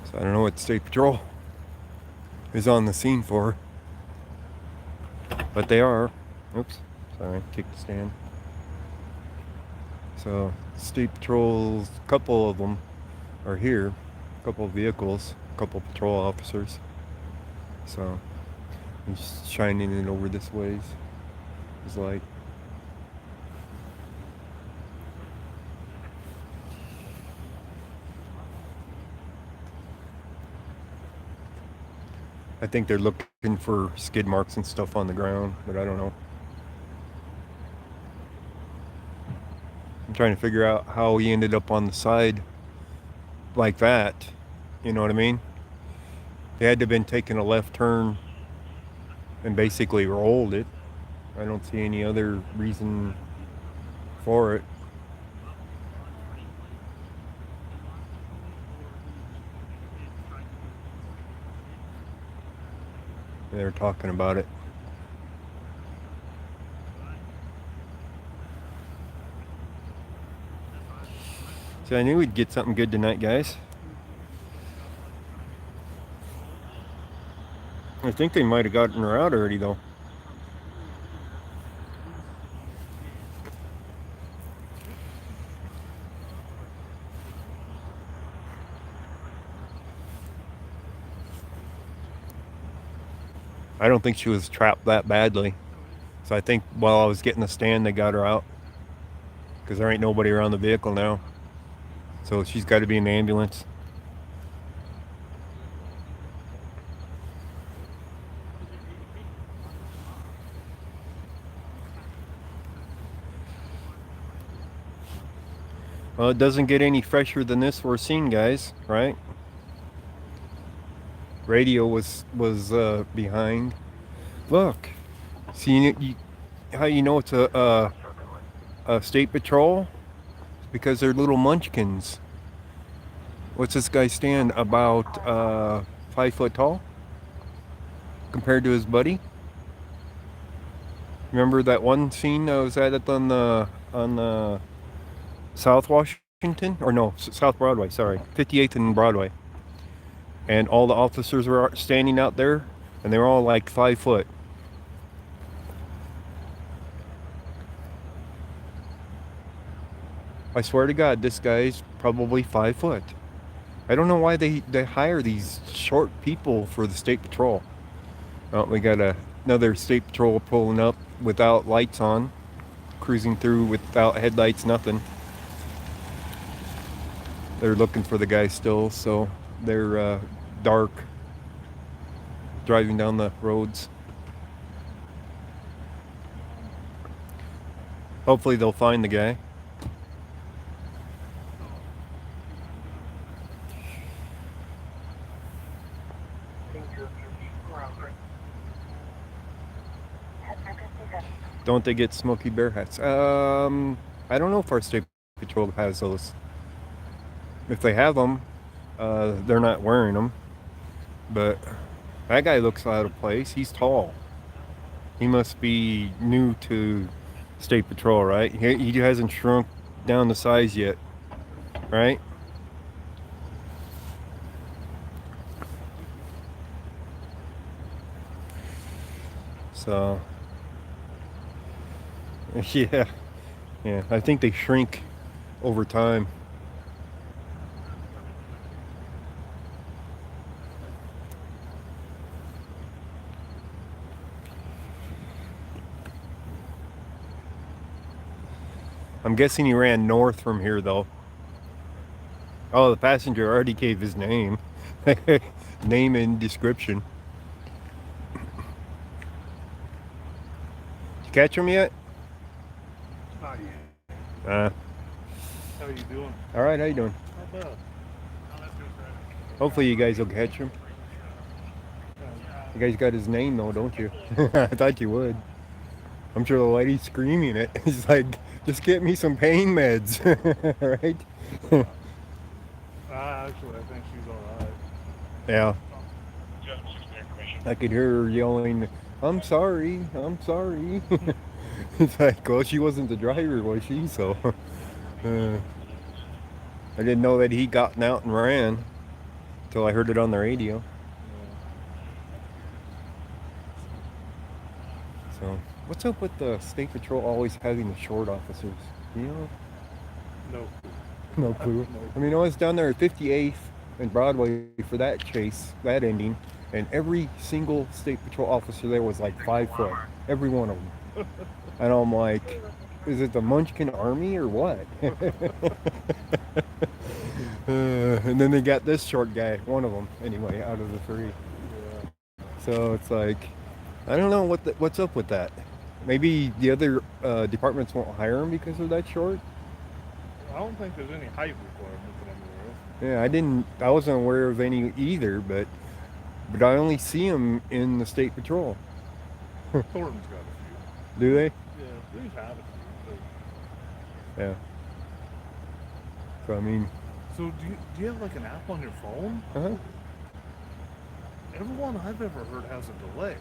So I don't know what state patrol is on the scene for, but they are. Oops, sorry, kicked the stand. So state patrols, a couple of them are here, a couple of vehicles, a couple of patrol officers. So he's shining it over this ways. His light. I think they're looking for skid marks and stuff on the ground, but I don't know. I'm trying to figure out how he ended up on the side like that. You know what I mean? They had to have been taking a left turn and basically rolled it. I don't see any other reason for it. They're talking about it. So I knew we'd get something good tonight, guys. I think they might have gotten her out already, though. I don't think she was trapped that badly. So I think while I was getting the stand, they got her out. Because there ain't nobody around the vehicle now. So she's got to be in the ambulance. Well, it doesn't get any fresher than this we're seeing, guys, right? Radio was behind. Look, see how you know it's a state patrol? It's because they're little munchkins. What's this guy stand? About 5 foot tall compared to his buddy. Remember that one scene I was at on the South Washington, or no, South Broadway, sorry, 58th and Broadway. And all the officers were standing out there, and they were all like 5 foot. I swear to God, this guy's probably 5 foot. I don't know why they hire these short people for the state patrol. Oh, we got another state patrol pulling up without lights on, cruising through without headlights, nothing. They're looking for the guy still, so they're dark, driving down the roads. Hopefully they'll find the guy. Don't they get Smokey Bear hats? I don't know if our state patrol has those. If they have them, they're not wearing them. But that guy looks out of place. He's tall. He must be new to state patrol, right? He hasn't shrunk down to size yet, right? So, yeah, Yeah, I think they shrink over time. I'm guessing he ran north from here, though. Oh, the passenger already gave his name. Name and description. Did you catch him yet? Not yet. Uh, How you doing? all right, how you doing? Not bad. Hopefully you guys will catch him. You guys got his name, though, don't you? I thought you would. I'm sure the lady's screaming it. It's like, just get me some pain meds, right? Actually, I think she's alright. Yeah. I could hear her yelling, I'm sorry, I'm sorry. It's like, well, she wasn't the driver, was she? So, I didn't know that he'd gotten out and ran until I heard it on the radio. So, what's up with the State Patrol always having the short officers? You know? No. No clue. I mean, I was down there at 58th and Broadway for that chase, that ending, and every single State Patrol officer there was like 5 foot. Every one of them. And I'm like, is it the Munchkin Army or what? And then they got this short guy, one of them, anyway, out of the 3. Yeah. So it's like, I don't know what's up with that. Maybe the other departments won't hire him because they're that short. I don't think there's any height requirement that I'm aware of. Yeah, I wasn't aware of any either, but I only see them in the State Patrol. Thornton's got a few. Do they? Yeah, we've had a few. Yeah. So I mean. So do you have like an app on your phone? Uh-huh. Everyone I've ever heard has a delay.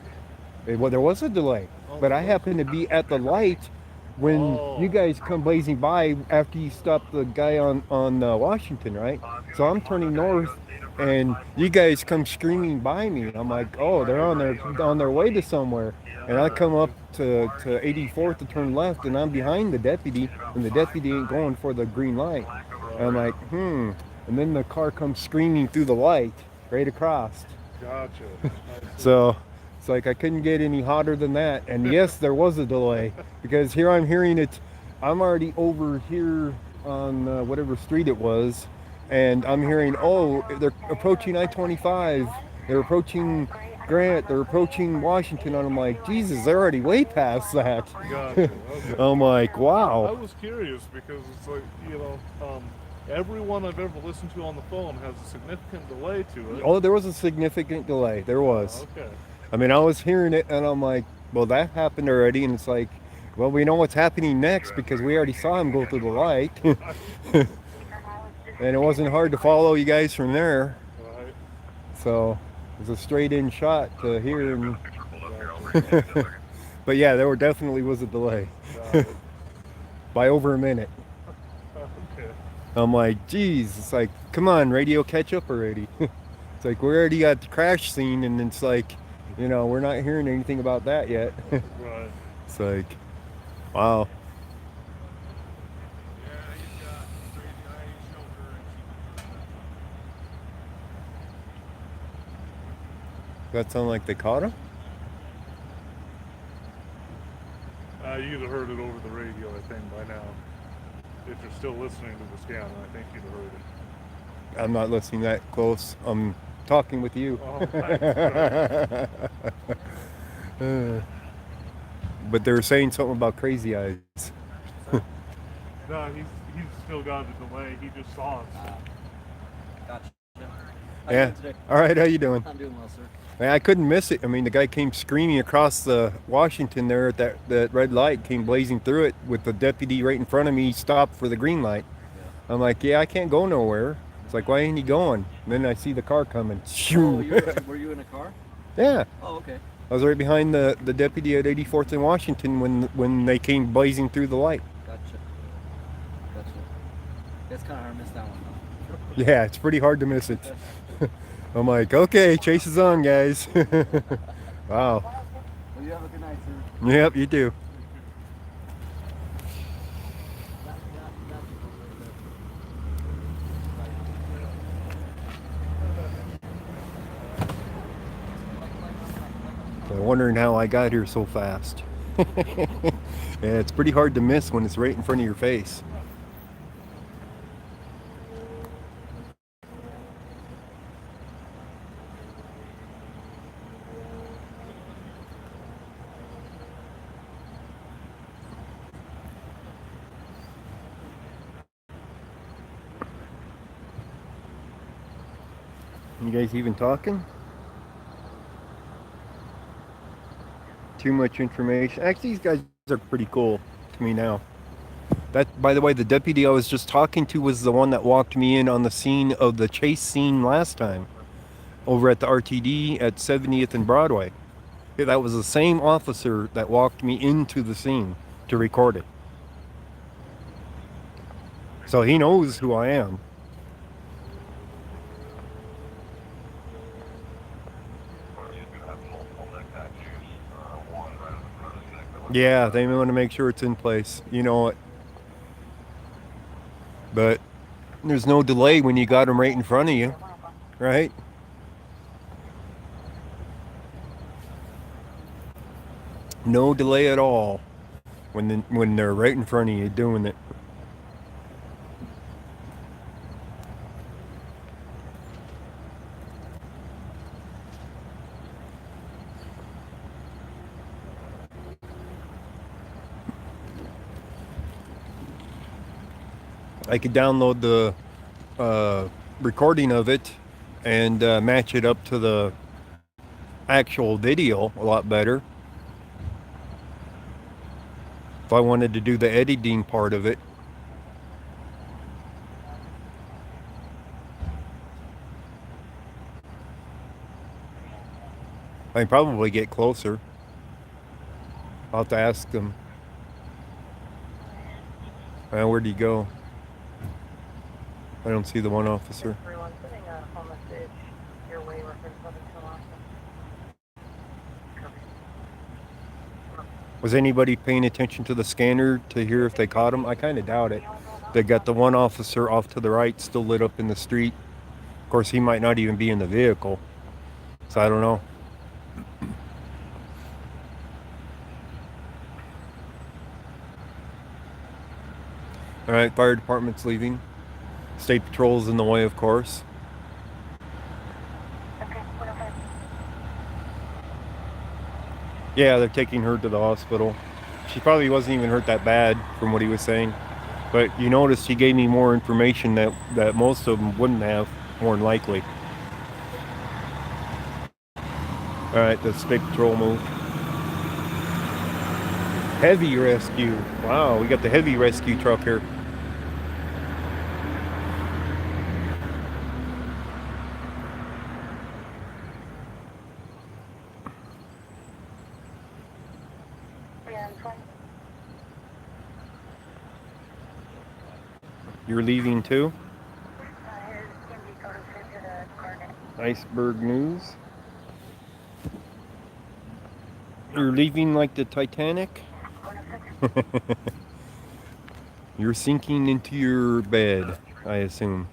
Well, there was a delay, but I happened to be at the light when you guys come blazing by after you stopped the guy on Washington, right? So I'm turning north, and you guys come screaming by me. I'm like, oh, they're on their way to somewhere. And I come up to 84th to turn left, and I'm behind the deputy, and the deputy ain't going for the green light. And I'm like, And then the car comes screaming through the light right across. Gotcha. So it's like I couldn't get any hotter than that. And yes, there was a delay because here I'm hearing it. I'm already over here on whatever street it was, and I'm hearing, oh, they're approaching I-25. They're approaching Grant. They're approaching Washington. And I'm like, Jesus, they're already way past that. Gotcha. Okay. I'm like, I wow. was curious because it's like, everyone I've ever listened to on the phone has a significant delay to it. Oh, there was a significant delay. There was. Okay. I mean, I was hearing it, and I'm like, well, that happened already. And it's like, well, we know what's happening next because we already saw him go through the light. And it wasn't hard to follow you guys from there. Right. So it was a straight in shot to here. And but yeah, there definitely was a delay by over a minute. Okay. I'm like, geez, it's like, come on, radio, catch up already. It's like, we already got the crash scene, and it's like, we're not hearing anything about that yet. Right. It's like, wow. That sound like they caught him? You'd have heard it over the radio, I think, by now. If you're still listening to the scan, I think you'd have heard it. I'm not listening that close. I'm talking with you. Oh, right. But they were saying something about Crazy Eyes. No, he's still got a delay. He just saw us. Gotcha. Yeah. All right, how you doing? I'm doing well, sir. Man, I couldn't miss it. I mean, the guy came screaming across the Washington there at that red light, came blazing through it with the deputy right in front of me, stopped for the green light. Yeah. I'm like, yeah, I can't go nowhere. It's like, why ain't he going? And then I see the car coming. Oh, were you in a car? Yeah. Oh, okay. I was right behind the deputy at 84th and Washington when they came blazing through the light. Gotcha. It's kind of hard to miss that one, though. Yeah, it's pretty hard to miss it. I'm like, okay, chase is on, guys. Wow. Well, you have a good night, sir. Yep, you do. I'm wondering how I got here so fast. Yeah, it's pretty hard to miss when it's right in front of your face. You guys even talking? Too much information. Actually, these guys are pretty cool to me now. That, by the way, the deputy I was just talking to was the one that walked me in on the scene of the chase scene last time over at the RTD at 70th and Broadway. Yeah, that was the same officer that walked me into the scene to record it. So he knows who I am. Yeah, they want to make sure it's in place. You know it. But there's no delay when you got them right in front of you, right? No delay at all when they're right in front of you doing it. I could download the recording of it and match it up to the actual video a lot better. If I wanted to do the editing part of it. I can probably get closer. I'll have to ask them. Where'd he go? I don't see the one officer. Was anybody paying attention to the scanner to hear if they caught him? I kind of doubt it. They got the one officer off to the right still lit up in the street. Of course, he might not even be in the vehicle. So I don't know. All right, fire department's leaving. State patrol's in the way, of course. Yeah, they're taking her to the hospital. She probably wasn't even hurt that bad from what he was saying. But you notice he gave me more information that most of them wouldn't have, more than likely. All right, the state patrol move. Heavy rescue. Wow, we got the heavy rescue truck here. You're leaving too? Iceberg News. You're leaving like the Titanic? You're sinking into your bed, I assume.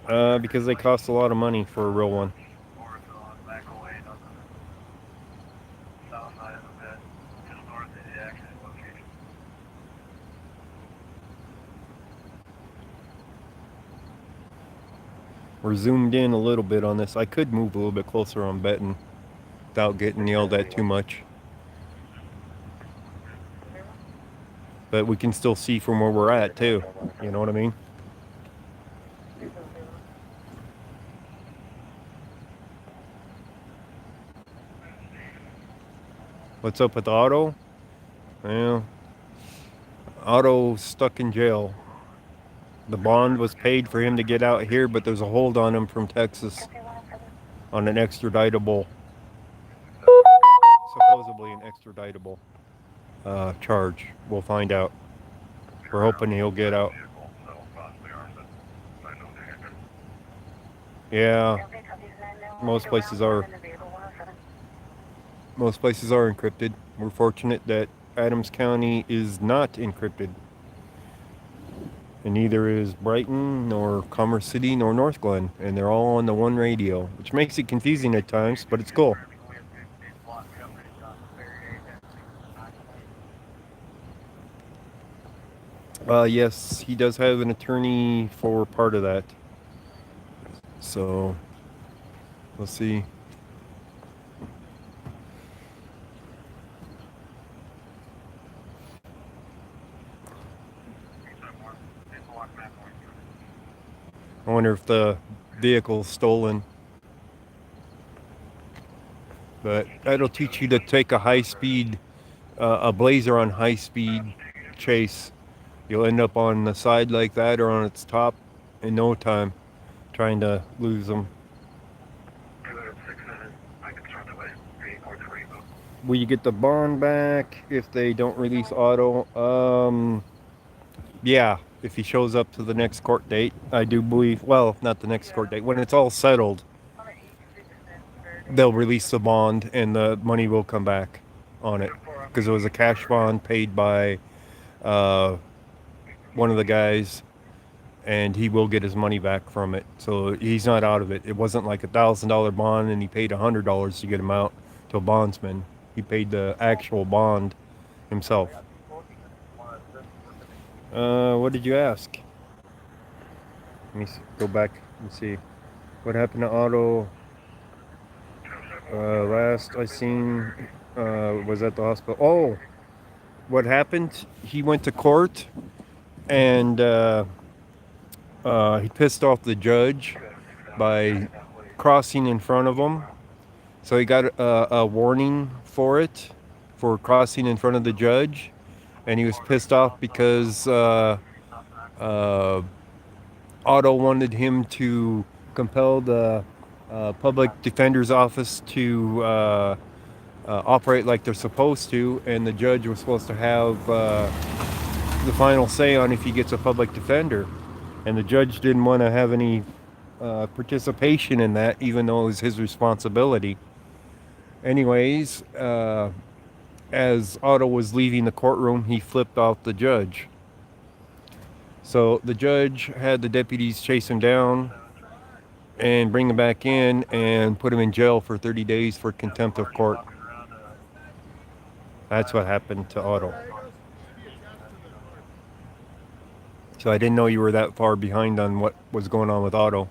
Because they cost a lot of money for a real one. We're zoomed in a little bit on this. I could move a little bit closer on Benton without getting yelled at too much. But we can still see from where we're at too. You know what I mean? What's up with Otto? Well, Otto's stuck in jail. The bond was paid for him to get out here, but there's a hold on him from Texas on an extraditable, supposedly an extraditable charge. We'll find out. We're hoping he'll get out. Yeah, most places are encrypted. We're fortunate that Adams County is not encrypted. And neither is Brighton, nor Commerce City, nor North Glen. And they're all on the one radio, which makes it confusing at times, but it's cool. Yes, he does have an attorney for part of that. So, we'll see. I wonder if the vehicle's stolen. But that'll teach you to take a high-speed, a Blazer on high-speed chase. You'll end up on the side like that or on its top in no time, trying to lose them. Will you get the bond back if they don't release auto? Yeah, if he shows up to the next court date, I do believe. Well, not the next court date. When it's all settled, they'll release the bond and the money will come back on it, because it was a cash bond paid by one of the guys, and he will get his money back from it. So he's not out of it. It wasn't like $1,000 bond and he paid $100 to get him out to a bondsman. He paid the actual bond himself. What did you ask? Let me go back and see. What happened to Otto? Last I seen was at the hospital. Oh, what happened? He went to court and he pissed off the judge by crossing in front of him. So he got a warning for it, for crossing in front of the judge. And he was pissed off because Otto wanted him to compel the public defender's office to operate like they're supposed to, and the judge was supposed to have the final say on if he gets a public defender. And the judge didn't want to have any participation in that, even though it was his responsibility. Anyways, as Otto was leaving the courtroom, he flipped off the judge. So the judge had the deputies chase him down and bring him back in and put him in jail for 30 days for contempt of court. That's what happened to Otto. So I didn't know you were that far behind on what was going on with Otto.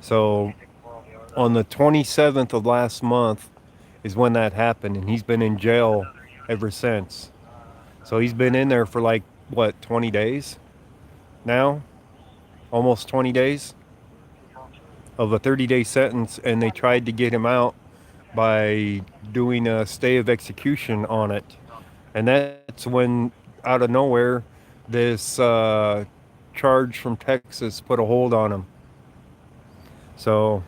So on the 27th of last month is when that happened, and he's been in jail ever since. So he's been in there for like, what, 20 days now? Almost 20 days of a 30-day sentence, and they tried to get him out by doing a stay of execution on it. And that's when, out of nowhere, this charge from Texas put a hold on him. So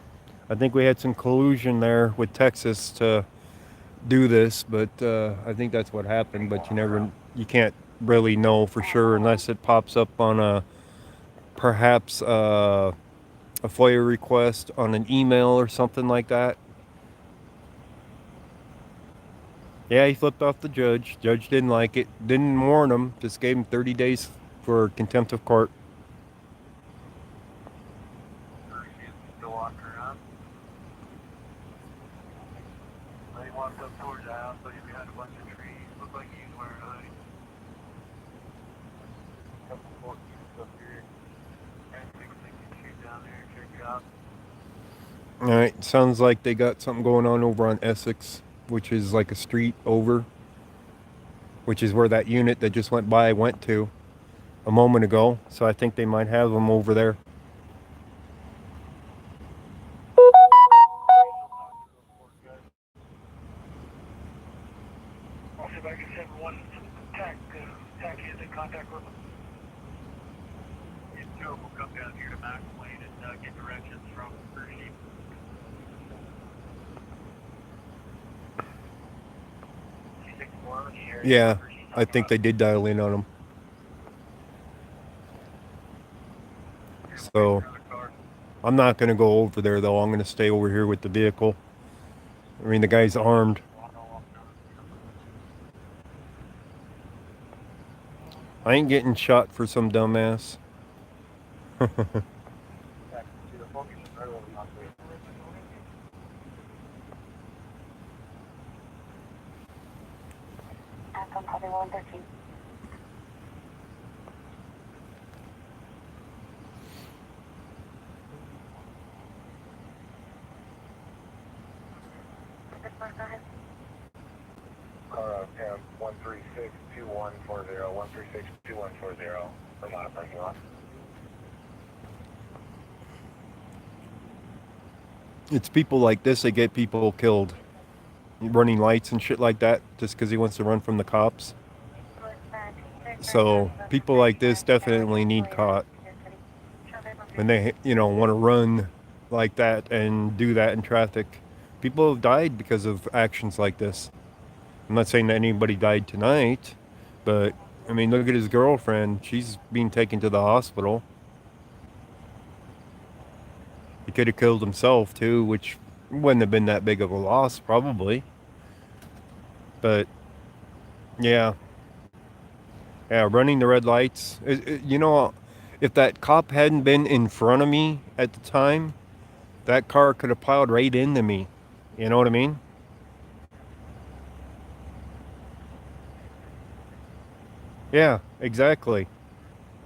I think we had some collusion there with Texas to do this, but I think that's what happened. But you can't really know for sure unless it pops up on perhaps a FOIA request on an email or something like that. Yeah, he flipped off the judge. Judge didn't like it. Didn't warn him. Just gave him 30 days for contempt of court. Still walking around. They walked up towards the house, so you're behind a bunch of trees. Looked like he was wearing a hoodie. Couple forks up here. And big thing shoot down there and check it out. Alright, sounds like they got something going on over on Essex, which is like a street over, which is where that unit that just went by went to a moment ago. So I think they might have them over there. I'll see if I can send one tack in and contact with them. If two of them will come down here to Max Lane and get directions from Hershey. Yeah, I think they did dial in on them. So I'm not going to go over there, though. I'm going to stay over here with the vehicle. I mean, the guy's armed. I ain't getting shot for some dumbass. Aspen copy 113. Pam 1362140, 1362140, Vermont parking lot. It's people like this that get people killed. Running lights and shit like that just because he wants to run from the cops. So people like this definitely need caught. When they, want to run like that and do that in traffic. People have died because of actions like this. I'm not saying that anybody died tonight, but I mean, look at his girlfriend. She's being taken to the hospital. He could have killed himself too, which wouldn't have been that big of a loss, probably. But yeah, running the red lights. If that cop hadn't been in front of me at the time, that car could have plowed right into me. You know what I mean? Yeah, exactly.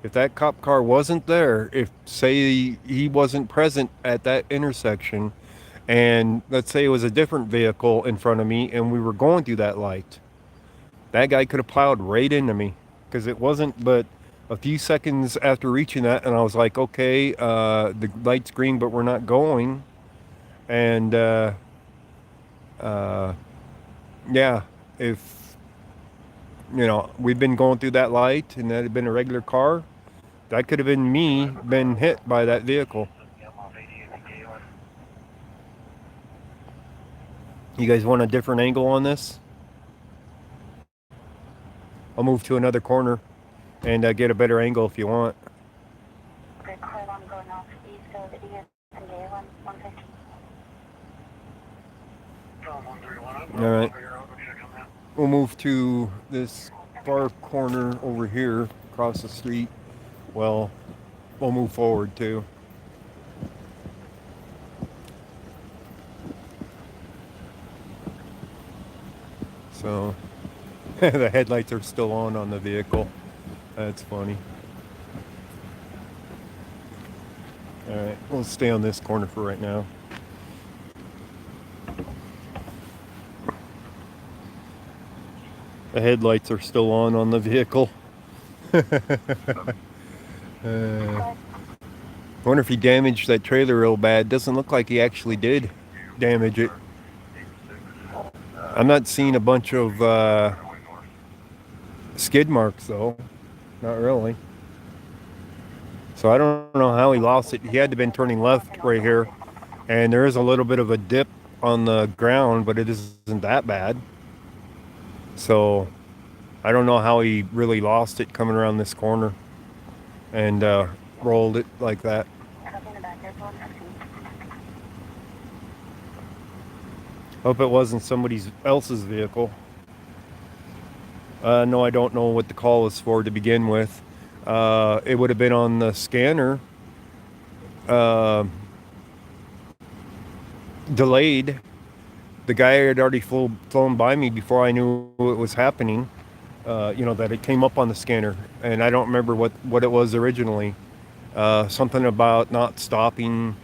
If that cop car wasn't there, if say he wasn't present at that intersection, and let's say it was a different vehicle in front of me and we were going through that light, that guy could have plowed right into me, because it wasn't but a few seconds after reaching that, and I was like, okay, the light's green, but we're not going. And yeah, if we'd been going through that light and that had been a regular car, that could have been me been hit by that vehicle. You guys want a different angle on this? I'll move to another corner and get a better angle if you want. Okay, call on going off east of ESNJ 150. All right. We'll move to this far corner over here across the street. Well, we'll move forward too. So the headlights are still on the vehicle. That's funny. All right, we'll stay on this corner for right now. The headlights are still on the vehicle. I wonder if he damaged that trailer real bad. Doesn't look like he actually did damage it. I'm not seeing a bunch of skid marks though. Not really. So I don't know how he lost it. He had to have been turning left right here. And there is a little bit of a dip on the ground, but it isn't that bad. So I don't know how he really lost it coming around this corner and rolled it like that. Hope it wasn't somebody else's vehicle. No, I don't know what the call was for to begin with. It would have been on the scanner. Delayed. The guy had already flown by me before I knew it was happening. That it came up on the scanner, and I don't remember what it was originally. Something about not stopping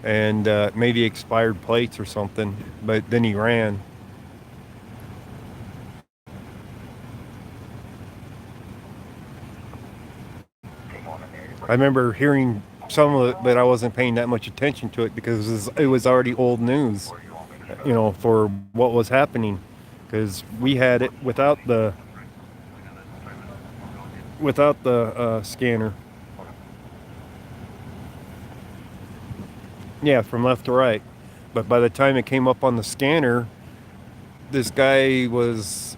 and maybe expired plates or something, but then he ran. I remember hearing some of it, but I wasn't paying that much attention to it because it was already old news, for what was happening, because we had it without the scanner. Yeah, from left to right. But by the time it came up on the scanner, this guy was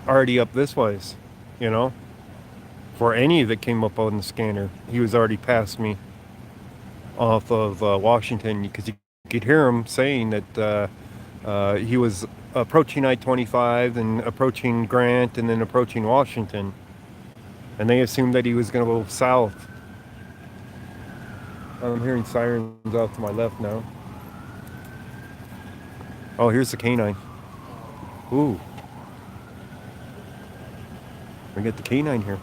already up this ways, For any of it came up on the scanner, he was already past me off of Washington, because you could hear him saying that he was approaching I-25 and approaching Grant and then approaching Washington. And they assumed that he was going to go south. I'm hearing sirens off to my left now. Oh, here's the canine. Ooh. We get the canine here.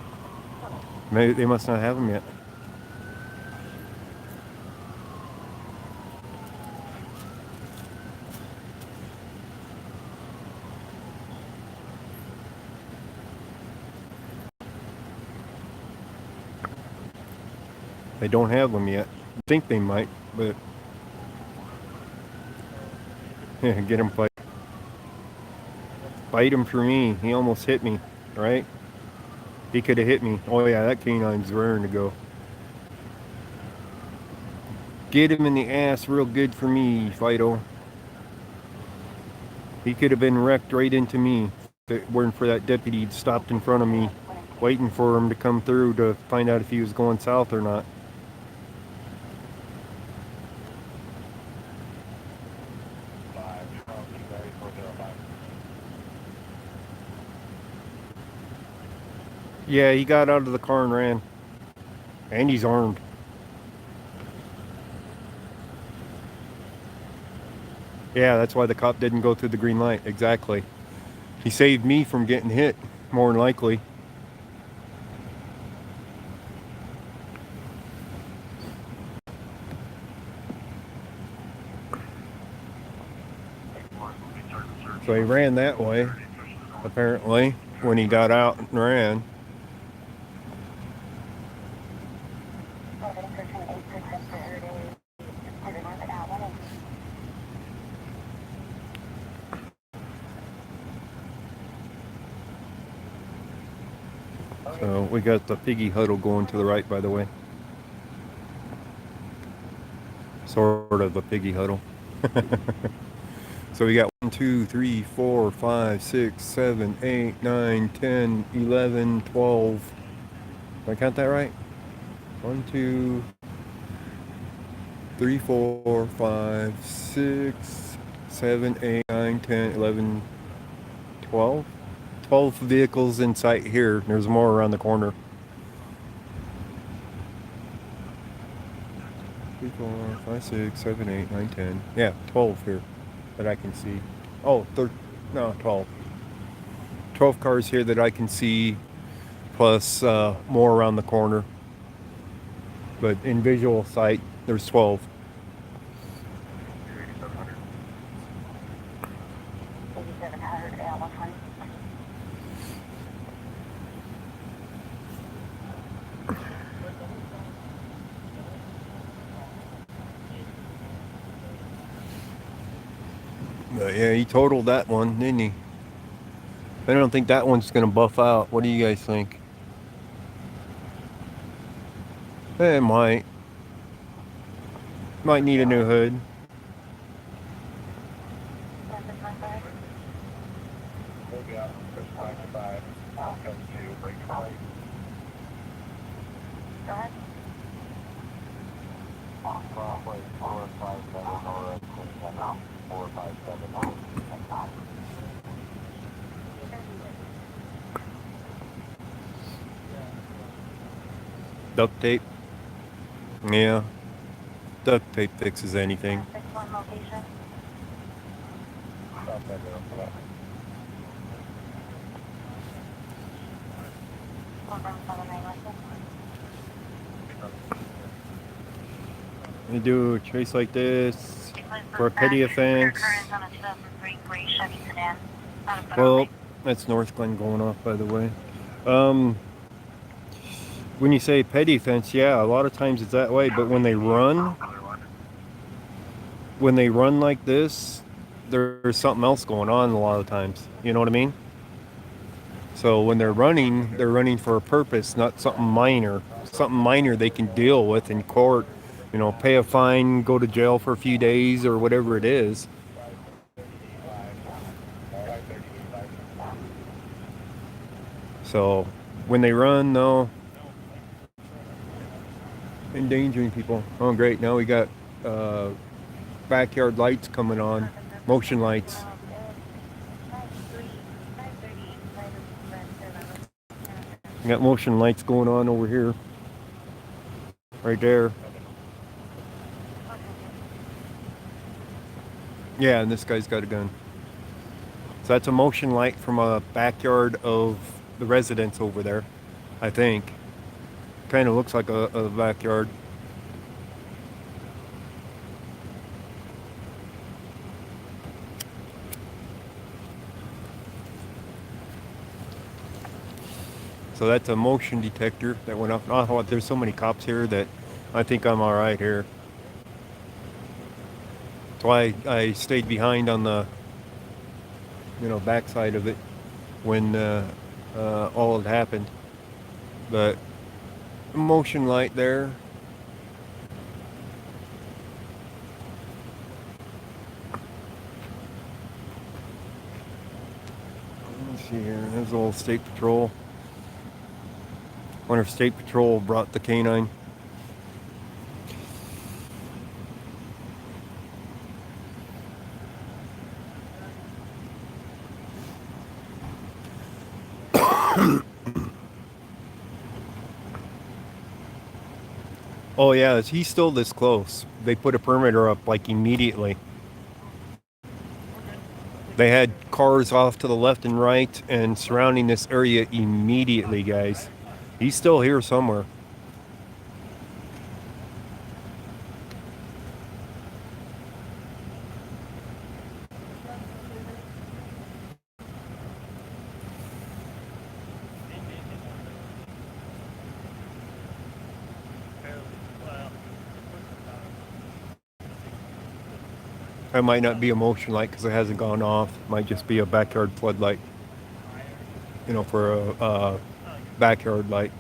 Maybe they must not have him yet. They don't have them yet. I think they might, but yeah, get him fight. Fight him for me. He almost hit me, right? He could have hit me. Oh yeah, that canine's raring to go. Get him in the ass real good for me, Fido. He could have been wrecked right into me if it weren't for that deputy stopped in front of me, waiting for him to come through to find out if he was going south or not. Yeah, he got out of the car and ran. And he's armed. Yeah, that's why the cop didn't go through the green light. Exactly. He saved me from getting hit, more than likely. So he ran that way, apparently, when he got out and ran. So we got the piggy huddle going to the right, by the way. Sort of a piggy huddle. So we got 1, 2, 3, 4, 5, 6, 7, 8, 9, 10, 11, 12. Did I count that right? 1, 2, 3, 4, 5, 6, 7, 8, 9, 10, 11, 12. 12 vehicles in sight here. There's more around the corner. 3, 4, 5, 6, 7, 8, 9, 10. Yeah, 12 here that I can see. Oh, 12. 12 cars here that I can see, plus more around the corner. But in visual sight, there's 12. But yeah, he totaled that one, didn't he? I don't think that one's going to buff out. What do you guys think? It might. Might need a new hood. Duct tape. Yeah. Duct tape fixes anything. You do a trace like this for a petty offense. Well, that's North Glen going off, by the way. When you say petty offense, yeah, a lot of times it's that way. But when they run like this, there's something else going on a lot of times. You know what I mean? So when they're running for a purpose, not something minor. Something minor they can deal with in court. You know, pay a fine, go to jail for a few days or whatever it is. So when they run, though, endangering people. Oh, great. Now we got backyard lights coming on. Motion lights. Got motion lights going on over here. Right there. Yeah, and this guy's got a gun. So that's a motion light from a backyard of the residence over there, I think. Kind of looks like a backyard. So that's a motion detector that went off. Oh, there's so many cops here that I think I'm all right here. That's why I stayed behind on the, backside of it when all had happened. But motion light there. Let's see here. There's a little state patrol. Wonder if State Patrol brought the canine. Oh yeah, he's still this close. They put a perimeter up like immediately. They had cars off to the left and right and surrounding this area immediately, guys. He's still here somewhere. It might not be a motion light because it hasn't gone off. It might just be a backyard floodlight. For a backyard light.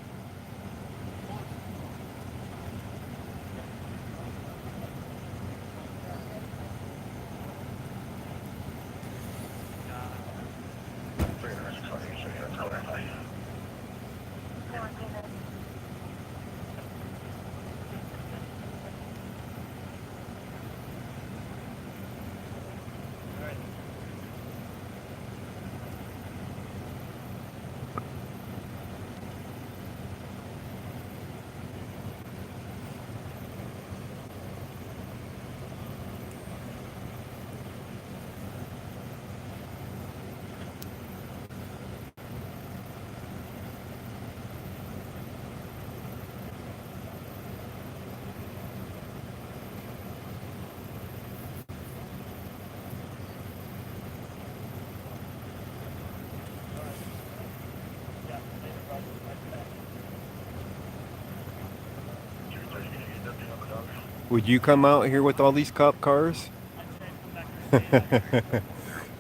Would you come out here with all these cop cars?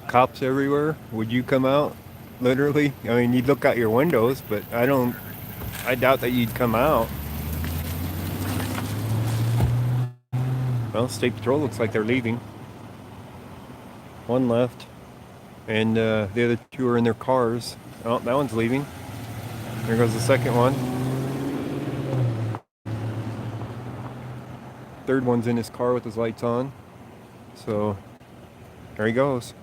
Cops everywhere. Would you come out? Literally? I mean, you'd look out your windows, but I doubt that you'd come out. Well, State Patrol looks like they're leaving. One left. And the other two are in their cars. Oh, that one's leaving. There goes the second one. Third one's in his car with his lights on. So, there he goes.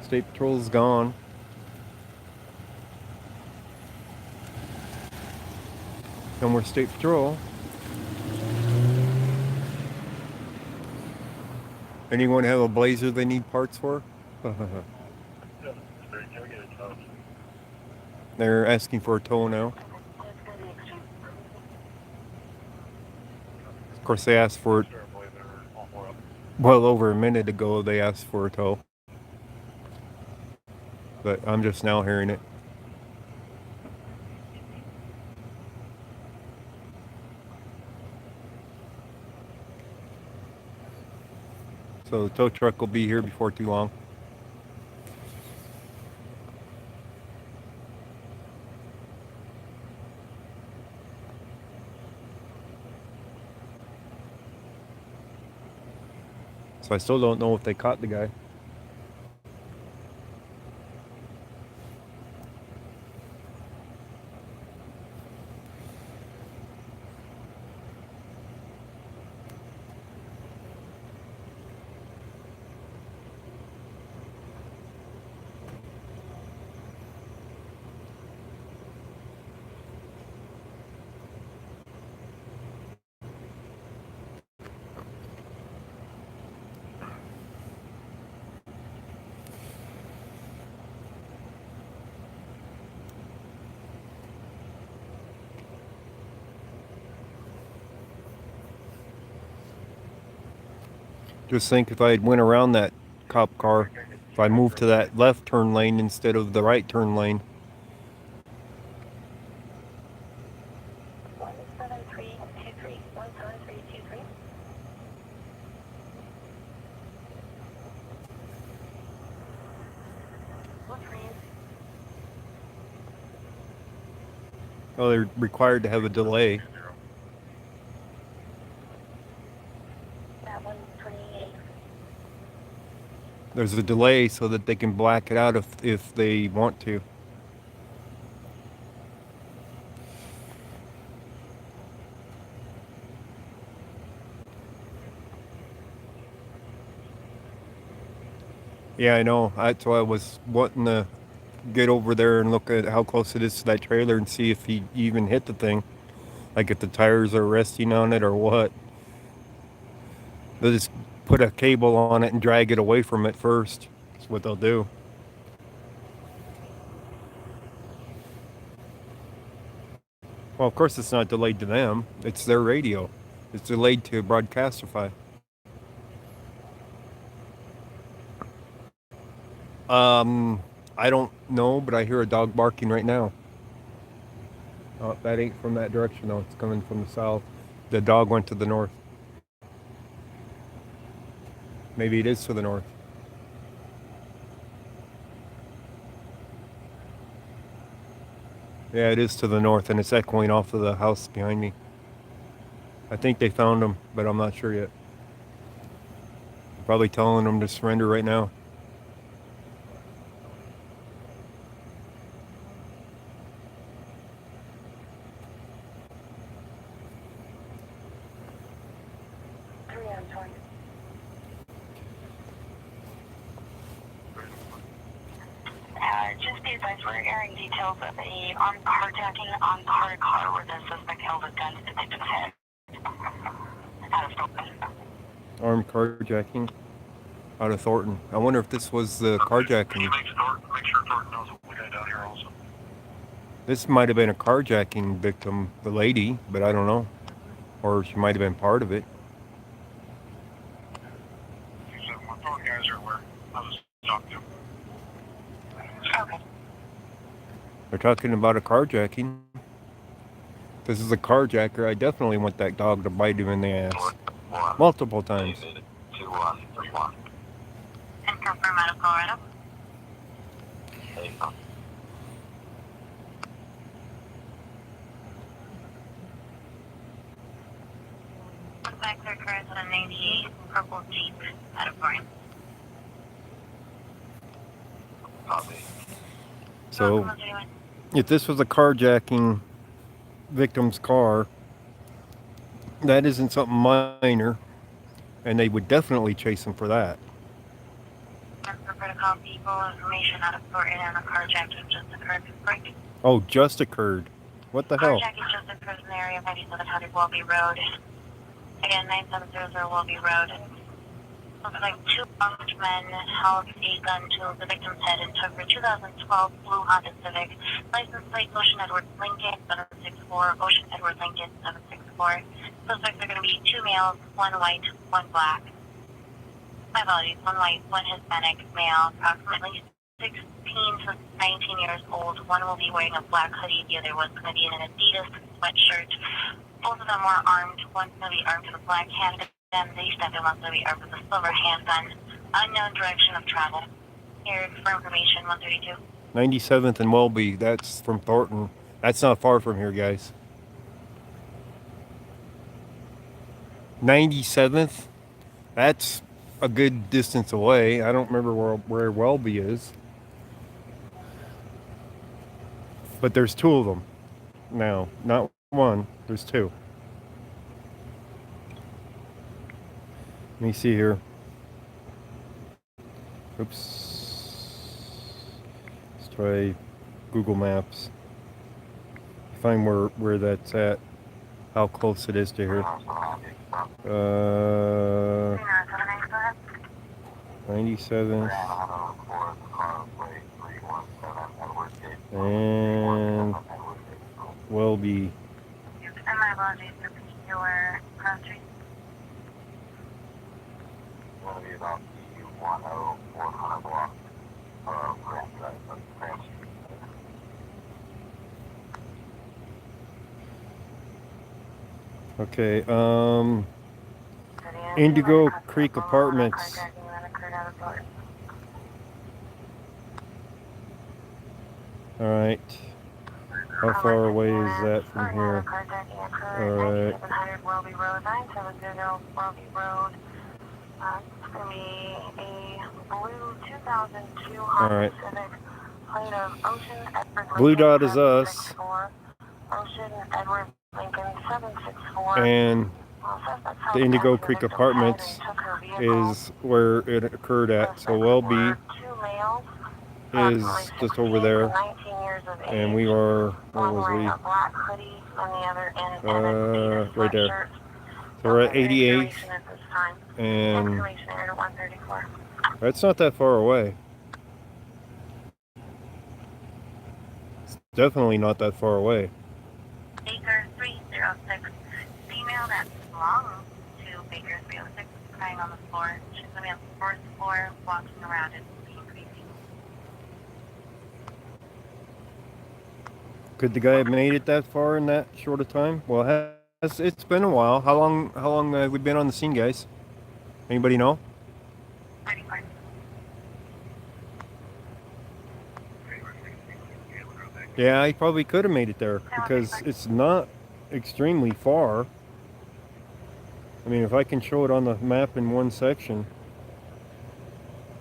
State Patrol's gone. No more State Patrol. Anyone have a Blazer they need parts for? They're asking for a tow now. Of course, they asked for it well over a minute ago. They asked for a tow. But I'm just now hearing it. So the tow truck will be here before too long. So I still don't know if they caught the guy. Just think if I had went around that cop car, if I moved to that left turn lane instead of the right turn lane. 17323, 17323. What's your name? Oh, they're required to have a delay. That 128. There's a delay so that they can black it out if they want to. Yeah, I know. That's why I was wanting to get over there and look at how close it is to that trailer and see if he even hit the thing. Like if the tires are resting on it or what. They'll just put a cable on it and drag it away from it first. That's what they'll do. Well, of course it's not delayed to them. It's their radio. It's delayed to Broadcastify. I don't know, but I hear a dog barking right now. Oh, that ain't from that direction though. It's coming from the south. The dog went to the north. Maybe it is to the north. Yeah, it is to the north, and it's echoing off of the house behind me. I think they found him, but I'm not sure yet. Probably telling them to surrender right now. Just be advised, we're airing details of a armed carjacking on car to car where the suspect held a gun to the victim's head. Out of Thornton. Armed carjacking out of Thornton. I wonder if this was the carjacking. Make sure Thornton knows what we got down here also. This might have been a carjacking victim, the lady, but I don't know. Or she might have been part of it. So my phone guys are aware. I was talking to them. Okay. They're talking about a carjacking. If this is a carjacker, I definitely want that dog to bite him in the ass. Multiple times. 2131. And confirm out of Colorado. Suspects are currently on a 98 purple Jeep out of Thornton. Copy. So, if this was a carjacking victim's car, that isn't something minor, and they would definitely chase him for that. And for protocol people, information out of Thornton and the carjacking just occurred. Right? Oh, just occurred. What the hell? Carjacking just occurred in the area of 9700 Welby Road. Again, 9700 Welby Road. Looks like two armed men held a gun to the victim's head and took her 2012 blue Honda Civic. License plate Ocean Edward Lincoln 764, Ocean Edward Lincoln 764. Suspects are going to be two males, one white, one black. My apologies, one white, one Hispanic male, approximately 16 to 19 years old. One will be wearing a black hoodie, the other one's going to be in an Adidas sweatshirt. Both of them were armed. One's going to be armed with a black handgun. The second one's going to be armed with a silver handgun. Unknown direction of travel. Here for information, 132. 97th and Welby, that's from Thornton. That's not far from here, guys. 97th? That's a good distance away. I don't remember where Welby is. But there's two of them now. Not one, there's two. Let me see here. Oops. Let's try Google Maps. Find where that's at. How close it is to here. 97th. And Welby. And my apologies for your country. going to be about the 10400 block of Grand Street. Okay, Indigo Creek Apartments. Alright. How far away is that from here? Alright. Alright. Blue dot is us. And the Indigo Creek Apartments is where it occurred at. So Welby is just over there. And we are, where was we? Right there. So we're at 88th. And that's not that far away. It's definitely not that far away. Baker 306. Female that belongs to Baker 306 crying on the floor. She's going to be on the fourth floor, walking around and being creepy. Could the guy have made it that far in that short a time? Well, it's been a while. How long have we been on the scene, guys? Anybody know? 34. Yeah, he probably could have made it there because it's not extremely far. I mean, if I can show it on the map in one section,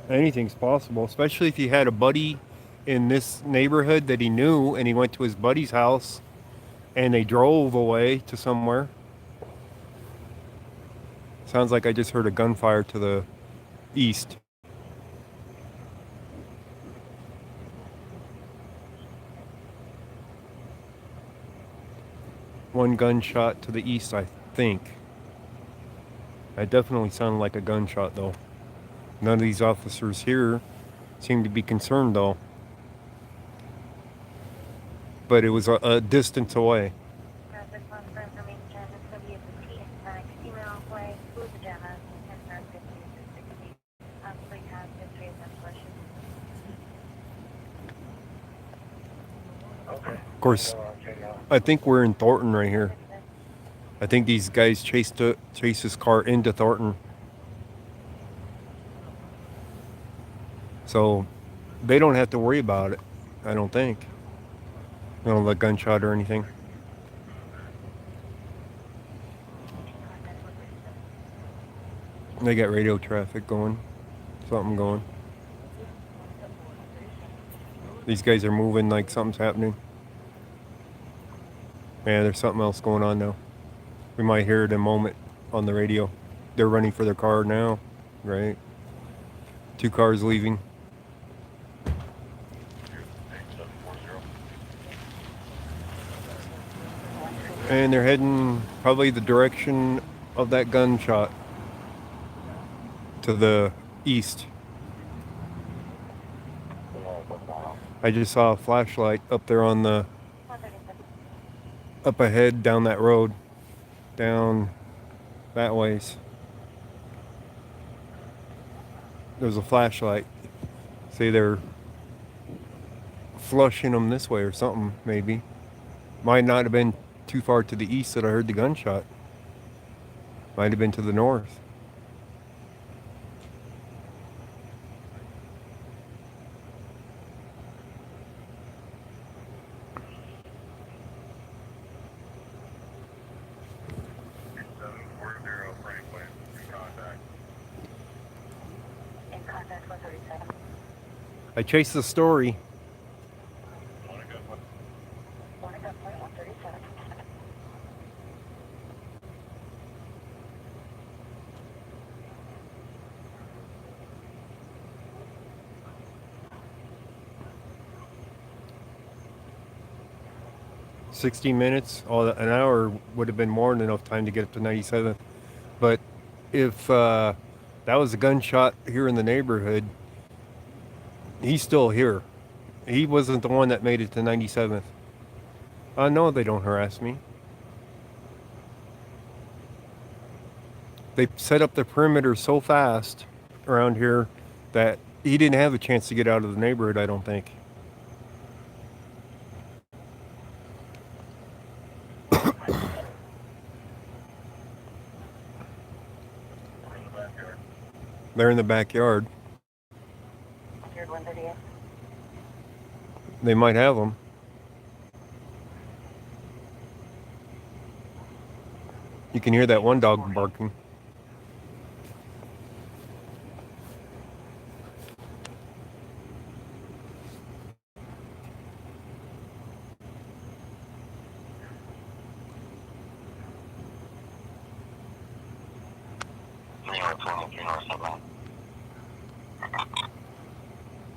anything's possible, especially if he had a buddy in this neighborhood that he knew and he went to his buddy's house and they drove away to somewhere. Sounds like I just heard a gunfire to the east. One gunshot to the east, I think. That definitely sounded like a gunshot, though. None of these officers here seem to be concerned, though. But it was a distance away. Of course, I think we're in Thornton right here. I think these guys chased his car into Thornton. So they don't have to worry about it, I don't think. No, the gunshot or anything. They got radio traffic going. Something going. These guys are moving like something's happening. Yeah, there's something else going on now. We might hear it in a moment on the radio. They're running for their car now, right? 2 cars leaving. And they're heading probably the direction of that gunshot to the east. I just saw a flashlight up there on the up ahead down that road, down that ways. There's a flashlight. See, they're flushing them this way or something, maybe. Might not have been too far to the east that I heard the gunshot. Might have been to the north. I chased the story. "60 minutes, an hour would have been more than enough time to get up to 97th. But if that was a gunshot here in the neighborhood, he's still here. He wasn't the one that made it to 97th. No, they don't harass me. They set up the perimeter so fast around here that he didn't have a chance to get out of the neighborhood, I don't think. They're in the backyard. They might have them. You can hear that one dog barking.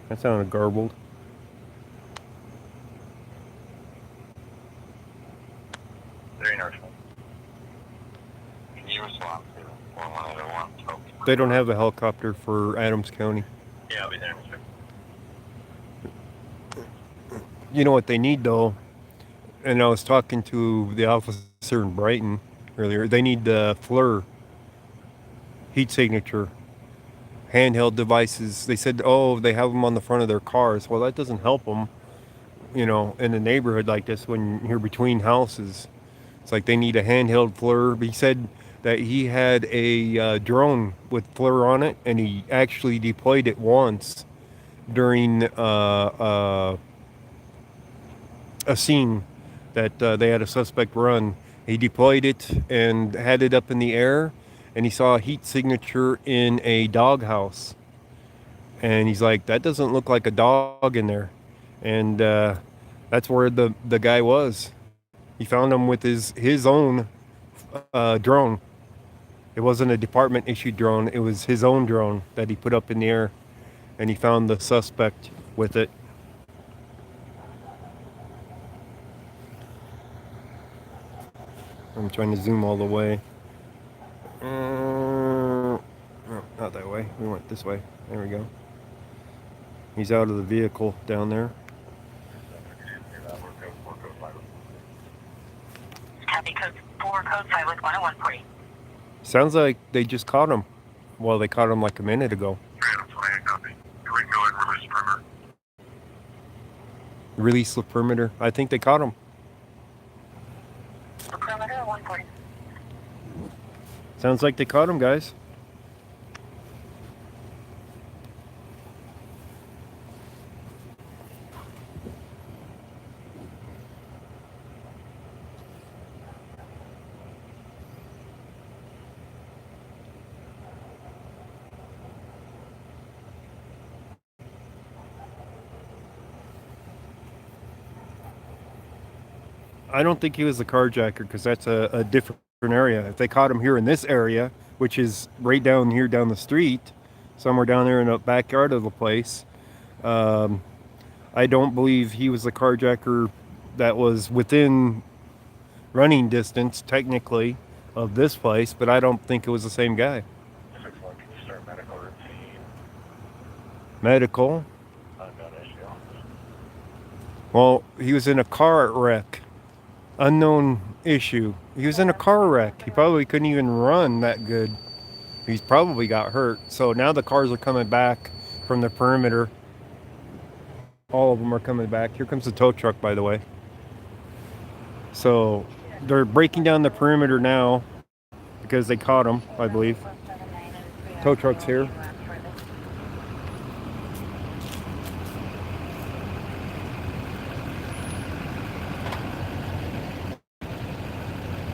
That sounded garbled. They don't have a helicopter for Adams County. Yeah, I'll be there. You know what they need though, and I was talking to the officer in Brighton earlier, they need the FLIR heat signature handheld devices. They said, oh, they have them on the front of their cars. Well, that doesn't help them, you know, in a neighborhood like this when you're between houses. It's like they need a handheld FLIR. He said that he had a drone with FLIR on it, and he actually deployed it once during a scene that they had a suspect run. He deployed it and had it up in the air, and he saw a heat signature in a doghouse. And he's like, that doesn't look like a dog in there. And that's where the guy was. He found him with his own drone. It wasn't a department issued drone. It was his own drone that he put up in the air. And he found the suspect with it. I'm trying to zoom all the way. No, not that way. We went this way. There we go. He's out of the vehicle down there. Copy code 4, code 5 with 101 for you. Sounds like they just caught him. Well, they caught him like a minute ago. Copy. Go ahead and release the perimeter. Release the perimeter. I think they caught him. Perimeter 140. Sounds like they caught him, guys. I don't think he was the carjacker because that's a different area. If they caught him here in this area, which is right down here down the street, somewhere down there in the backyard of the place, I don't believe he was the carjacker that was within running distance, technically, of this place, but I don't think it was the same guy. Medical? Well, he was in a car wreck. Unknown issue. He was in a car wreck. He probably couldn't even run that good. He's probably got hurt. So now the cars are coming back from the perimeter. All of them are coming back. Here comes the tow truck, by the way. So they're breaking down the perimeter now because they caught him, I believe. Tow truck's here.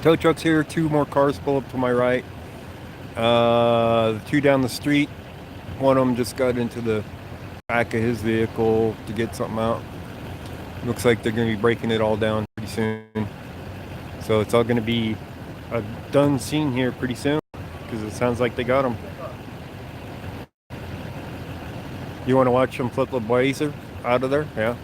Tow truck's here. 2 more cars pull up to my right. 2 down the street. One of them just got into the back of his vehicle to get something out. Looks like they're going to be breaking it all down pretty soon. So it's all going to be a done scene here pretty soon because it sounds like they got him. You want to watch them flip the blazer out of there? Yeah.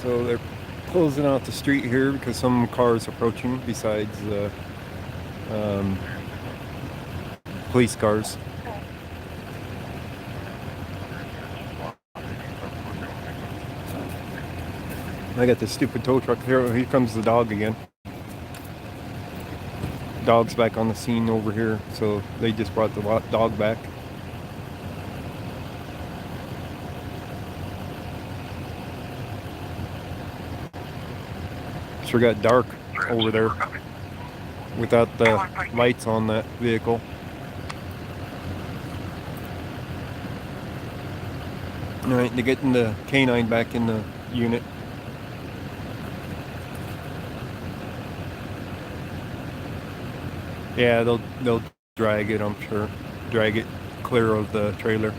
So they're closing out the street here because some cars approaching besides the police cars. I got this stupid tow truck here. Here comes the dog again. Dog's back on the scene over here, so they just brought the dog back. Sure got dark over there without the lights on that vehicle. All right, they're getting the canine back in the unit. Yeah, they'll drag it, I'm sure. Drag it clear of the trailer.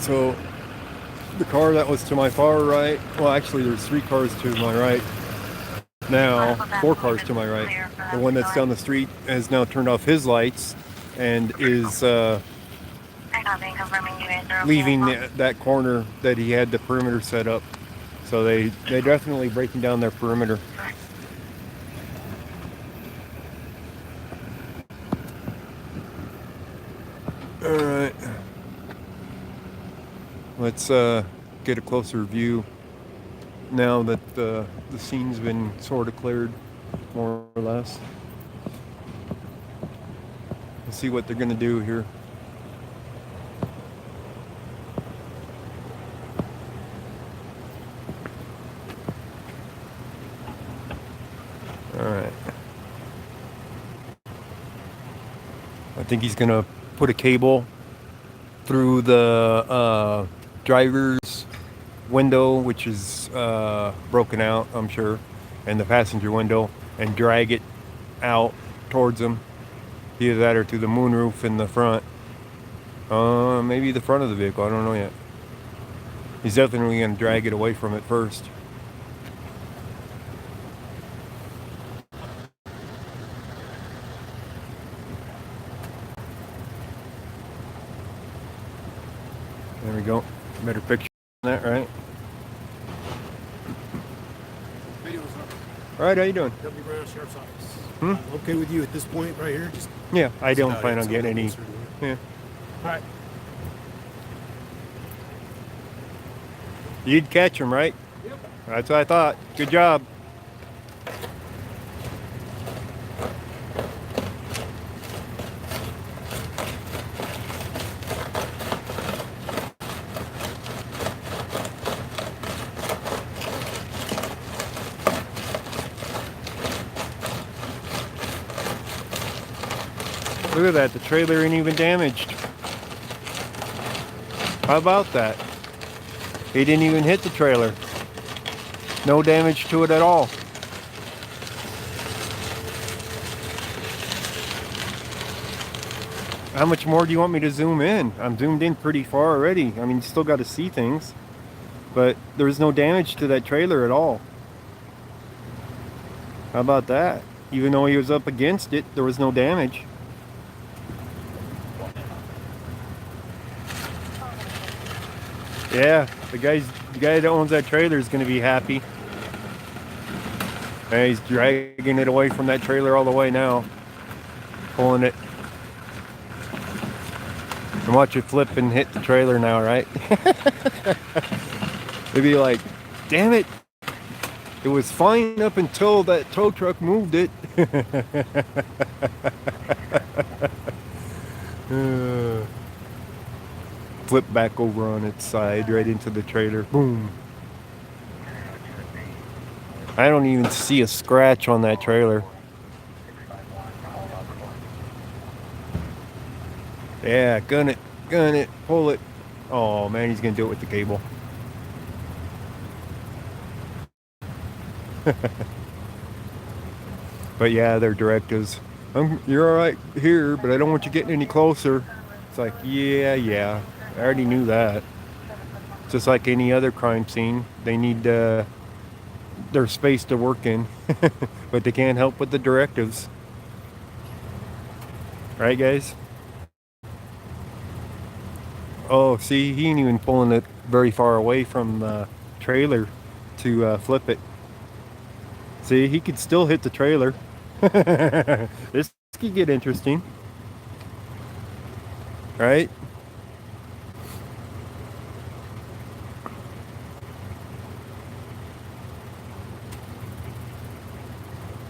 So the car that was to my far right, well actually there's 3 cars to my right. Now 4 cars to my right. The one that's down the street has now turned off his lights and is leaving that corner that he had the perimeter set up. So they're definitely breaking down their perimeter. All right. Let's get a closer view now that the scene's been sort of cleared, more or less. Let's see what they're gonna do here. All right. I think he's gonna put a cable through the driver's window, which is broken out, I'm sure, and the passenger window, and drag it out towards him. Either that or to the moonroof in the front. Maybe the front of the vehicle, I don't know yet. He's definitely gonna drag it away from it first. There we go. Better picture that, right? All right, how you doing? W. Brown Sheriff's Office. Hmm? Okay with you at this point right here? Just Yeah, I don't plan on getting any. Yeah. All right. You'd catch him, right? Yep. That's what I thought. Good job. Look at that, the trailer ain't even damaged. How about that? He didn't even hit the trailer. No damage to it at all. How much more do you want me to zoom in? I'm zoomed in pretty far already. I mean, you still got to see things. But there's no damage to that trailer at all. How about that? Even though he was up against it, there was no damage. Yeah, the guy that owns that trailer is going to be happy. And he's dragging it away from that trailer all the way now. Pulling it. And watch it flip and hit the trailer now, right? They'd be like, damn it. It was fine up until that tow truck moved it. Flip back over on its side right into the trailer. Boom. I don't even see a scratch on that trailer. Yeah, gun it, pull it. Oh man, he's gonna do it with the cable. But yeah, their directives. You're all right here, but I don't want you getting any closer. It's like, yeah. I already knew that. Just like any other crime scene, they need their space to work in, but they can't help with the directives. Right, guys? Oh, see, he ain't even pulling it very far away from the trailer to flip it. See, he could still hit the trailer. This could get interesting. Right?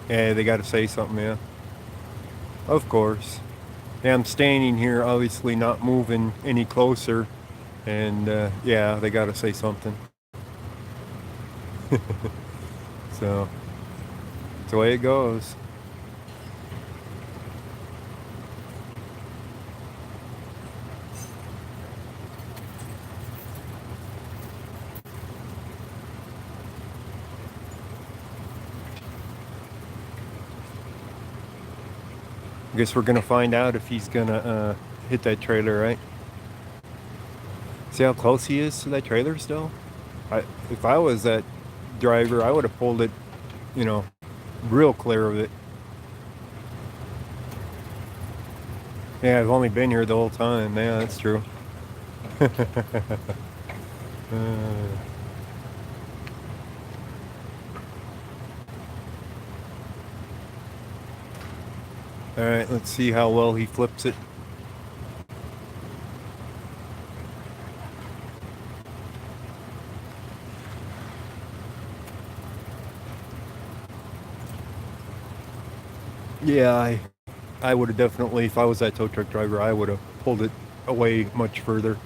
Yeah, they got to say something, yeah. Of course. Yeah, I'm standing here, obviously not moving any closer. And, yeah, they got to say something. So, it's the way it goes. I guess we're gonna find out if he's gonna hit that trailer, right? See how close he is to that trailer still? If I was that driver, I would have pulled it, you know, real clear of it. Yeah, I've only been here the whole time. Yeah, that's true. All right, let's see how well he flips it. Yeah, I would have definitely, if I was that tow truck driver, I would have pulled it away much further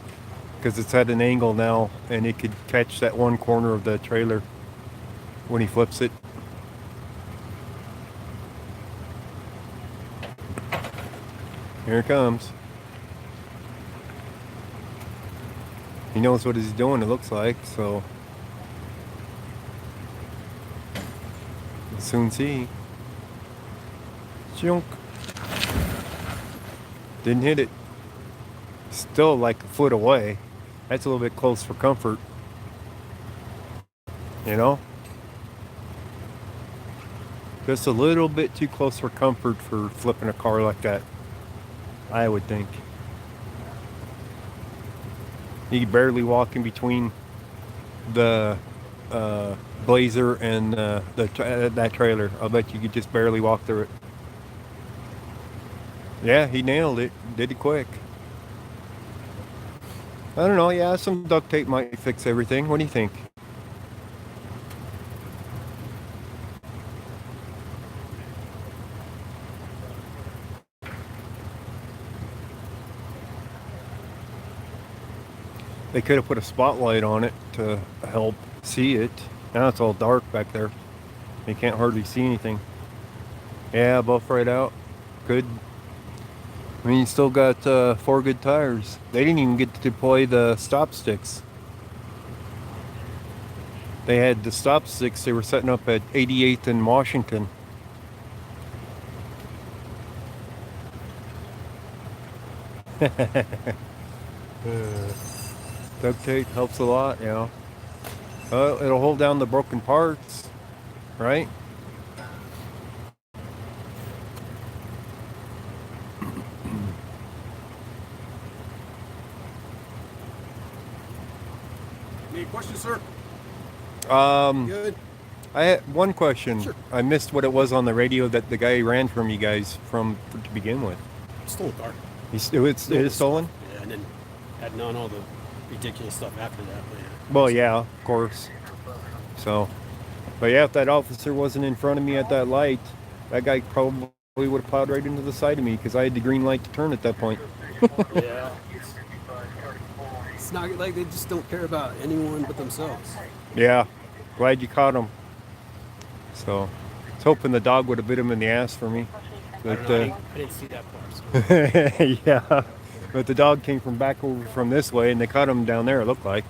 because it's at an angle now and it could catch that one corner of the trailer when he flips it. Here it comes. He knows what he's doing, it looks like, so we'll soon see. Junk. Didn't hit it. Still like a foot away. That's a little bit close for comfort. You know? Just a little bit too close for comfort for flipping a car like that, I would think. You barely walk in between the Blazer and that trailer. I'll bet you could just barely walk through it. Yeah, he nailed it. Did it quick. I don't know. Yeah, some duct tape might fix everything. What do you think? They could have put a spotlight on it to help see it. Now it's all dark back there. You can't hardly see anything. Yeah, both right out. Good. I mean, you still got 4 good tires. They didn't even get to deploy the stop sticks. They had the stop sticks. They were setting up at 88th and Washington. Duct tape helps a lot, you know. It'll hold down the broken parts, right? Any questions, sir? Good. I had one question. Sure. I missed what it was on the radio that the guy ran from you guys to begin with. Stole a car. It is stolen? Yeah, and then adding on all the ridiculous stuff after that. But yeah. Well, yeah, of course. So, but yeah, if that officer wasn't in front of me at that light, that guy probably would have plowed right into the side of me because I had the green light to turn at that point. Yeah. It's not like they just don't care about anyone but themselves. Yeah, glad you caught him. So, I was hoping the dog would have bit him in the ass for me. But, I didn't see that part. So. Yeah, but the dog came from back over from this way and they caught him down there, it looked like.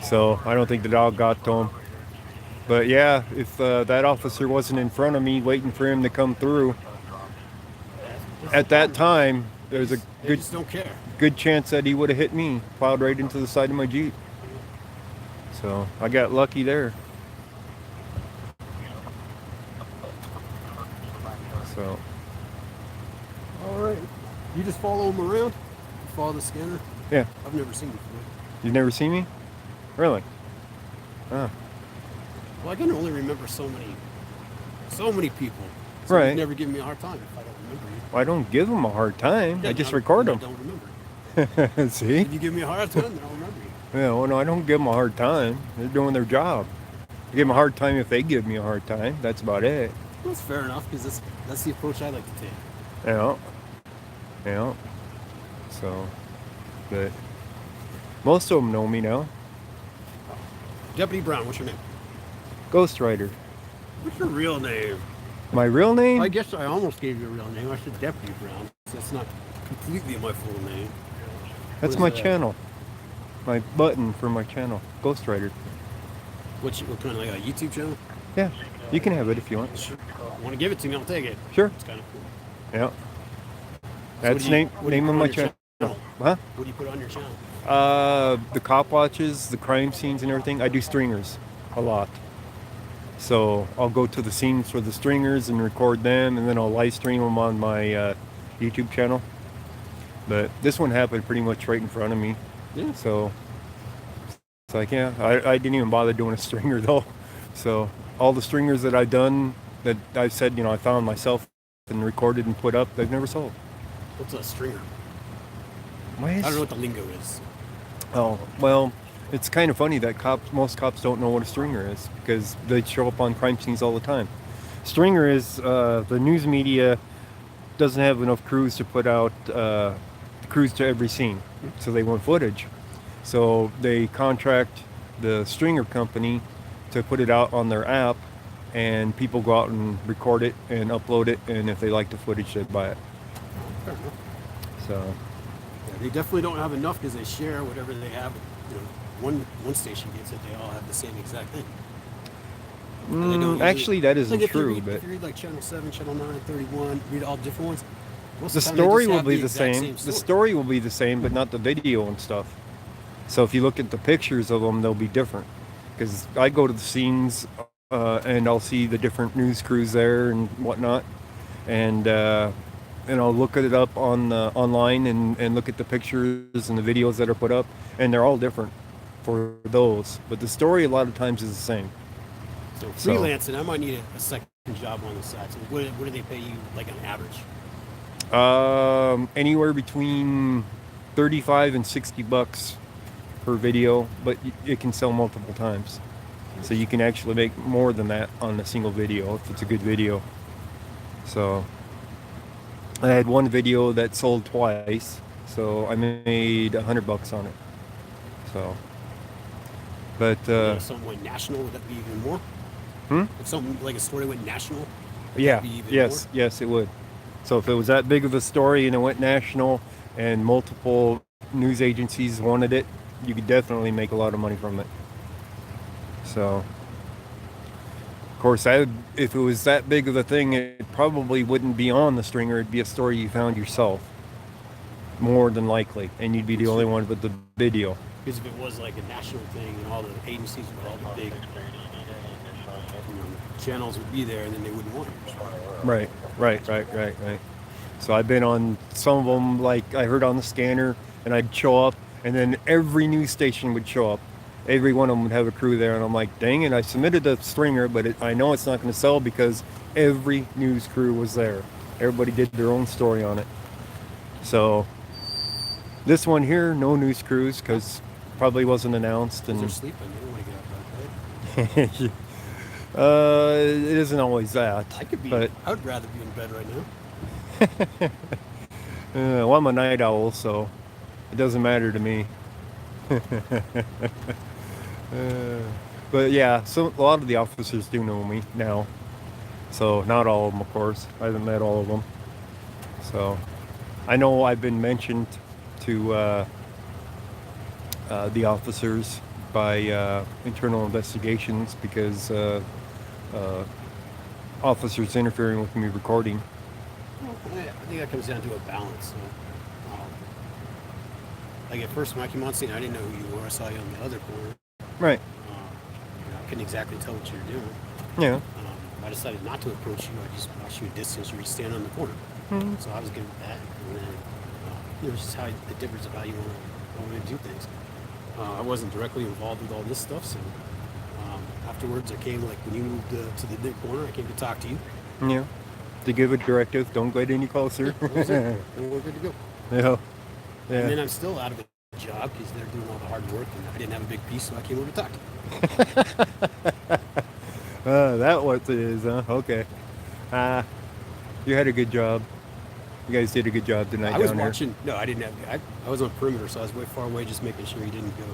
So, I don't think the dog got to him. But yeah, if that officer wasn't in front of me waiting for him to come through, at that time, there's a good chance that he would have hit me, plowed right into the side of my Jeep. So I got lucky there. So. All right. You just follow him around? You follow the scanner? Yeah. I've never seen you before. You've never seen me? Really? Oh. Well, I can only remember so many people. So Right. You'd never give me a hard time if I don't remember you. Well, I don't give them a hard time. Yeah, I just no, record I them. don't remember. See? If you give me a hard time, then I'll remember you. Yeah, well, no, I don't give them a hard time. They're doing their job. I give them a hard time if they give me a hard time. That's about it. That's fair enough, because that's the approach I like to take. Yeah. Yeah. So, but most of them know me now. Deputy Brown, what's your name? Ghost Rider. What's your real name? My real name? I guess I almost gave you a real name. I said Deputy Brown. So that's not completely my full name. That's my channel. My button for my channel. Ghost Rider. What kind of like a YouTube channel? Yeah. You can have it if you want. Sure. Want to give it to me? I'll take it. Sure. It's kind of cool. Yeah. That's So name of my channel. Huh? What do you put on your channel? The cop watches, the crime scenes and everything. I do stringers a lot. So I'll go to the scenes for the stringers and record them, and then I'll live stream them on my YouTube channel. But this one happened pretty much right in front of me. Yeah. So it's like, yeah, I didn't even bother doing a stringer though. So all the stringers that I've done, that I've said, I found myself and recorded and put up, they've never sold. What's a stringer? I don't know what the lingo is. Oh, well, it's kind of funny that most cops don't know what a stringer is, because they show up on crime scenes all the time. Stringer is the news media doesn't have enough crews to put out crews to every scene, so they want footage. So they contract the stringer company to put it out on their app, and people go out and record it and upload it, and if they like the footage, they buy it. So yeah, they definitely don't have enough, because they share whatever they have. One station gets it, they all have the same exact thing. Actually, that isn't true. If you read like Channel 7, Channel 9, 31, read all different ones. The story will be the same. The story will be the same, but not the video and stuff. So if you look at the pictures of them, they'll be different. Because I go to the scenes and I'll see the different news crews there and whatnot, and I'll look it up on online and look at the pictures and the videos that are put up, and they're all different for those. But the story a lot of times is the same. So freelancing, I might need a second job on the side. So what do they pay you, like on average? Anywhere between $35 and $60 per video, but it can sell multiple times. So you can actually make more than that on a single video if it's a good video. So I had one video that sold twice, so I made $100 on it. So, but if something went national, would that be even more? If something like a story went national, yeah, yes, it would. So if it was that big of a story and it went national and multiple news agencies wanted it, you could definitely make a lot of money from it. So, of course, if it was that big of a thing, it probably wouldn't be on the stringer. It'd be a story you found yourself, more than likely, and you'd be the only one with the video. Because if it was like a national thing and all the agencies with all the big channels would be there, and then they wouldn't want it. Right. So I've been on some of them, like I heard on the scanner, and I'd show up, and then every news station would show up. Every one of them would have a crew there, and I'm like, dang it, I submitted the stringer, but I know it's not going to sell because every news crew was there. Everybody did their own story on it. So this one here, no news crews, because probably wasn't announced. And they're sleeping. They don't want to get up right. It isn't always that. I would rather be in bed right now. Well, I'm a night owl, so it doesn't matter to me. But yeah, so a lot of the officers do know me now. So not all of them, of course. I haven't met all of them. So I know I've been mentioned to the officers by internal investigations because officers interfering with me recording. Well, I think that comes down to a balance. So, like at first when I came on scene, I didn't know who you were. I saw you on the other corner. Right. I couldn't exactly tell what you were doing. Yeah. I decided not to approach you. I just watched you a distance. You were standing on the corner. Mm-hmm. So I was good with that. And then it was just the difference of how you want to do things. I wasn't directly involved with all this stuff, so afterwards I came, like when you moved to the big corner, I came to talk to you. Yeah. To give a directive, don't get any closer. That was it. And we're good to go. Yeah. And then I'm still out of a job because they're doing all the hard work, and I didn't have a big piece, so I came over to talk to you. That what it is, huh? Okay. You had a good job. You guys did a good job tonight I was down there. watching. No, I didn't have. I was on perimeter, so I was way far away, just making sure he didn't go.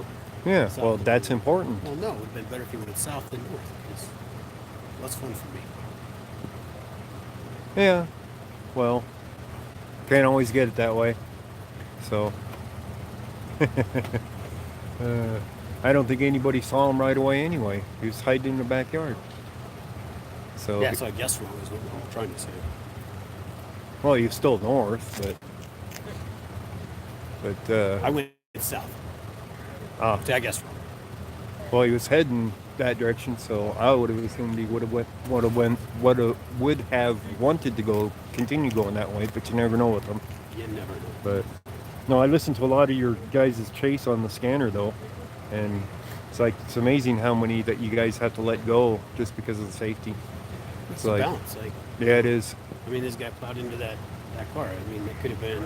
Yeah, south well, of the that's road. important. Well, no, it would have been better if he went south than north. It's less fun for me. Yeah, well, can't always get it that way. So, I don't think anybody saw him right away anyway. He was hiding in the backyard. So, Yeah, so I guess wrong is what I'm trying to say. well, he was still north, but I went south. ah, See, I guess wrong. well, he was heading that direction, so I would have assumed he would have wanted to continue going that way, but you never know with him. You never know. But no, I listened to a lot of your guys' chase on the scanner though, and it's amazing how many that you guys have to let go just because of the safety. It's like, a balance. Like, yeah, it is. I mean, this guy plowed into that car. I mean, it could have been,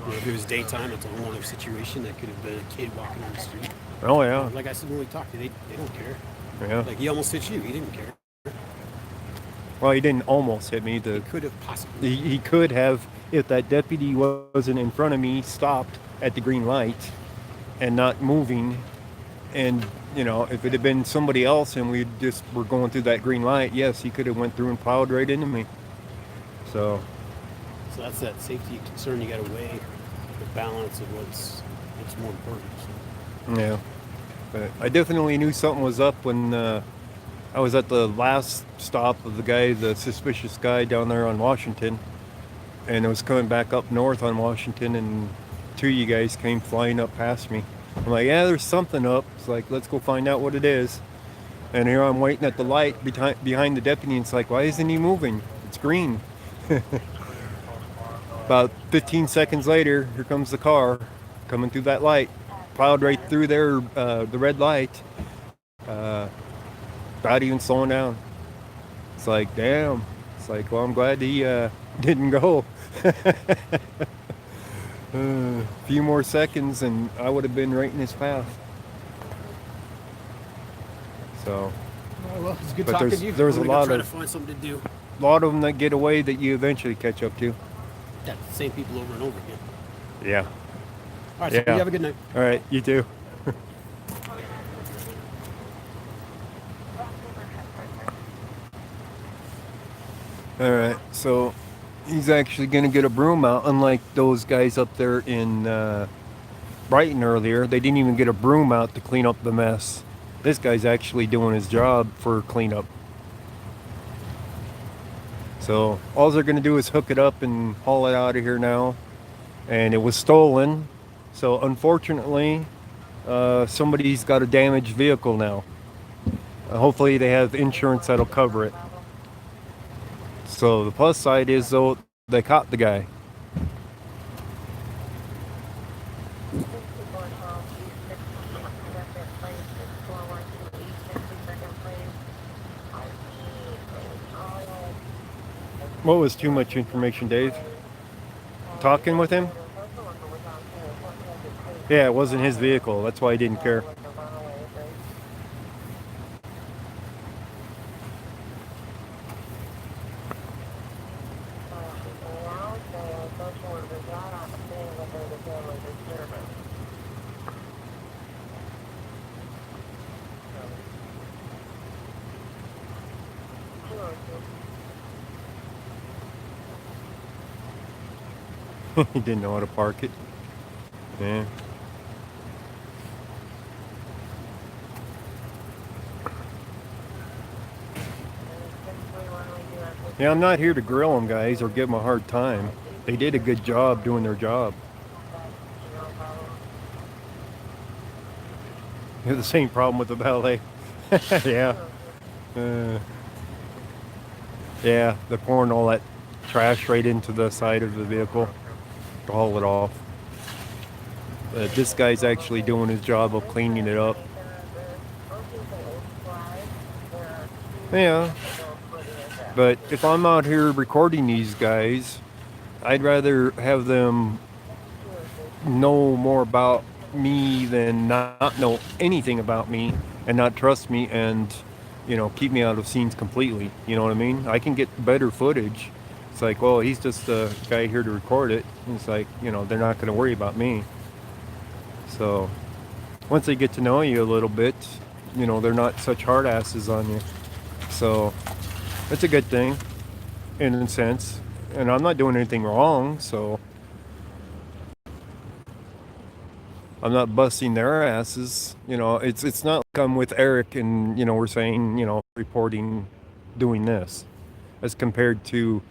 if it was daytime, it's a whole other situation. That could have been a kid walking on the street. Oh yeah. Like I said when we talked, they don't care. Yeah. Like he almost hit you. He didn't care. Well, he didn't almost hit me. He could have possibly. He could have, if that deputy wasn't in front of me, stopped at the green light and not moving. And, if it had been somebody else and we just were going through that green light, yes, he could have went through and plowed right into me. So that's that safety concern. You got to weigh the balance of what's more important. So. yeah. But I definitely knew something was up when I was at the last stop of the suspicious guy down there on Washington. And I was coming back up north on Washington, and two of you guys came flying up past me. I'm like, yeah, there's something up. It's like, let's go find out what it is. And here I'm waiting at the light behind the deputy, and it's like, why isn't he moving? It's green. About 15 seconds later, here comes the car coming through that light. Plowed right through there, the red light. Without even slowing down. It's like, damn. It's like, well, I'm glad he didn't go. A few more seconds and I would have been right in his path. So, Well, it's good but talking to you. there's a lot to find something to do. Lot of them that get away that you eventually catch up to. Yeah, the same people over and over again. Yeah. All right, so you have a good night. All right, you too. All right, so he's actually going to get a broom out, unlike those guys up there in Brighton earlier. They didn't even get a broom out to clean up the mess. This guy's actually doing his job for cleanup. So all they're going to do is hook it up and haul it out of here now. And it was stolen. So unfortunately, somebody's got a damaged vehicle now. Hopefully they have insurance that'll cover it. So the plus side is, though, they caught the guy. What was too much information, Dave? Talking with him? Yeah, it wasn't his vehicle. That's why he didn't care. He didn't know how to park it. Yeah. Yeah, I'm not here to grill them, guys, or give them a hard time. They did a good job doing their job. You have the same problem with the valet. Yeah. Yeah, they're pouring all that trash right into the side of the vehicle to haul it off. This guy's actually doing his job of cleaning it up. Yeah. But if I'm out here recording these guys, I'd rather have them know more about me than not know anything about me and not trust me and you know, keep me out of scenes completely. You know what I mean? I can get better footage. It's like, well, he's just a guy here to record it. And it's like, you know, they're not going to worry about me. So once they get to know you a little bit, you know, they're not such hard asses on you. So it's a good thing in a sense. And I'm not doing anything wrong, so I'm not busting their asses. You know, it's not like I'm with Eric and, you know, we're saying, you know, reporting doing this as compared to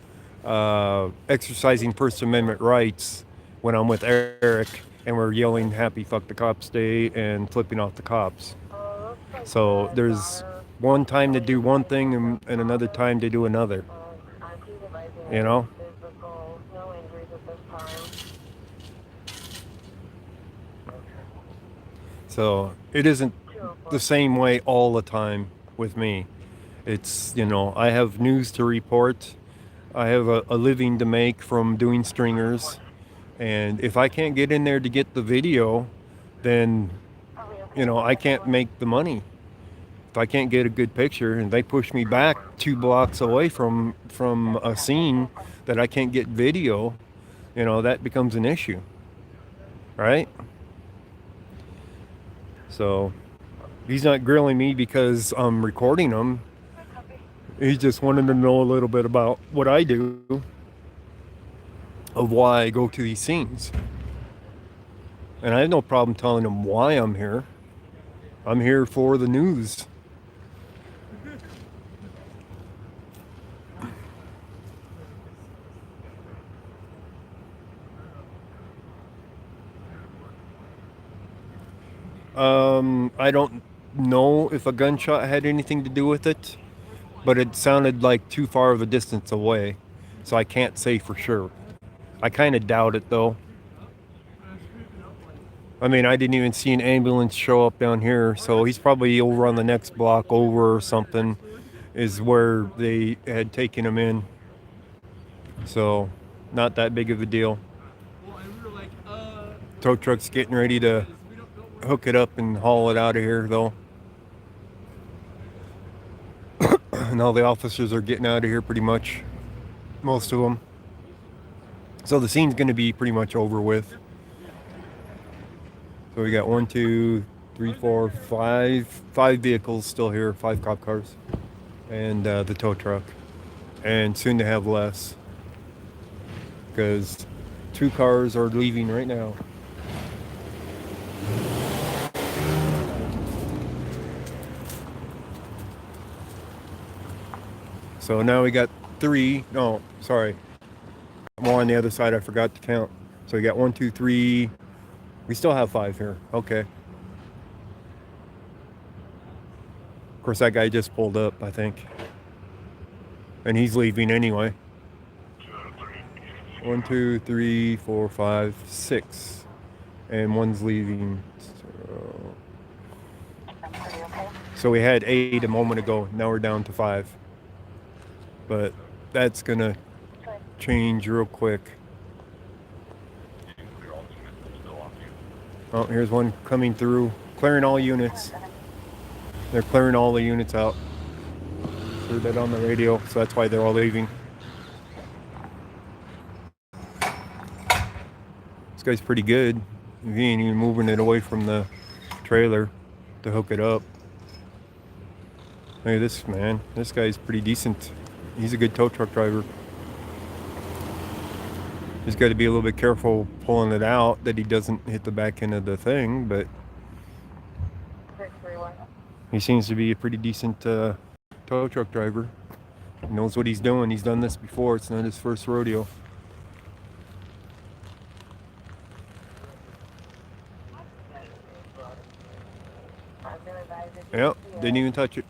exercising First Amendment rights when I'm with Eric and we're yelling happy fuck the cops day and flipping off the cops. So there's one time to do one thing and another time to do another. You know? So it isn't the same way all the time with me. It's, you know, I have news to report. I have a living to make from doing stringers. And if I can't get in there to get the video, then, you know, I can't make the money. If I can't get a good picture and they push me back 2 blocks away from a scene that I can't get video, you know, that becomes an issue. Right? So he's not grilling me because I'm recording him. He just wanted to know a little bit about what I do, of why I go to these scenes. And I have no problem telling him why I'm here. I'm here for the news. I don't know if a gunshot had anything to do with it, but it sounded like too far of a distance away, so I can't say for sure. I kind of doubt it though. I mean, I didn't even see an ambulance show up down here, so he's probably over on the next block over or something is where they had taken him in. So, not that big of a deal. Tow truck's getting ready to hook it up and haul it out of here though. And all the officers are getting out of here pretty much. Most of them. So the scene's going to be pretty much over with. So we got 1, 2, 3, 4, 5 vehicles still here, 5 cop cars, and the tow truck, and soon to have less, because 2 cars are leaving right now. So now we got 3. No, sorry, more on the other side. I forgot to count. So we got 1, 2, 3. We still have 5 here. Okay. Of course, that guy just pulled up, I think. And he's leaving anyway. 1, 2, 3, 4, 5, 6. And one's leaving. So we had 8 a moment ago. Now we're down to 5. But that's going to change real quick. Oh, here's one coming through, clearing all units. They're clearing all the units out. Heard that on the radio, so that's why they're all leaving. This guy's pretty good. He ain't even moving it away from the trailer to hook it up. Look at this man. This guy's pretty decent. He's a good tow truck driver. He's got to be a little bit careful pulling it out that he doesn't hit the back end of the thing, but he seems to be a pretty decent tow truck driver. He knows what he's doing. He's done this before. It's not his first rodeo. Yep, didn't even touch it.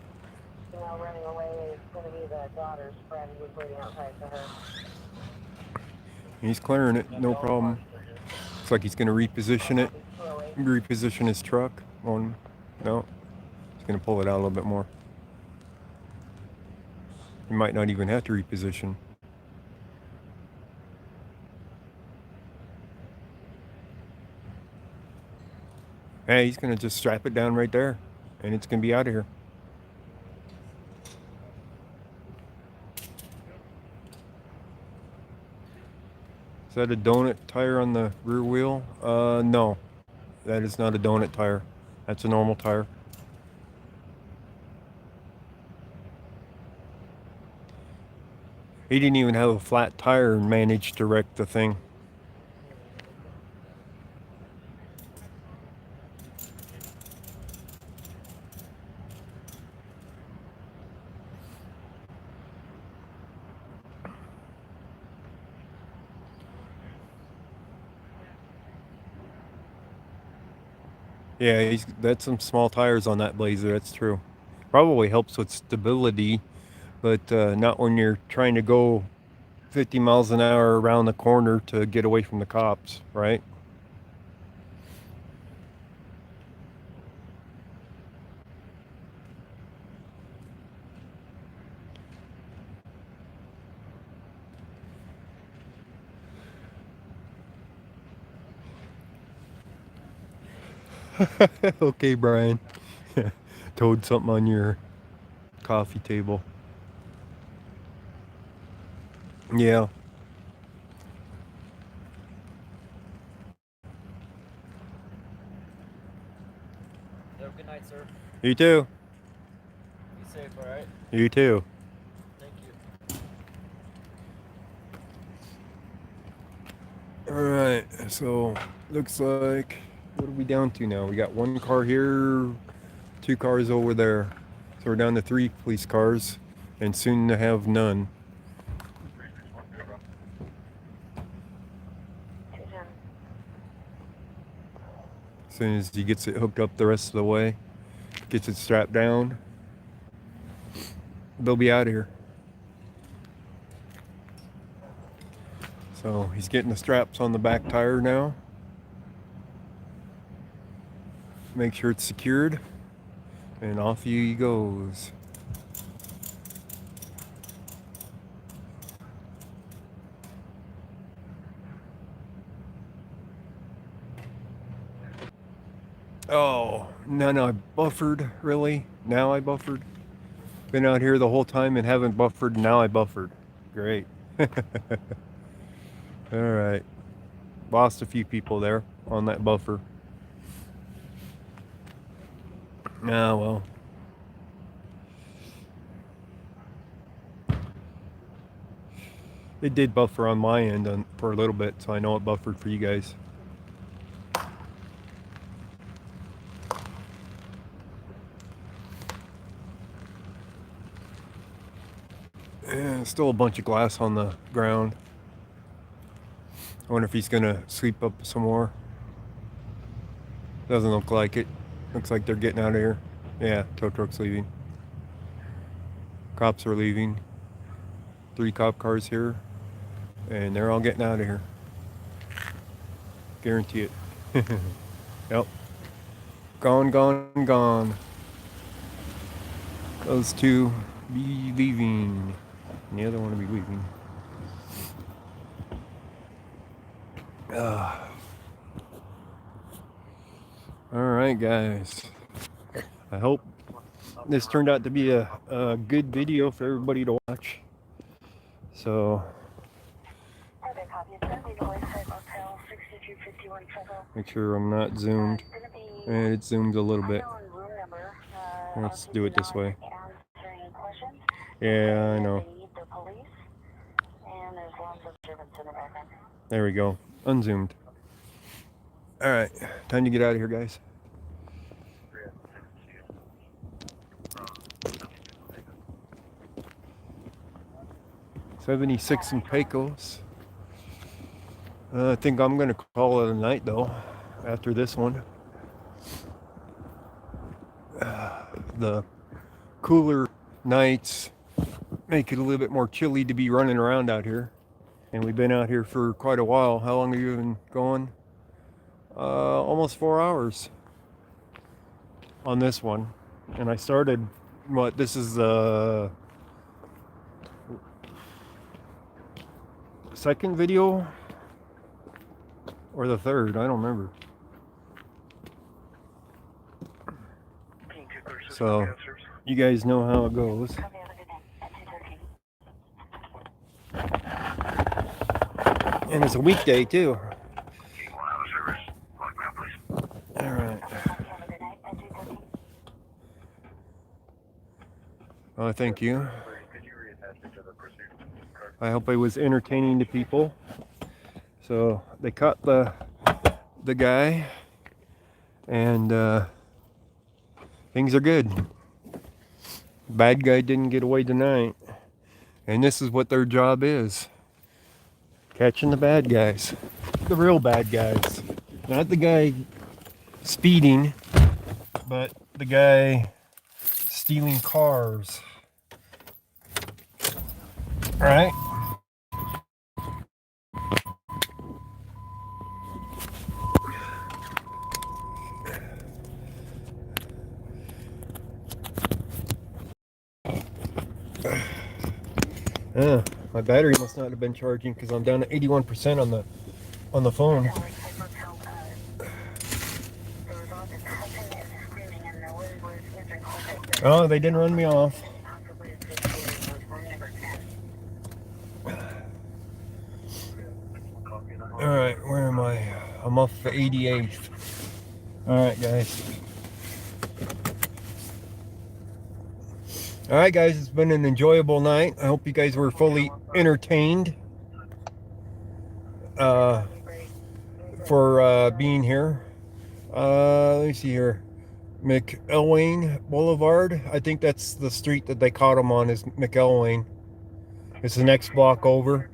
Running away is going to be the daughter's friend who's waiting outside for her. He's clearing it, no problem. Looks like he's going to reposition it. Reposition his truck. No, he's going to pull it out a little bit more. He might not even have to reposition. Hey, he's going to just strap it down right there, and it's going to be out of here. Is that a donut tire on the rear wheel? No. That is not a donut tire. That's a normal tire. He didn't even have a flat tire and managed to wreck the thing. Yeah, that's some small tires on that Blazer, that's true. Probably helps with stability, but not when you're trying to go 50 miles an hour around the corner to get away from the cops, right? Okay, Brian. Toad something on your coffee table. Yeah. Have a good night, sir. You too. Be safe, alright? You too. Thank you. Alright, so looks like, what are we down to now? We got one car here, 2 cars over there. So we're down to 3 police cars and soon to have none. As soon as he gets it hooked up the rest of the way, gets it strapped down, they'll be out of here. So he's getting the straps on the back tire now. Make sure it's secured, and off he goes. Oh, no, I buffered, really? Now I buffered? Been out here the whole time and haven't buffered, now I buffered. Great. Alright. Lost a few people there on that buffer. Ah, well. It did buffer on my end for a little bit, so I know it buffered for you guys. Yeah, still a bunch of glass on the ground. I wonder if he's gonna sweep up some more. Doesn't look like it. Looks like they're getting out of here. Yeah, tow truck's leaving. Cops are leaving. 3 cop cars here. And they're all getting out of here. Guarantee it. Yep. Gone, gone, gone. Those 2 be leaving. And the other one will be leaving. Alright, guys. I hope this turned out to be a good video for everybody to watch. So, make sure I'm not zoomed. And it zoomed a little bit. Let's do it this way. Yeah, I know. There we go. Unzoomed. Alright, time to get out of here, guys. '76 in Pecos. I think I'm gonna call it a night though, after this one. The cooler nights make it a little bit more chilly to be running around out here. And we've been out here for quite a while. How long have you been going? Almost 4 hours on this one. And I started, this is the second video or the third, I don't remember. So you guys know how it goes. And it's a weekday too. All right. Oh, thank you. I hope I was entertaining to people. So they caught the guy, and things are good. Bad guy didn't get away tonight, and this is what their job is: catching the bad guys, the real bad guys, not the guy speeding, but the guy stealing cars. All right. My battery must not have been charging because I'm down to 81% on the phone. Oh, they didn't run me off. All right, where am I? I'm off the 88th. All right, guys. All right, guys, it's been an enjoyable night. I hope you guys were fully entertained for being here. Let me see here. McElwain Boulevard. I think that's the street that they caught him on, is McElwain. It's the next block over.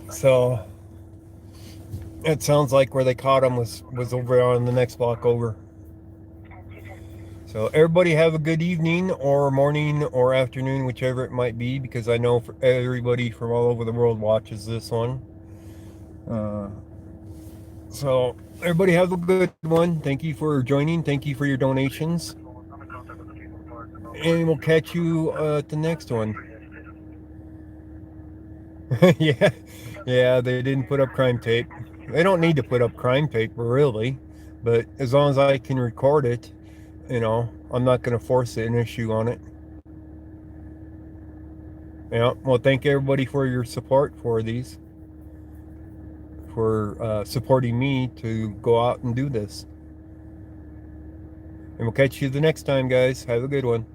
So it sounds like where they caught him was over on the next block over. So everybody have a good evening or morning or afternoon, whichever it might be, because I know for everybody from all over the world watches this one. So everybody have a good one. Thank you for joining. Thank you for your donations. And we'll catch you at the next one. Yeah, they didn't put up crime tape. They don't need to put up crime tape, really. But as long as I can record it, you know, I'm not going to force an issue on it. Yeah, well, thank everybody for your support for these. For supporting me to go out and do this. And we'll catch you the next time, guys. Have a good one.